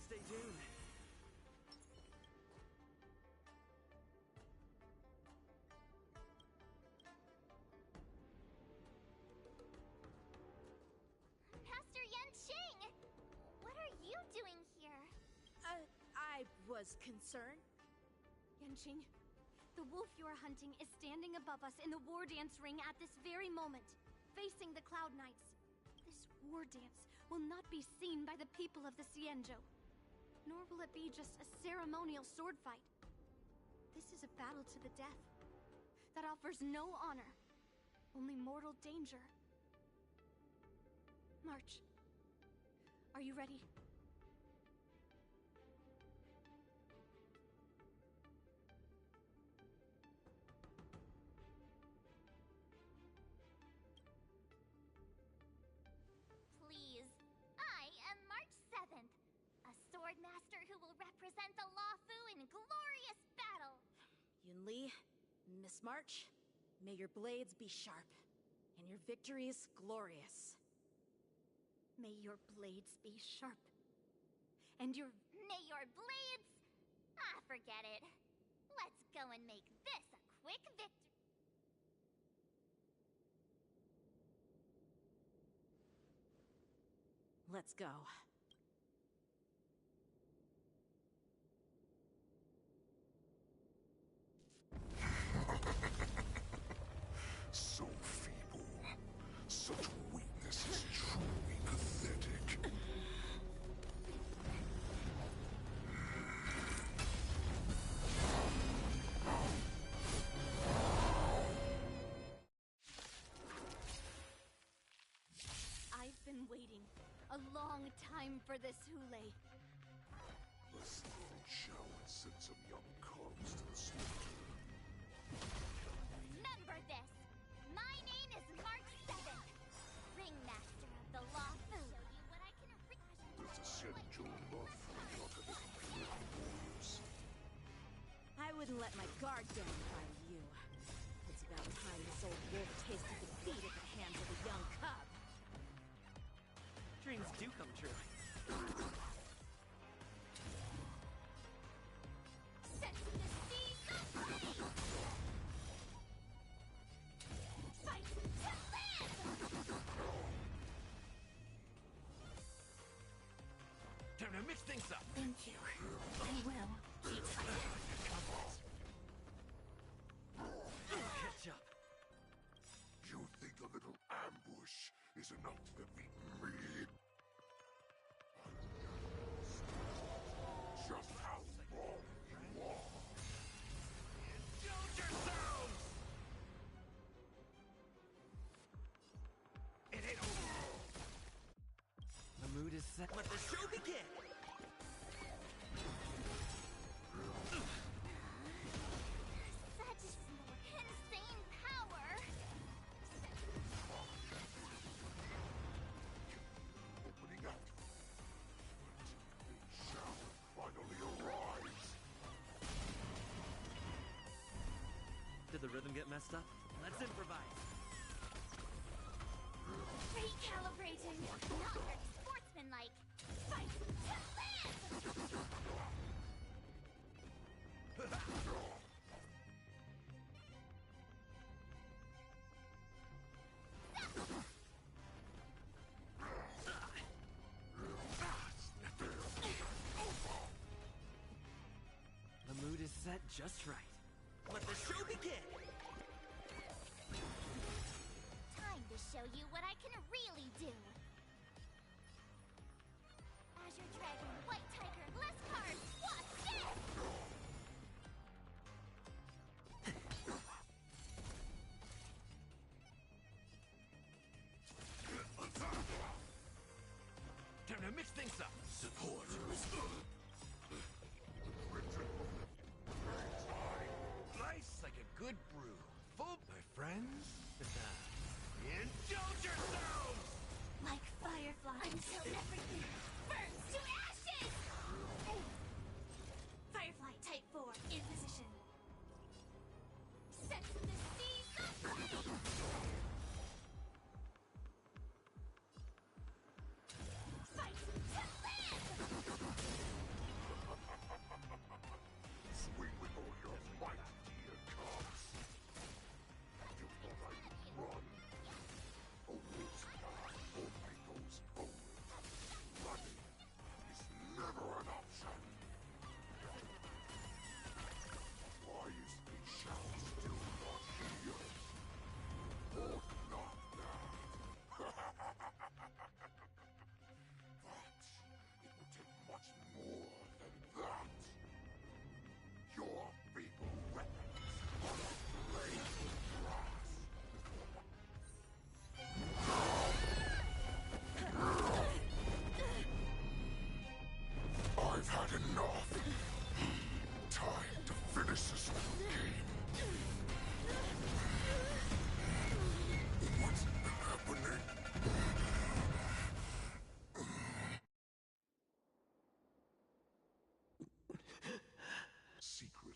Stay tuned. Master Yanqing! What are you doing here? I was concerned. Yanqing, the wolf you are hunting is standing above us in the war dance ring at this very moment, facing the Cloud Knights. This war dance will not be seen by the people of the Xianzhou, nor will it be just a ceremonial sword fight. This is a battle to the death that offers no honor, only mortal danger. March, are you ready? Please. I am March 7th, a sword master who will represent the Luofu in glorious battle. Yunli, Miss March, may your blades be sharp, and your victories glorious. May your blades be sharp. And your... May your blades... Ah, forget it. Let's go and make this a quick victory. Let's go. So feeble. Such weakness is truly pathetic. I've been waiting a long time for this, Hulei. Let's shall we send some young cubs to the slaughter. Remember this. My name is March 7th, Ringmaster of the Luofu. Show you what I can Does the Xianzhou Luofu not have a complete warriors? I wouldn't let my guard down by you. It's about time this old wolf tasted defeat at the hands of a young cub. Dreams do come true. Set to the sea, the flame! Fight to live! Time to mix things up. Thank you. I will. Catch up. You think a little ambush is enough to defeat me? Just how wrong you are. Indulge yourselves! It ain't over. The mood is set. Let the show begin! Such insane power! Opening out. They shall finally arise. Did the rhythm get messed up? Let's improvise. Recalibrating! Not very sportsmanlike! Fight to live! The mood is set just right. Let the show begin! Time to show you what I can really do! Azure Dragon, White Tiger, less cards! Watch this! Time to mix things up. Support. Nice like a good brew. Full, my friends. Indulge yourselves! Like fireflies. Until everything burns to ashes! Firefly Type 4 in position. Set to the sea, the flame! Fight to live!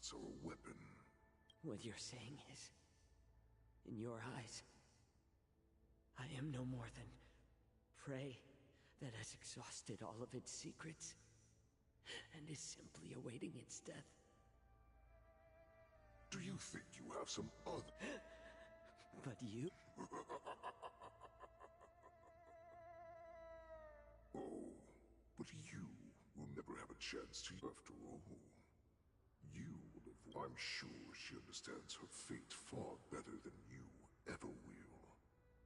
secrets are a weapon. What you're saying is, in your eyes, I am no more than prey that has exhausted all of its secrets and is simply awaiting its death. Do you think you have some other... But you? Oh, but you will never have a chance to after all. You will have... I'm sure she understands her fate far better than you ever will.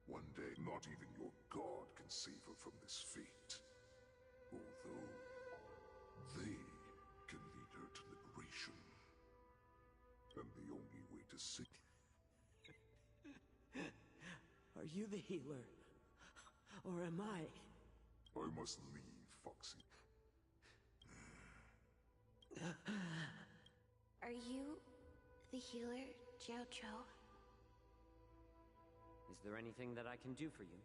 One day, not even your god can save her from this fate. Although, they can lead her to liberation. And the only way to save... Are you the healer? Or am I? I must leave, Foxy. Are you the healer, Jiao Cho? Is there anything that I can do for you?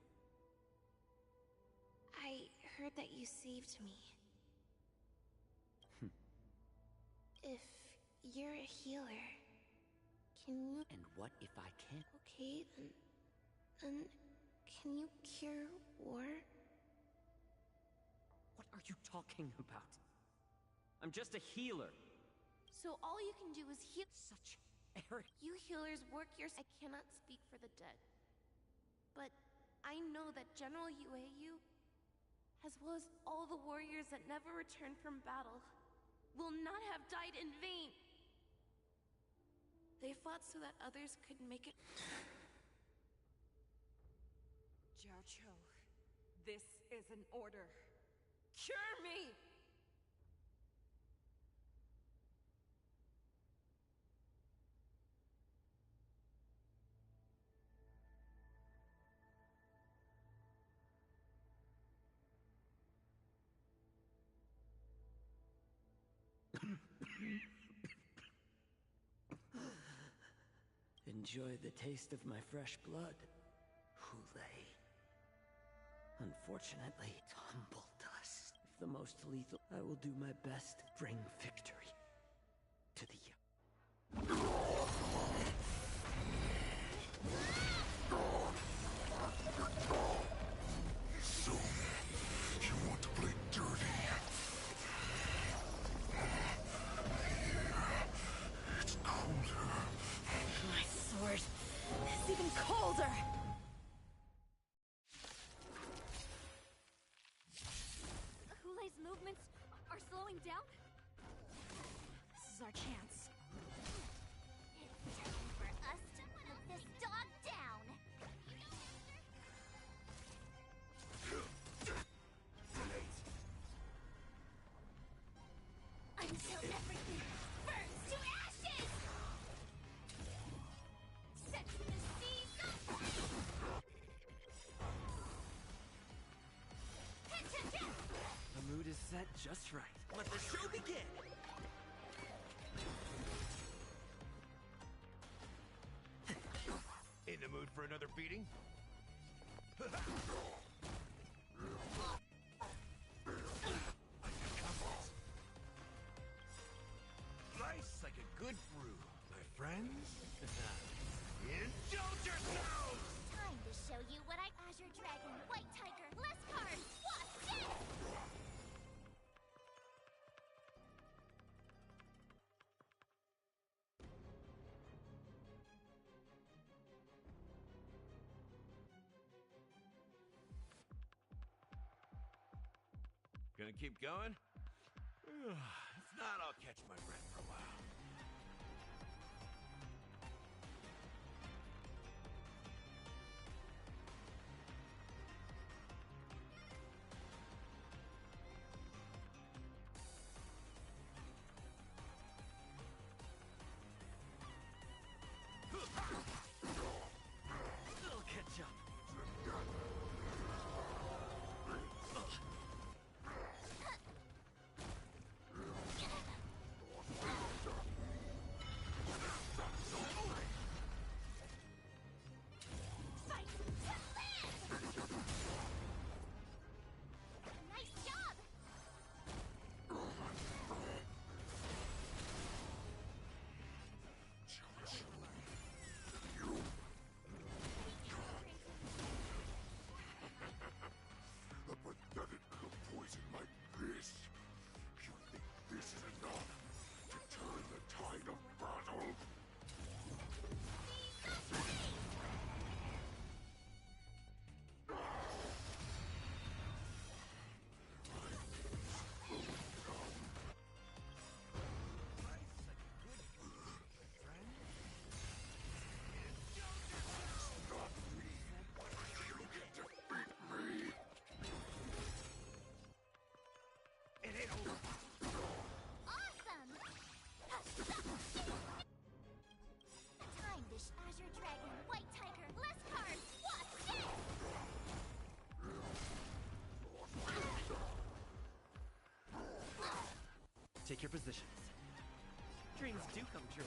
I heard that you saved me. If you're a healer, can you... And what if I can't? Okay, then can you cure war? What are you talking about? I'm just a healer. So all you can do is heal... Such arrogance. You healers work your... I cannot speak for the dead. But I know that General Yueyu, as well as all the warriors that never returned from battle, will not have died in vain. They fought so that others could make it... Jiao Cho, this is an order. Cure me! Enjoy the taste of my fresh blood, Hulei. Unfortunately, tumble dust. If the most lethal, I will do my best to bring victory to the young. So, you want to play dirty? Yeah, it's colder. My sword is even colder! Hulei's movements are slowing down? This is our chance. It's time for us to put this dog down! Until everything burns to ashes! Set the seas The mood is set just right. Let the show begin! In the mood for another beating? Nice like a good brew, my friends. Indulge yourselves! Time to show you what Azure Dragon, White Tiger, less cards! What's this? Gonna keep going? If not, I'll catch my breath for a while. It'll catch up. Take your positions. Dreams do come true.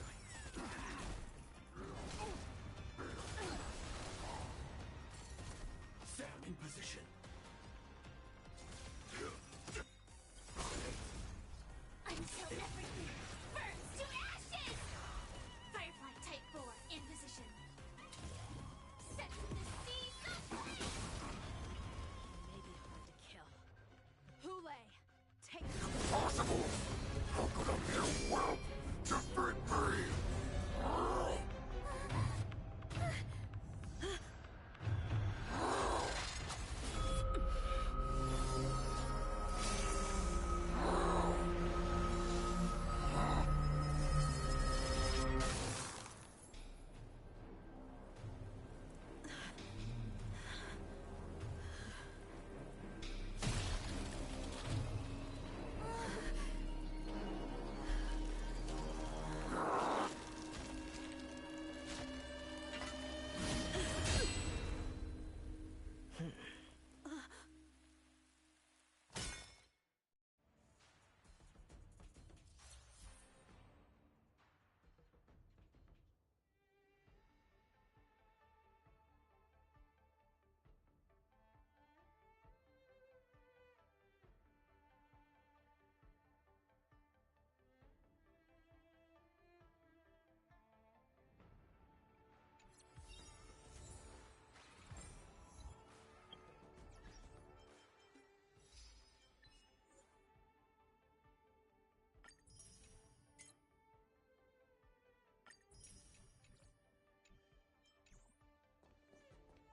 Sam in position. Until everything burns to ashes! Firefly Type 4 in position. Set the seeds of flame! May be hard to kill. Hule, take Impossible! How could a mere whelp defeat me?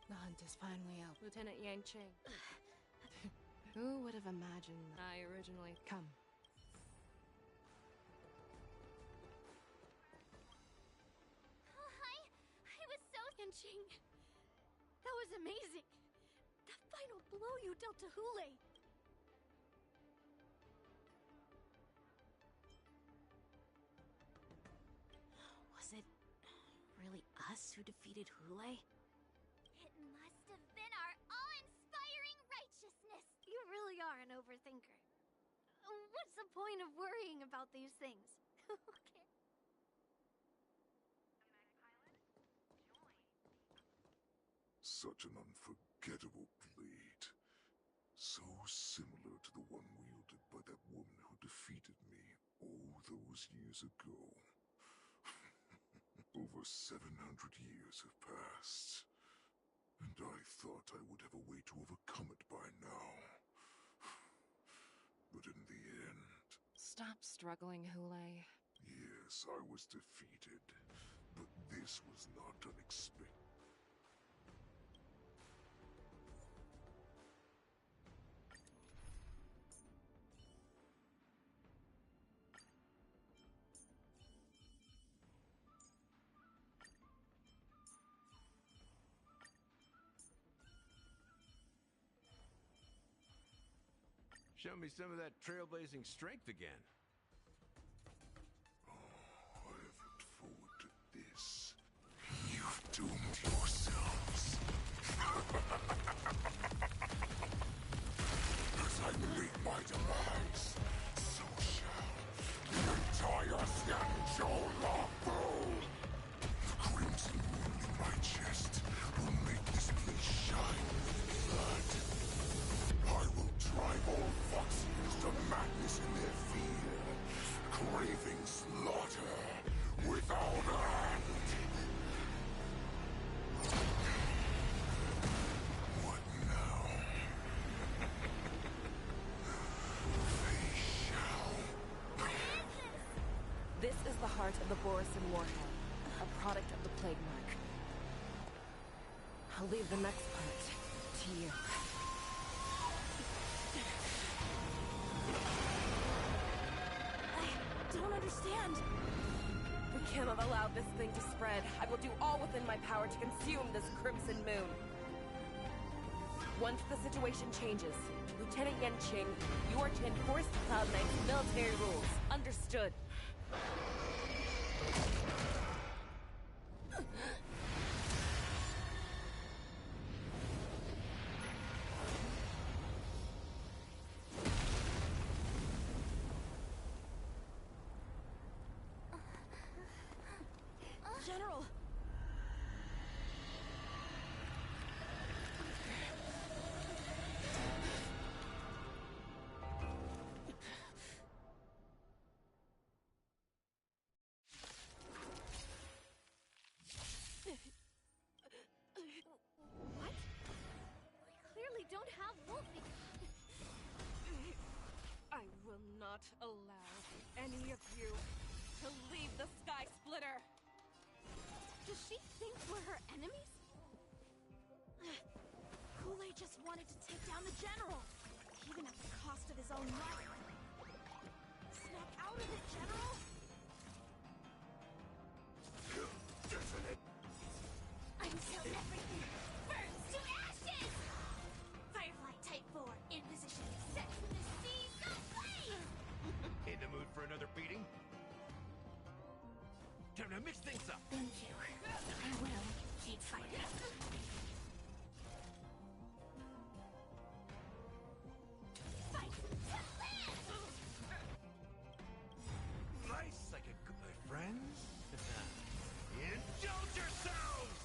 The hunt is finally out. Lieutenant Yanqing. Who would have imagined I originally come? I was so Yanqing. That was amazing. The final blow you dealt to Hule. Was it really us who defeated Hule? It must have been our awe-inspiring righteousness. You really are an overthinker. What's the point of worrying about these things? Okay. Such an unforgettable blade. So similar to the one wielded by that woman who defeated me all those years ago. Over 700 years have passed. And I thought I would have a way to overcome it by now. But in the end... Stop struggling, Hule. Yes, I was defeated. But this was not unexpected. Show me some of that trailblazing strength again. I have looked forward to this. You've doomed yourselves. As I meet my demise, so shall the entire Xianzhou Lafu. The crimson wound in my chest will make this place shine with blood. I will drive all Foxians to madness in their fear, craving slaughter without end. What now? They shall. This is the heart of the Borisin Warhead, a product of the Plague Mark. I'll leave the next part to you. I don't understand. We cannot allow this thing to spread. I will do all within my power to consume this Crimson Moon. Once the situation changes, Lieutenant Yanqing, you are to enforce the Cloud Knight's military rules. Understood. think we're her enemies? Kool-Aid just wanted to take down the general, even at the cost of his own life. Snap out of it, General! Until everything burns to ashes! Firefly Type 4 in position. Set to the seas aflame! In the mood for another beating? Time to mix things up! Thank you. I will keep fighting. Fight to live! Nice, like a good friends? Indulge yourselves!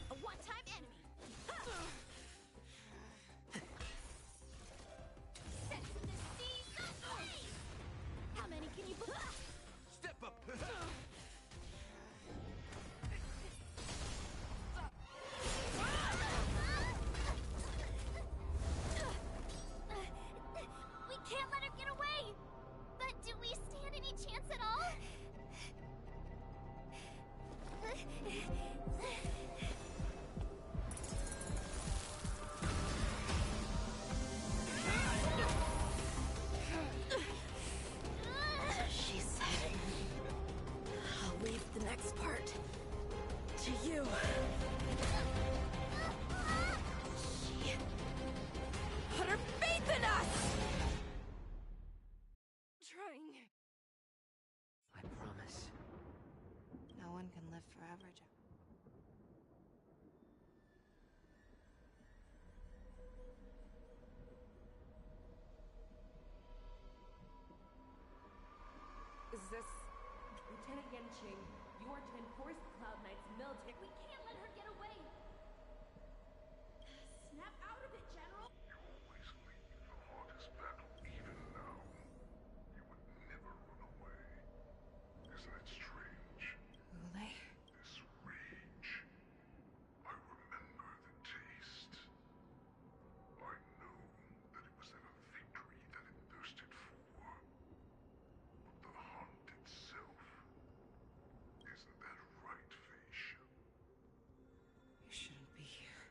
A one-time enemy. Set to the seas aflame! How many can you put? Step up! We can't let her get away! But do we stand any chance at all? She said, I'll leave the next part to you. She put her faith in us! Trying. I promise. No one can live forever, Jack. Is this Lieutenant Yanqing? You are to enforce the Cloud Knight's military. We can't let her get away! Snap out of it, General! You always leave the hardest battle, even now. You would never run away. Isn't it strange? Kool-Aid? This rage. I remember the taste. I know that it was ever victory that it thirsted for. But the hunt itself. Isn't that right, Facia? You shouldn't be here.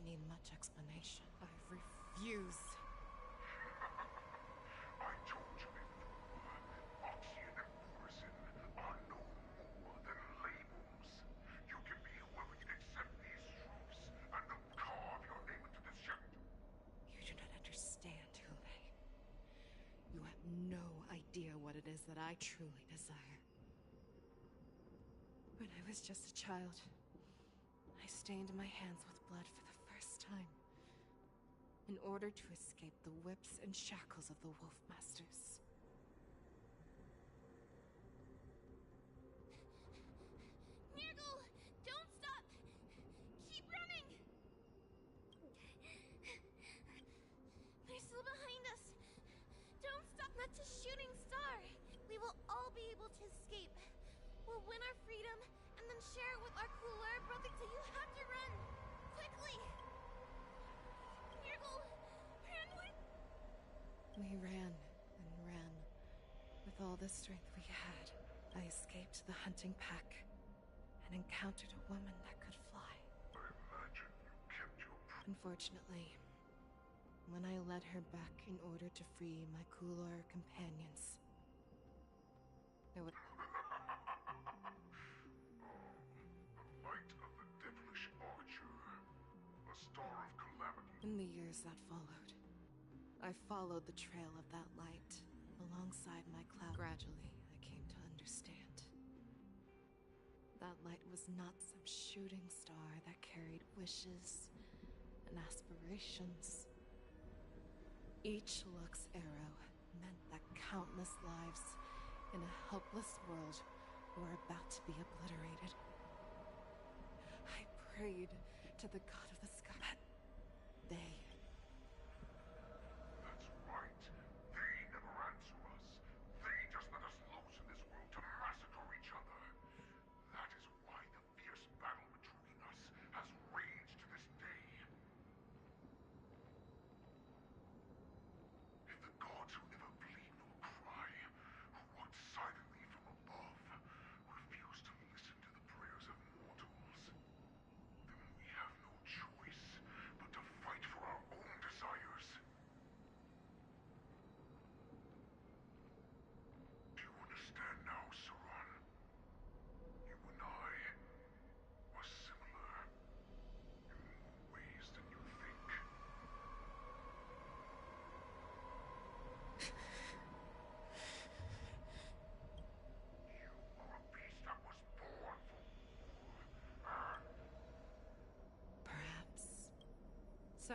need much explanation. I refuse. I told you before, Foxian and Borisin are no more than labels. You can be whoever you accept these truths, and they'll carve your name into the ship. You do not understand, Hule. You have no idea what it is that I truly desire. When I was just a child, I stained my hands with blood for the first time, in order to escape the whips and shackles of the Wolf Masters. Nirgal! Don't stop! Keep running! They're still behind us. Don't stop. That's a shooting star. We will all be able to escape. We'll win our freedom and then share it with our cooler brother. So you have to run. Quickly! Nirgal! Ranwood! We ran and ran. With all the strength we had, I escaped the hunting pack and encountered a woman that could fly. I imagine you kept your Unfortunately, when I led her back in order to free my Kulor companions, there was light of the devilish archer, a star of calamity. in the years that followed, I followed the trail of that light alongside my cloud. Gradually, I came to understand. That light was not some shooting star that carried wishes and aspirations. Each Lux arrow meant that countless lives in a helpless world were about to be obliterated. I prayed to the god of the sky that they... That's right. They never answer us. They just let us loose in this world to massacre each other. That is why the fierce battle between us has raged to this day. If the gods who never bleed nor cry, who walk silently from above, refuse to listen to the prayers of mortals, then we have no choice but to fight for our own desires. Do you understand now, Saran? You and I are similar in more ways than you think. You are a beast that was born for war. Perhaps. So,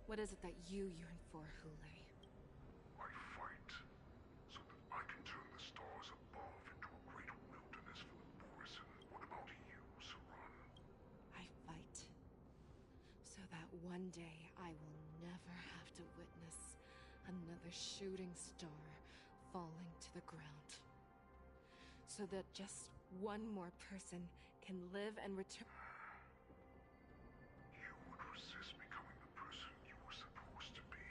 what is it that you yearn for, Hule? I fight so that I can turn the stars above into a great wilderness for the Borisin. What about you, Saran? I fight so that one day I will never have to witness another shooting star falling to the ground. So that just one more person can live and return. You would resist becoming the person you were supposed to be.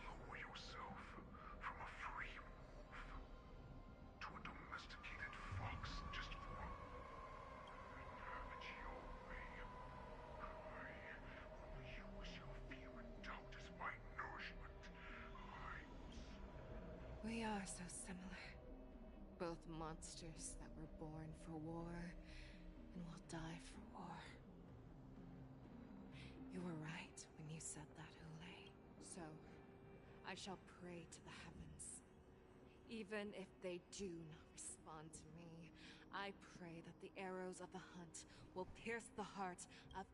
Lower yourself from a free wolf to a domesticated fox just for have it your way. I will use your fear and doubt as my nourishment. We are so similar. Both monsters that were born for war and will die for war. You were right when you said that, Hule. So, I shall pray to the heavens. Even if they do not respond to me, I pray that the arrows of the hunt will pierce the heart of...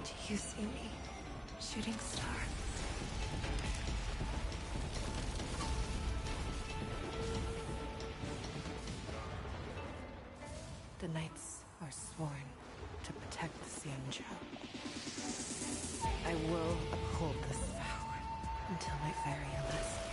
Do you see me, shooting star? The knights are sworn to protect the Xianzhou. I will uphold this vow until my very last day.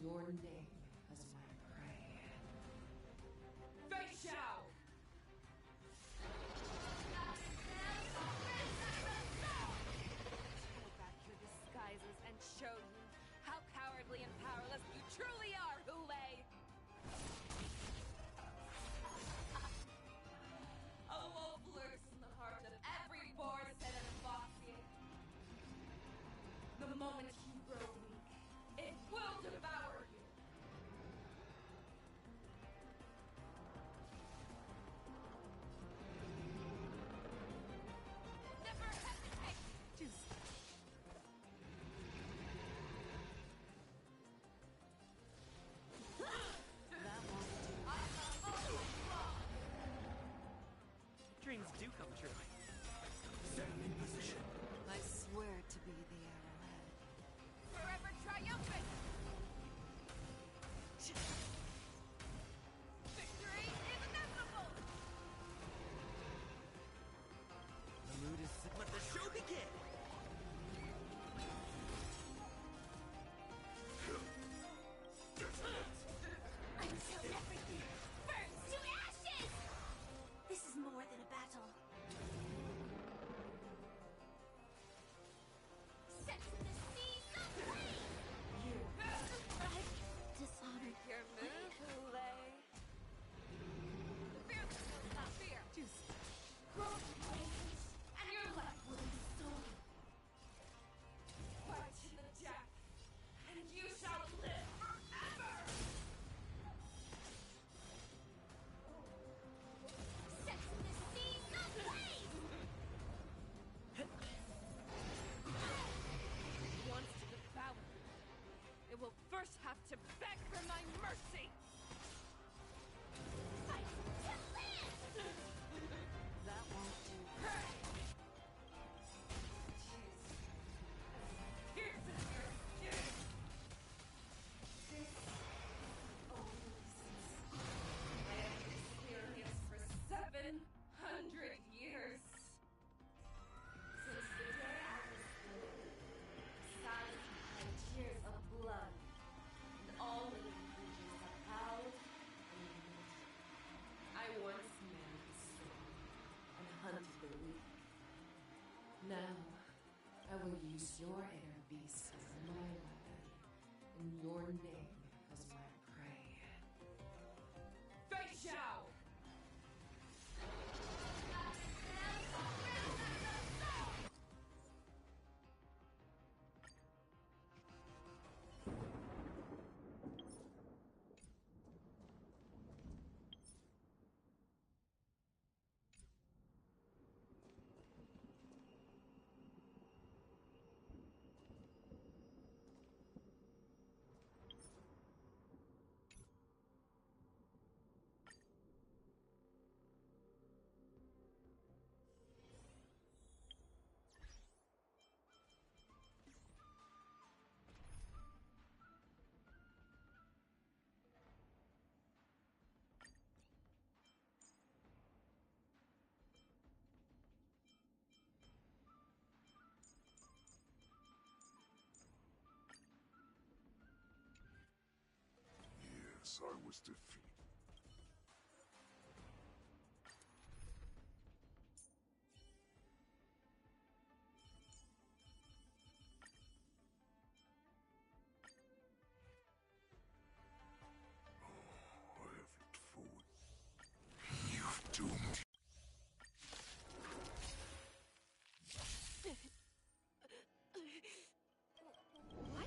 your name as my prey. Fei Xiao! Pull back your disguises and show you how cowardly and powerless you truly are, Hu Lei! A wolf lurks in the heart of every Borison and Foxian. The moment you grow weak, it will devour you. Never hesitate to Dreams do come true. Stand in position. I swear to be the arrowhead. forever triumphant! Victory is inevitable! The mood is set. Let the show begin! Until everything burns to ashes! This is more than a battle. Set the seas ablaze! You Dishonored. your move, Hu Lei. Fearless will not fear. Grow rage, and your life will be stolen. Fight to the death, and you shall live forever! Set the seas ablaze! It wants to devour you. It will first have to beg for my mercy! Fight to live! That won't do. Here's your skin! This I have experienced for 700 years. Since the day I was born, besides my tears of blood, and all living creatures have howled and lived. I once manned the storm and hunted the weak. Now, I will use your inner beast as my weapon, and your name as my prey. Fei Xiao! Yes, I was defeated. I have looked forward. You've doomed. What?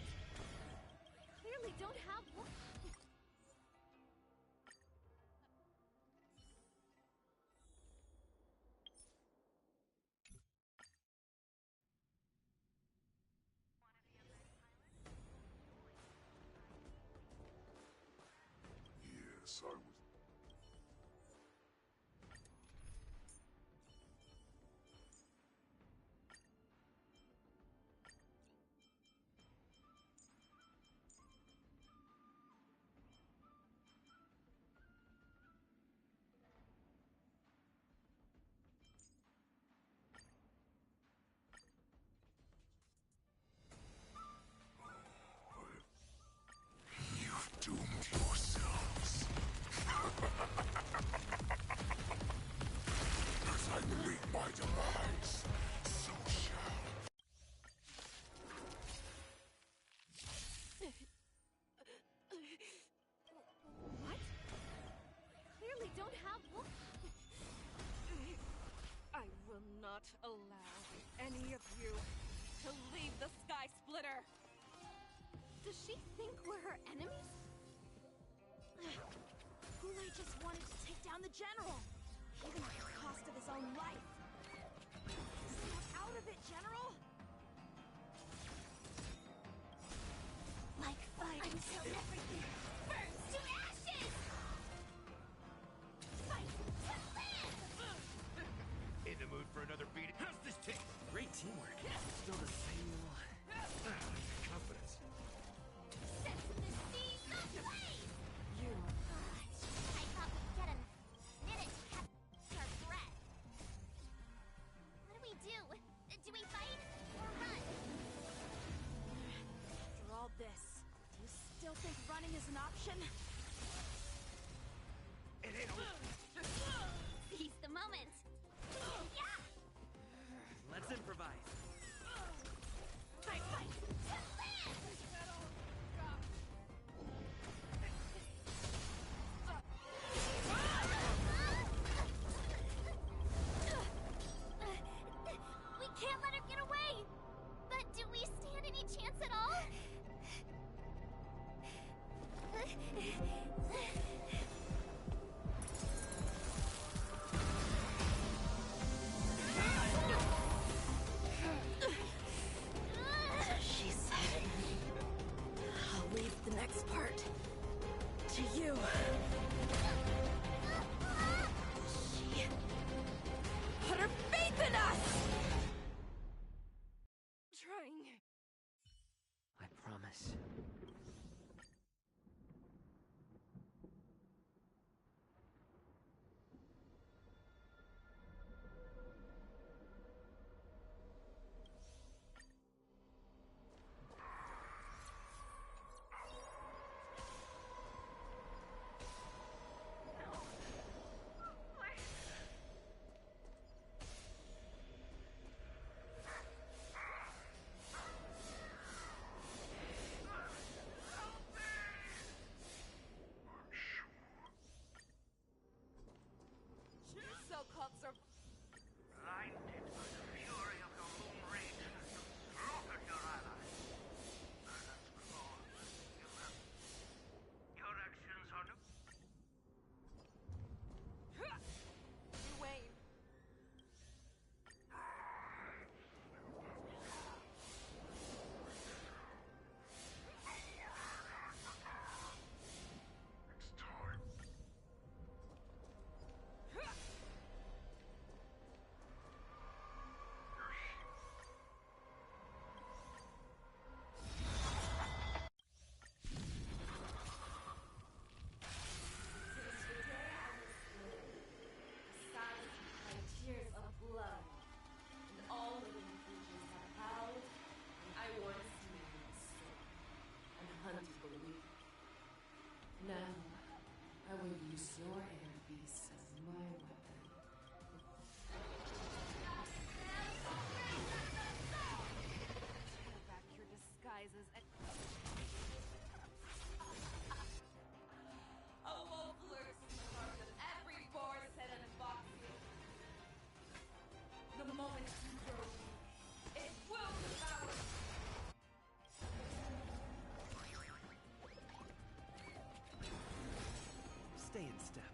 Clearly don't have one. Yes, I was. You don't have wolf. I will not allow any of you to leave the Sky Splitter! Does she think we're her enemies? Hulei just wanted to take down the general, even at the cost of his own life. Snap out of it, General! Like fire until everything burns to ashes! Fight to live! In the mood for another beat? How's this take? Great teamwork. Still the same confidence. Set the seas ablaze! You I thought we'd get a minute to catch our breath. What do? Do we fight or run? After all this, do you still think running is an option? It ain't over. Seize the moment. Yeah! Let's improvise. Fight to live! We can't let her get away! But do we stand any chance at all? She said, I'll leave the next part to you. She put her faith in us! trying. I promise. So-called Blinded by the fury of your moon rage, slaughtered your allies. Merlin's Claw, your actions are no... Wayne. It's time. Tears of blood, and all living creatures have howled, and I once made sword, and hunted the weak. Now, I will use your air beasts as my weapon. Tear back your disguises and... A wolf lurks in the heart of every boar's head and fox. The moment you grow weak, it will devour. Stay in step.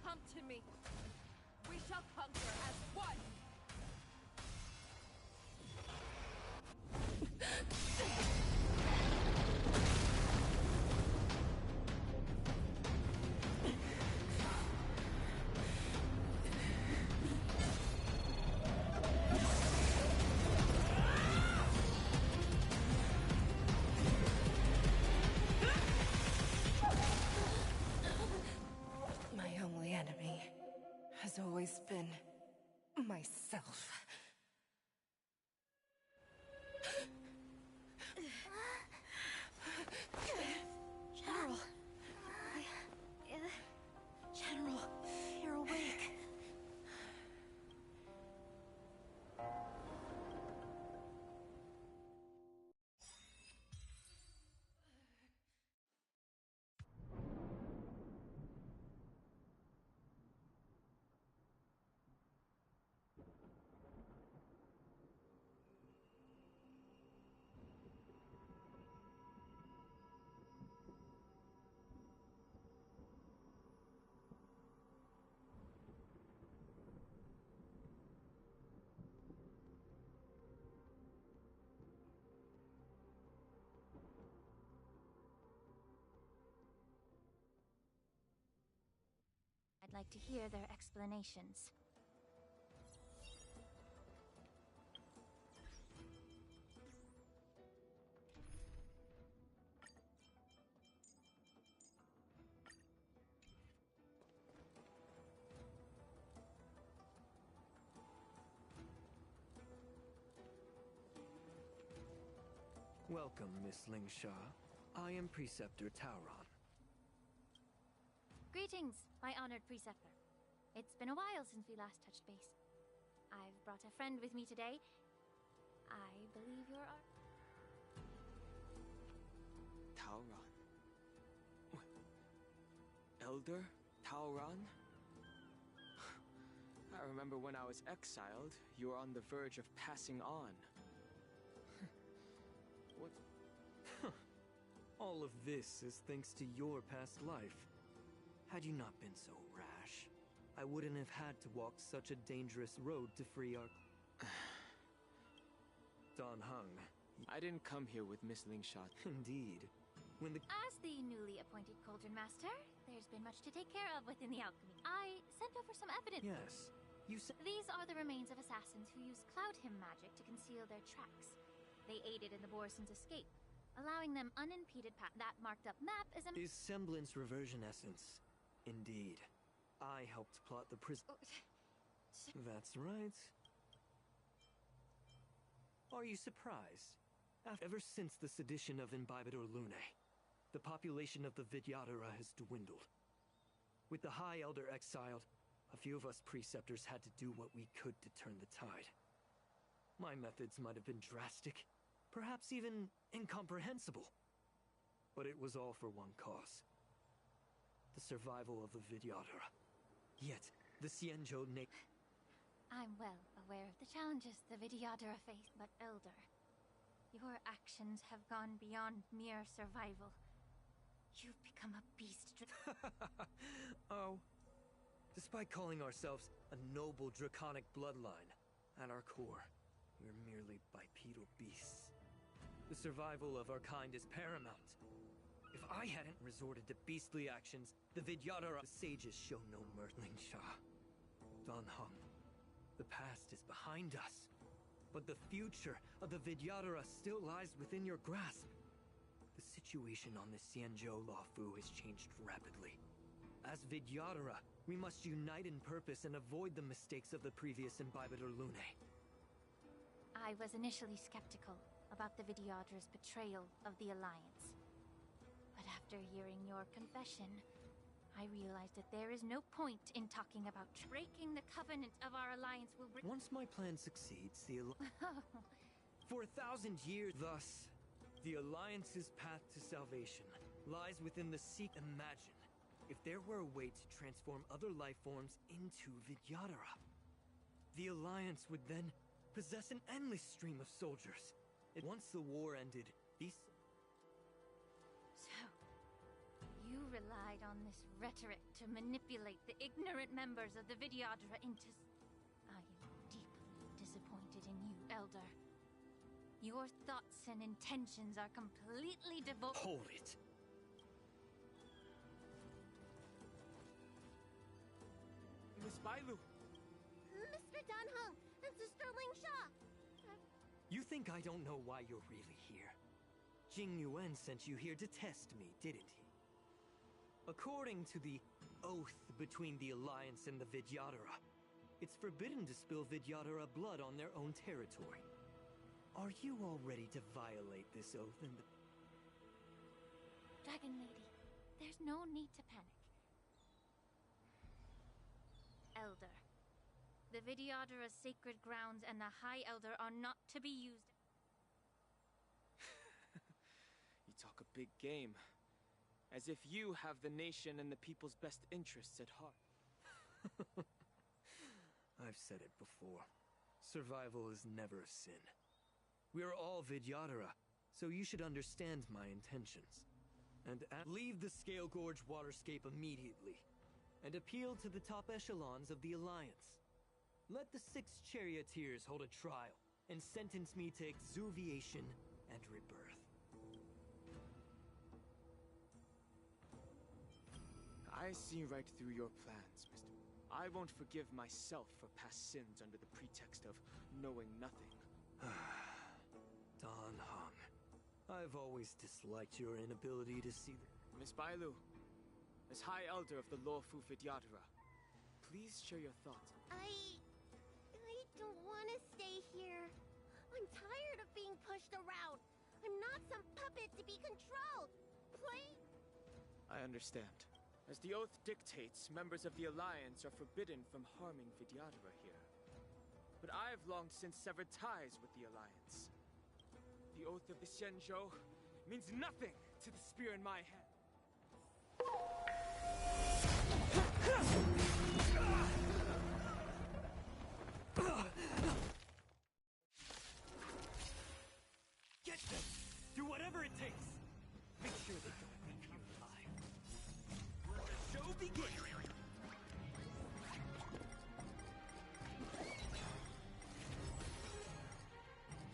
come to me. We shall conquer as one. My only enemy has always been myself. General. General, you're awake. I'd like to hear their explanations. Welcome, Miss Lingsha. I am Preceptor Tauron. Greetings, my honored preceptor. It's been a while since we last touched base. I've brought a friend with me today. I believe you're Tauron. Elder Tauron? I remember when I was exiled, you were on the verge of passing on. What? All of this is thanks to your past life. Had you not been so rash, I wouldn't have had to walk such a dangerous road to free our... Dan Heng. I didn't come here with Miss Lingsha. Indeed. When the... As the newly appointed Cauldron Master, there's been much to take care of within the alchemy. I sent over some evidence. Yes. You said... These are the remains of assassins who used Cloud Hymn magic to conceal their tracks. They aided in the Borison's escape, allowing them unimpeded path. That marked up map is a... Is semblance reversion essence. Indeed. I helped plot the prison... That's right. Are you surprised? Ever since the sedition of Imbibitor Lunae, the population of the Vidyadhara has dwindled. With the High Elder exiled, a few of us preceptors had to do what we could to turn the tide. My methods might have been drastic, perhaps even incomprehensible. But it was all for one cause. The survival of the Vidyadhara. Yet, the Xianzhou I'm well aware of the challenges the Vidyadhara face, but Elder, your actions have gone beyond mere survival. You've become a beast. Oh. Despite calling ourselves a noble draconic bloodline, at our core, we're merely bipedal beasts. The survival of our kind is paramount. If I hadn't resorted to beastly actions, the Vidyadhara sages show no mercy. Lingsha. Dan Heng. The past is behind us, but the future of the Vidyadhara still lies within your grasp. The situation on the Xianzhou Luofu has changed rapidly. As Vidyadhara, we must unite in purpose and avoid the mistakes of the previous Imbibitor Lunae. I was initially skeptical about the Vidyadhara's betrayal of the Alliance. But after hearing your confession, I realized that there is no point in talking about breaking the covenant of our alliance will bring... Once my plan succeeds, the For 1,000 years, thus, the Alliance's path to salvation lies within the seek. Imagine if there were a way to transform other life forms into Vidyadhara. The Alliance would then possess an endless stream of soldiers. Once the war ended, these... So, You relied on this rhetoric to manipulate the ignorant members of the Vidyadhara into... I am deeply disappointed in you, Elder. Your thoughts and intentions are completely devoid... Hold it! Miss Bailu! Mr. Danheng and Sister Lingsha! You think I don't know why you're really here? Jing Yuan sent you here to test me, didn't he? According to the oath between the Alliance and the Vidyadhara, it's forbidden to spill Vidyadhara blood on their own territory. Are you all ready to violate this oath in the... Dragon Lady, there's no need to panic. Elder, the Vidyadhara's sacred grounds and the High Elder are not to be used... You talk a big game. As if you have the nation and the people's best interests at heart. I've said it before. Survival is never a sin. We're all Vidyadhara, so you should understand my intentions. And leave the Scale Gorge waterscape immediately, and appeal to the top echelons of the Alliance. Let the 6 charioteers hold a trial, and sentence me to exuviation and rebirth. I see right through your plans, Mr. I won't forgive myself for past sins under the pretext of knowing nothing. Danheng, I've always disliked your inability to see the... Miss Bailu, as High Elder of the Lawfu Vidyadhara, please share your thoughts. I don't want to stay here. I'm tired of being pushed around. I'm not some puppet to be controlled. Please? I understand. As the oath dictates, members of the Alliance are forbidden from harming Vidyadhara here. But I have long since severed ties with the Alliance. The oath of the Xianzhou means nothing to the spear in my hand. Get them! Do whatever it takes! Make sure they don't leave you alive. Let the show begin!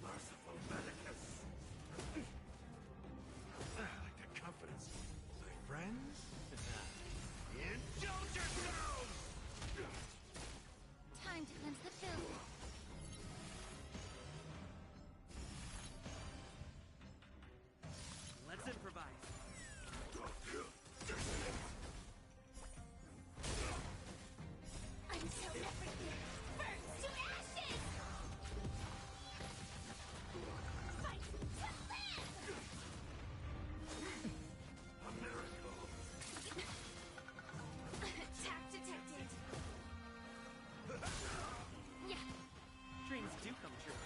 Merciful Medicus! I like the confidence. My friends? Indulge yourselves! Time to cleanse the filth. Let's improvise. I'm so everything. Burns to ashes! Fight to live! A miracle. Attack detected. Yeah. Dreams do come true.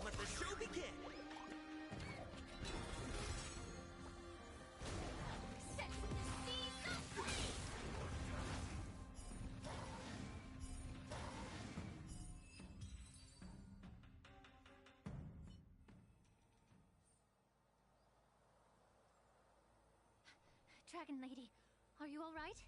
Let the show begin! Set with the seas of flame! Dragon Lady, are you all right?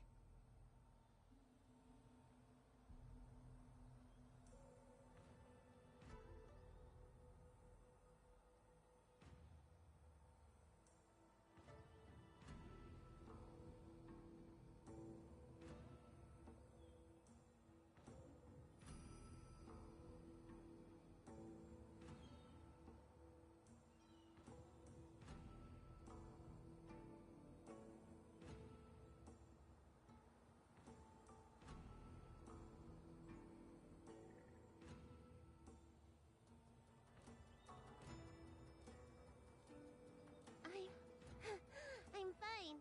I'm fine.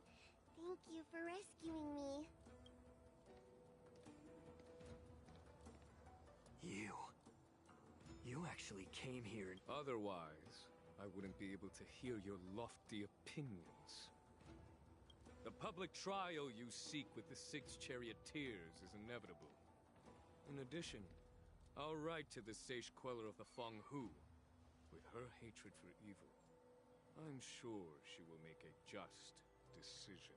Thank you for rescuing me. You actually came here and... Otherwise, I wouldn't be able to hear your lofty opinions. The public trial you seek with the 6 charioteers is inevitable. In addition, I'll write to the Sage Queller of the Feng Hu. With her hatred for evil, I'm sure she will make a just decision.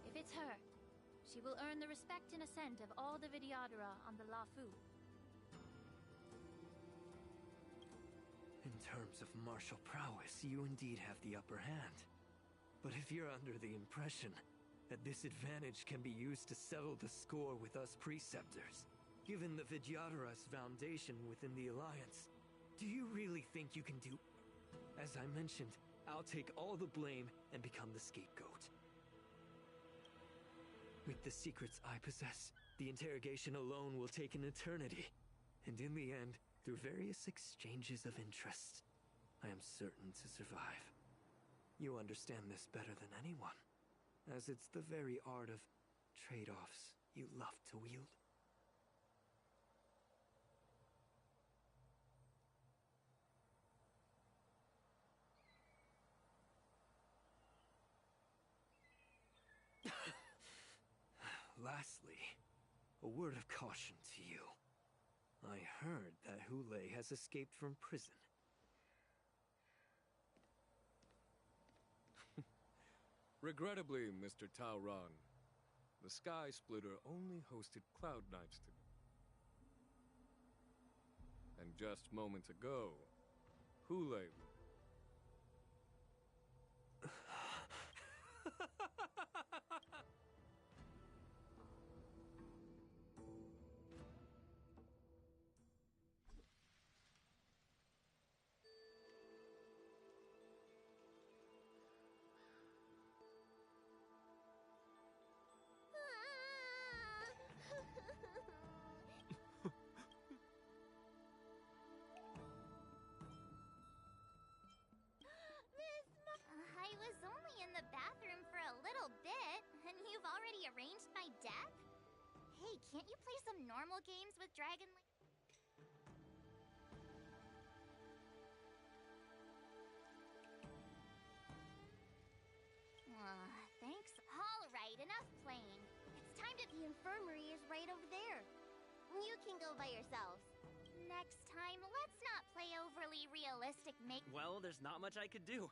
If it's her, she will earn the respect and assent of all the Vidyadhara on the Lafu. In terms of martial prowess, you indeed have the upper hand. But if you're under the impression that this advantage can be used to settle the score with us Preceptors, given the Vidyadhara's foundation within the Alliance, do you really think you can do... As I mentioned, I'll take all the blame and become the scapegoat. With the secrets I possess, the interrogation alone will take an eternity. And in the end, through various exchanges of interest, I am certain to survive. You understand this better than anyone, as it's the very art of trade-offs you love to wield. Lastly, a word of caution to you. I heard that Hule has escaped from prison. Regrettably, Mr. Taoran, the Sky Splitter only hosted Cloud Knights today. And just moments ago, Hule... I was only in the bathroom for a little bit, and you've already arranged my death? Hey, can't you play some normal games with Dragon Link? Thanks. All right, enough playing. It's time to... The infirmary is right over there. You can go by yourselves. Next time, let's not play overly realistic make... Well, there's not much I could do.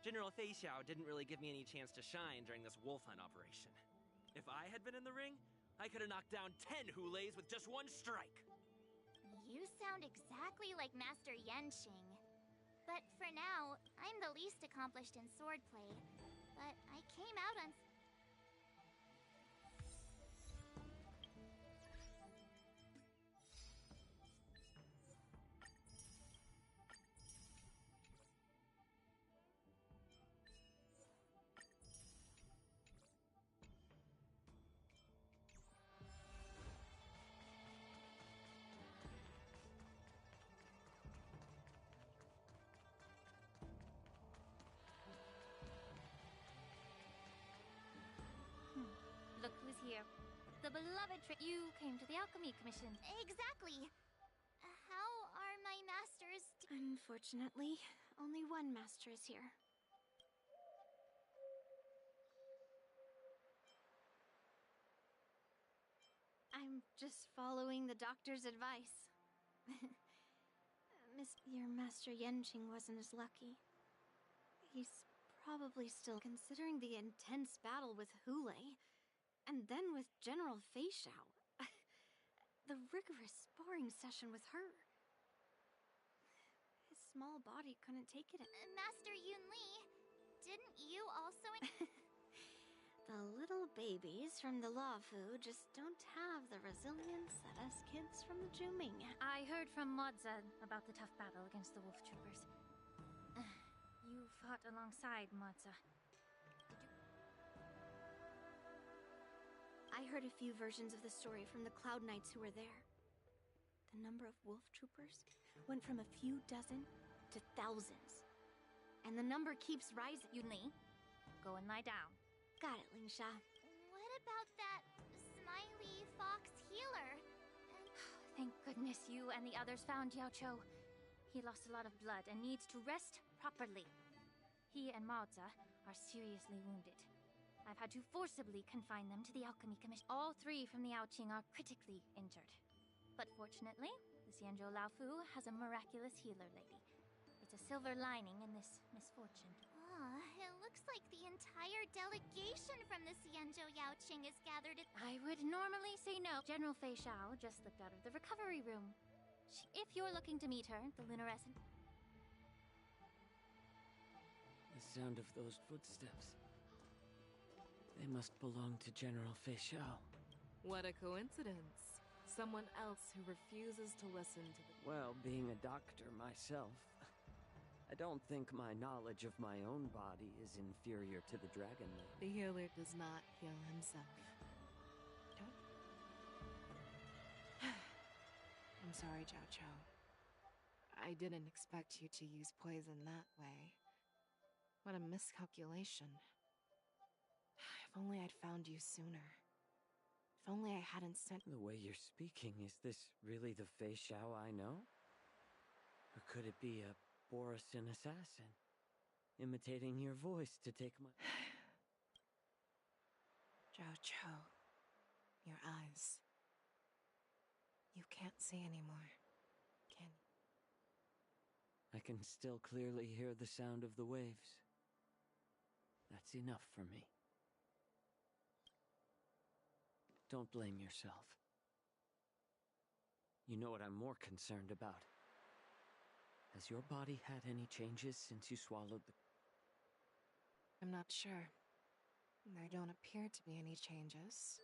General Fei Xiao didn't really give me any chance to shine during this wolf hunt operation. If I had been in the ring, I could have knocked down 10 Huleis with just one strike. You sound exactly like Master Yanqing. But for now, I'm the least accomplished in swordplay. But I came out on... Look who's here. The beloved You came to the Alchemy Commission. Exactly. How are my masters... Unfortunately, only one master is here. I'm just following the doctor's advice. Your Master Yanqing wasn't as lucky. He's probably still considering the intense battle with Hule. And then with General Fei Xiao. The rigorous sparring session with her. His small body couldn't take it. Master Yunli, didn't you also... The little babies from the Lafu just don't have the resilience that us kids from the Zhuming. I heard from Moza about the tough battle against the Wolf Troopers. You fought alongside Moza. I heard a few versions of the story from the Cloud Knights who were there. The number of wolf troopers went from a few dozen to thousands. And the number keeps rising. Yunli, go and lie down. Got it, Lingsha. What about that smiley fox healer? Thank goodness you and the others found Yaocho. He lost a lot of blood and needs to rest properly. He and Maoza are seriously wounded. I've had to forcibly confine them to the Alchemy Commission. All 3 from the Yaoqing are critically injured. But fortunately, the Xianzhou Laofu has a miraculous healer lady. It's a silver lining in this misfortune. Oh, it looks like the entire delegation from the Xianzhou Yaoqing is gathered at... I would normally say no. General Fei Xiao just slipped out of the recovery room. If you're looking to meet her, the lunarescent... The sound of those footsteps. They must belong to General Fei Xiao. What a coincidence. Someone else who refuses to listen to the... Well, being a doctor myself, I don't think my knowledge of my own body is inferior to the Dragon Lady. The healer does not heal himself. Don't... I'm sorry, Zhao Chou. I didn't expect you to use poison that way. What a miscalculation. If only I'd found you sooner. If only I hadn't sent... The way you're speaking, is this really the Fei Xiao I know? Or could it be a Borisin assassin? Imitating your voice to take my... Zhao Chou, your eyes. You can't see anymore, can you? I can still clearly hear the sound of the waves. That's enough for me. Don't blame yourself. You know what I'm more concerned about. Has your body had any changes since you swallowed the... I'm not sure. There don't appear to be any changes.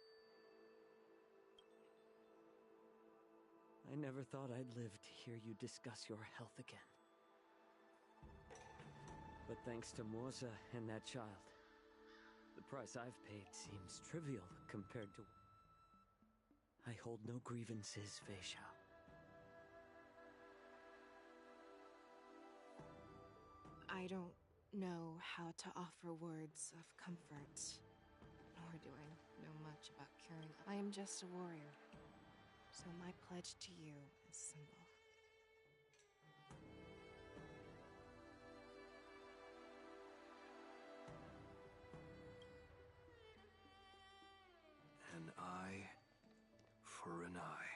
I never thought I'd live to hear you discuss your health again. But thanks to Moza and that child, the price I've paid seems trivial compared to... I hold no grievances, Fei Xiao. I don't know how to offer words of comfort, nor do I know much about curing. I am just a warrior, so my pledge to you is simple. An eye for an eye.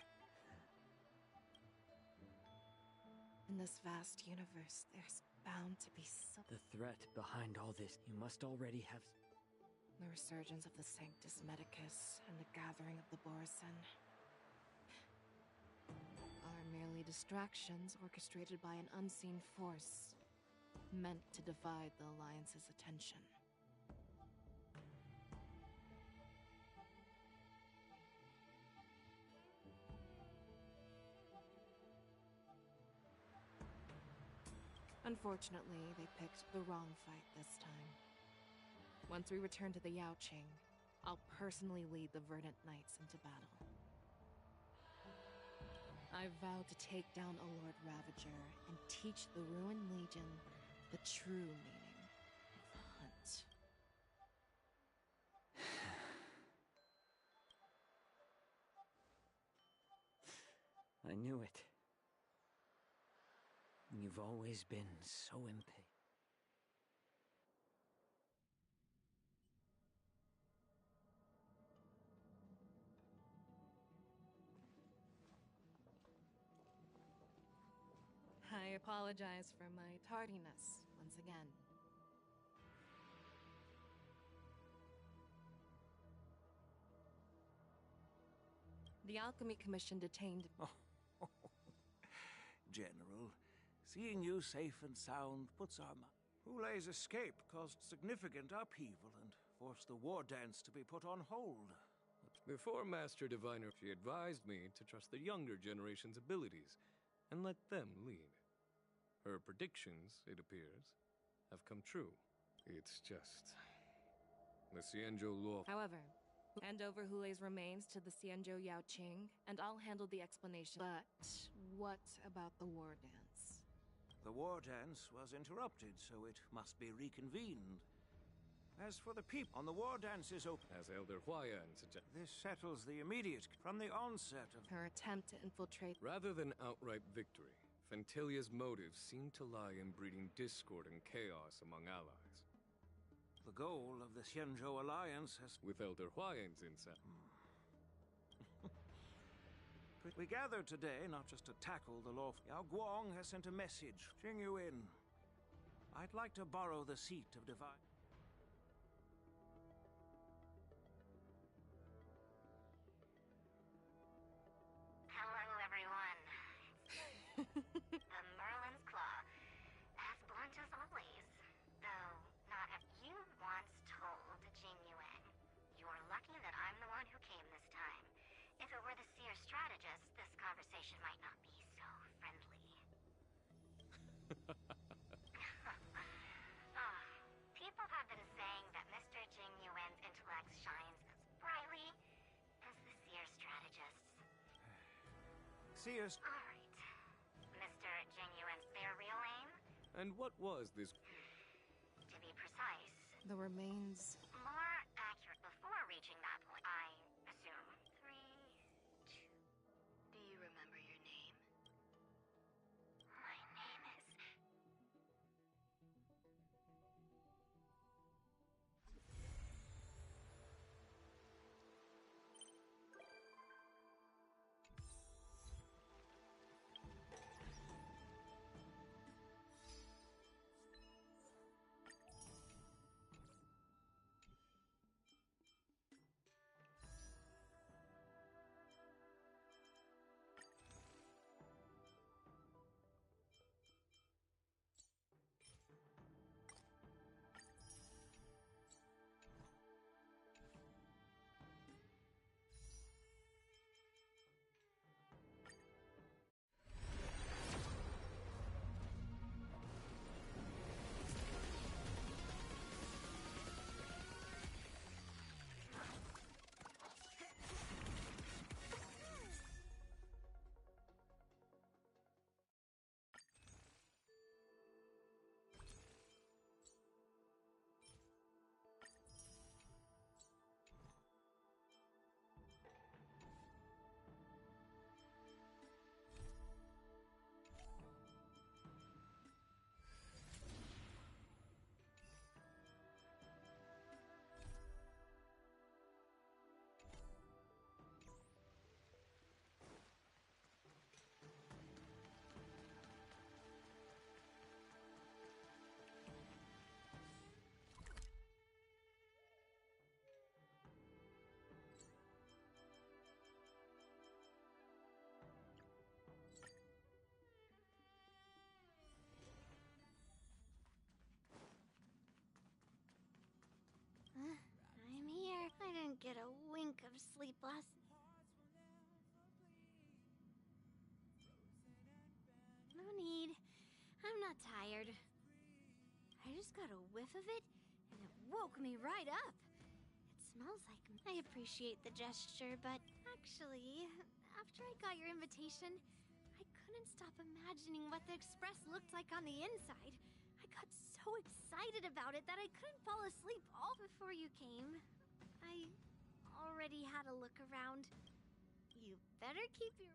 In this vast universe, there's bound to be some... The threat behind all this, you must already have... The resurgence of the Sanctus Medicus and the gathering of the Borisin are merely distractions orchestrated by an unseen force, meant to divide the Alliance's attention. Unfortunately, they picked the wrong fight this time. Once we return to the Yaoqing, I'll personally lead the Verdant Knights into battle. I vow to take down a Lord Ravager and teach the Ruined Legion the true meaning of the hunt. I knew it. You've always been so impatient. I apologize for my tardiness once again. The Alchemy Commission detained... General, seeing you safe and sound puts our mind... Hulei's escape caused significant upheaval and forced the war dance to be put on hold. Before Master Diviner, she advised me to trust the younger generation's abilities and let them lead. Her predictions, it appears, have come true. It's just... the Xianzhou law... However, hand over Hulei's remains to the Xianzhou Yaoqing, and I'll handle the explanation. But what about the war dance? The war dance was interrupted, so it must be reconvened. As for the people, on the war dance is open. As Elder Huayan suggested. This settles the immediate from the onset of... Her attempt to infiltrate... Rather than outright victory, Fentilia's motives seem to lie in breeding discord and chaos among allies. The goal of the Xianzhou Alliance has... With Elder Huayan's inside. We gathered today not just to tackle the law. Yao Guang has sent a message. Jing Yuan. I'd like to borrow the seat of divine... Hello, everyone. The Merlin's Claw. As blunt as always. Though, not if you once told Jing Yuan. You're lucky that I'm the one who came this time. If it were the Seer strategist, this conversation might not be so friendly. People have been saying that Mr. Jing Yuan's intellect shines as brightly as the Seer strategist's. Seers... Alright. Mr. Jing Yuan's their real aim? And what was this? To be precise, The remains. more accurate before reaching that point, I assume. 3, 2. Do you remember your name? My name is... I'm here. I didn't get a wink of sleep last... No need. I'm not tired. I just got a whiff of it, and it woke me right up. It smells like... I appreciate the gesture, but actually, after I got your invitation, I couldn't stop imagining what the Express looked like on the inside. I got so excited about it that I couldn't fall asleep all before you came. I already had a look around. You better keep your...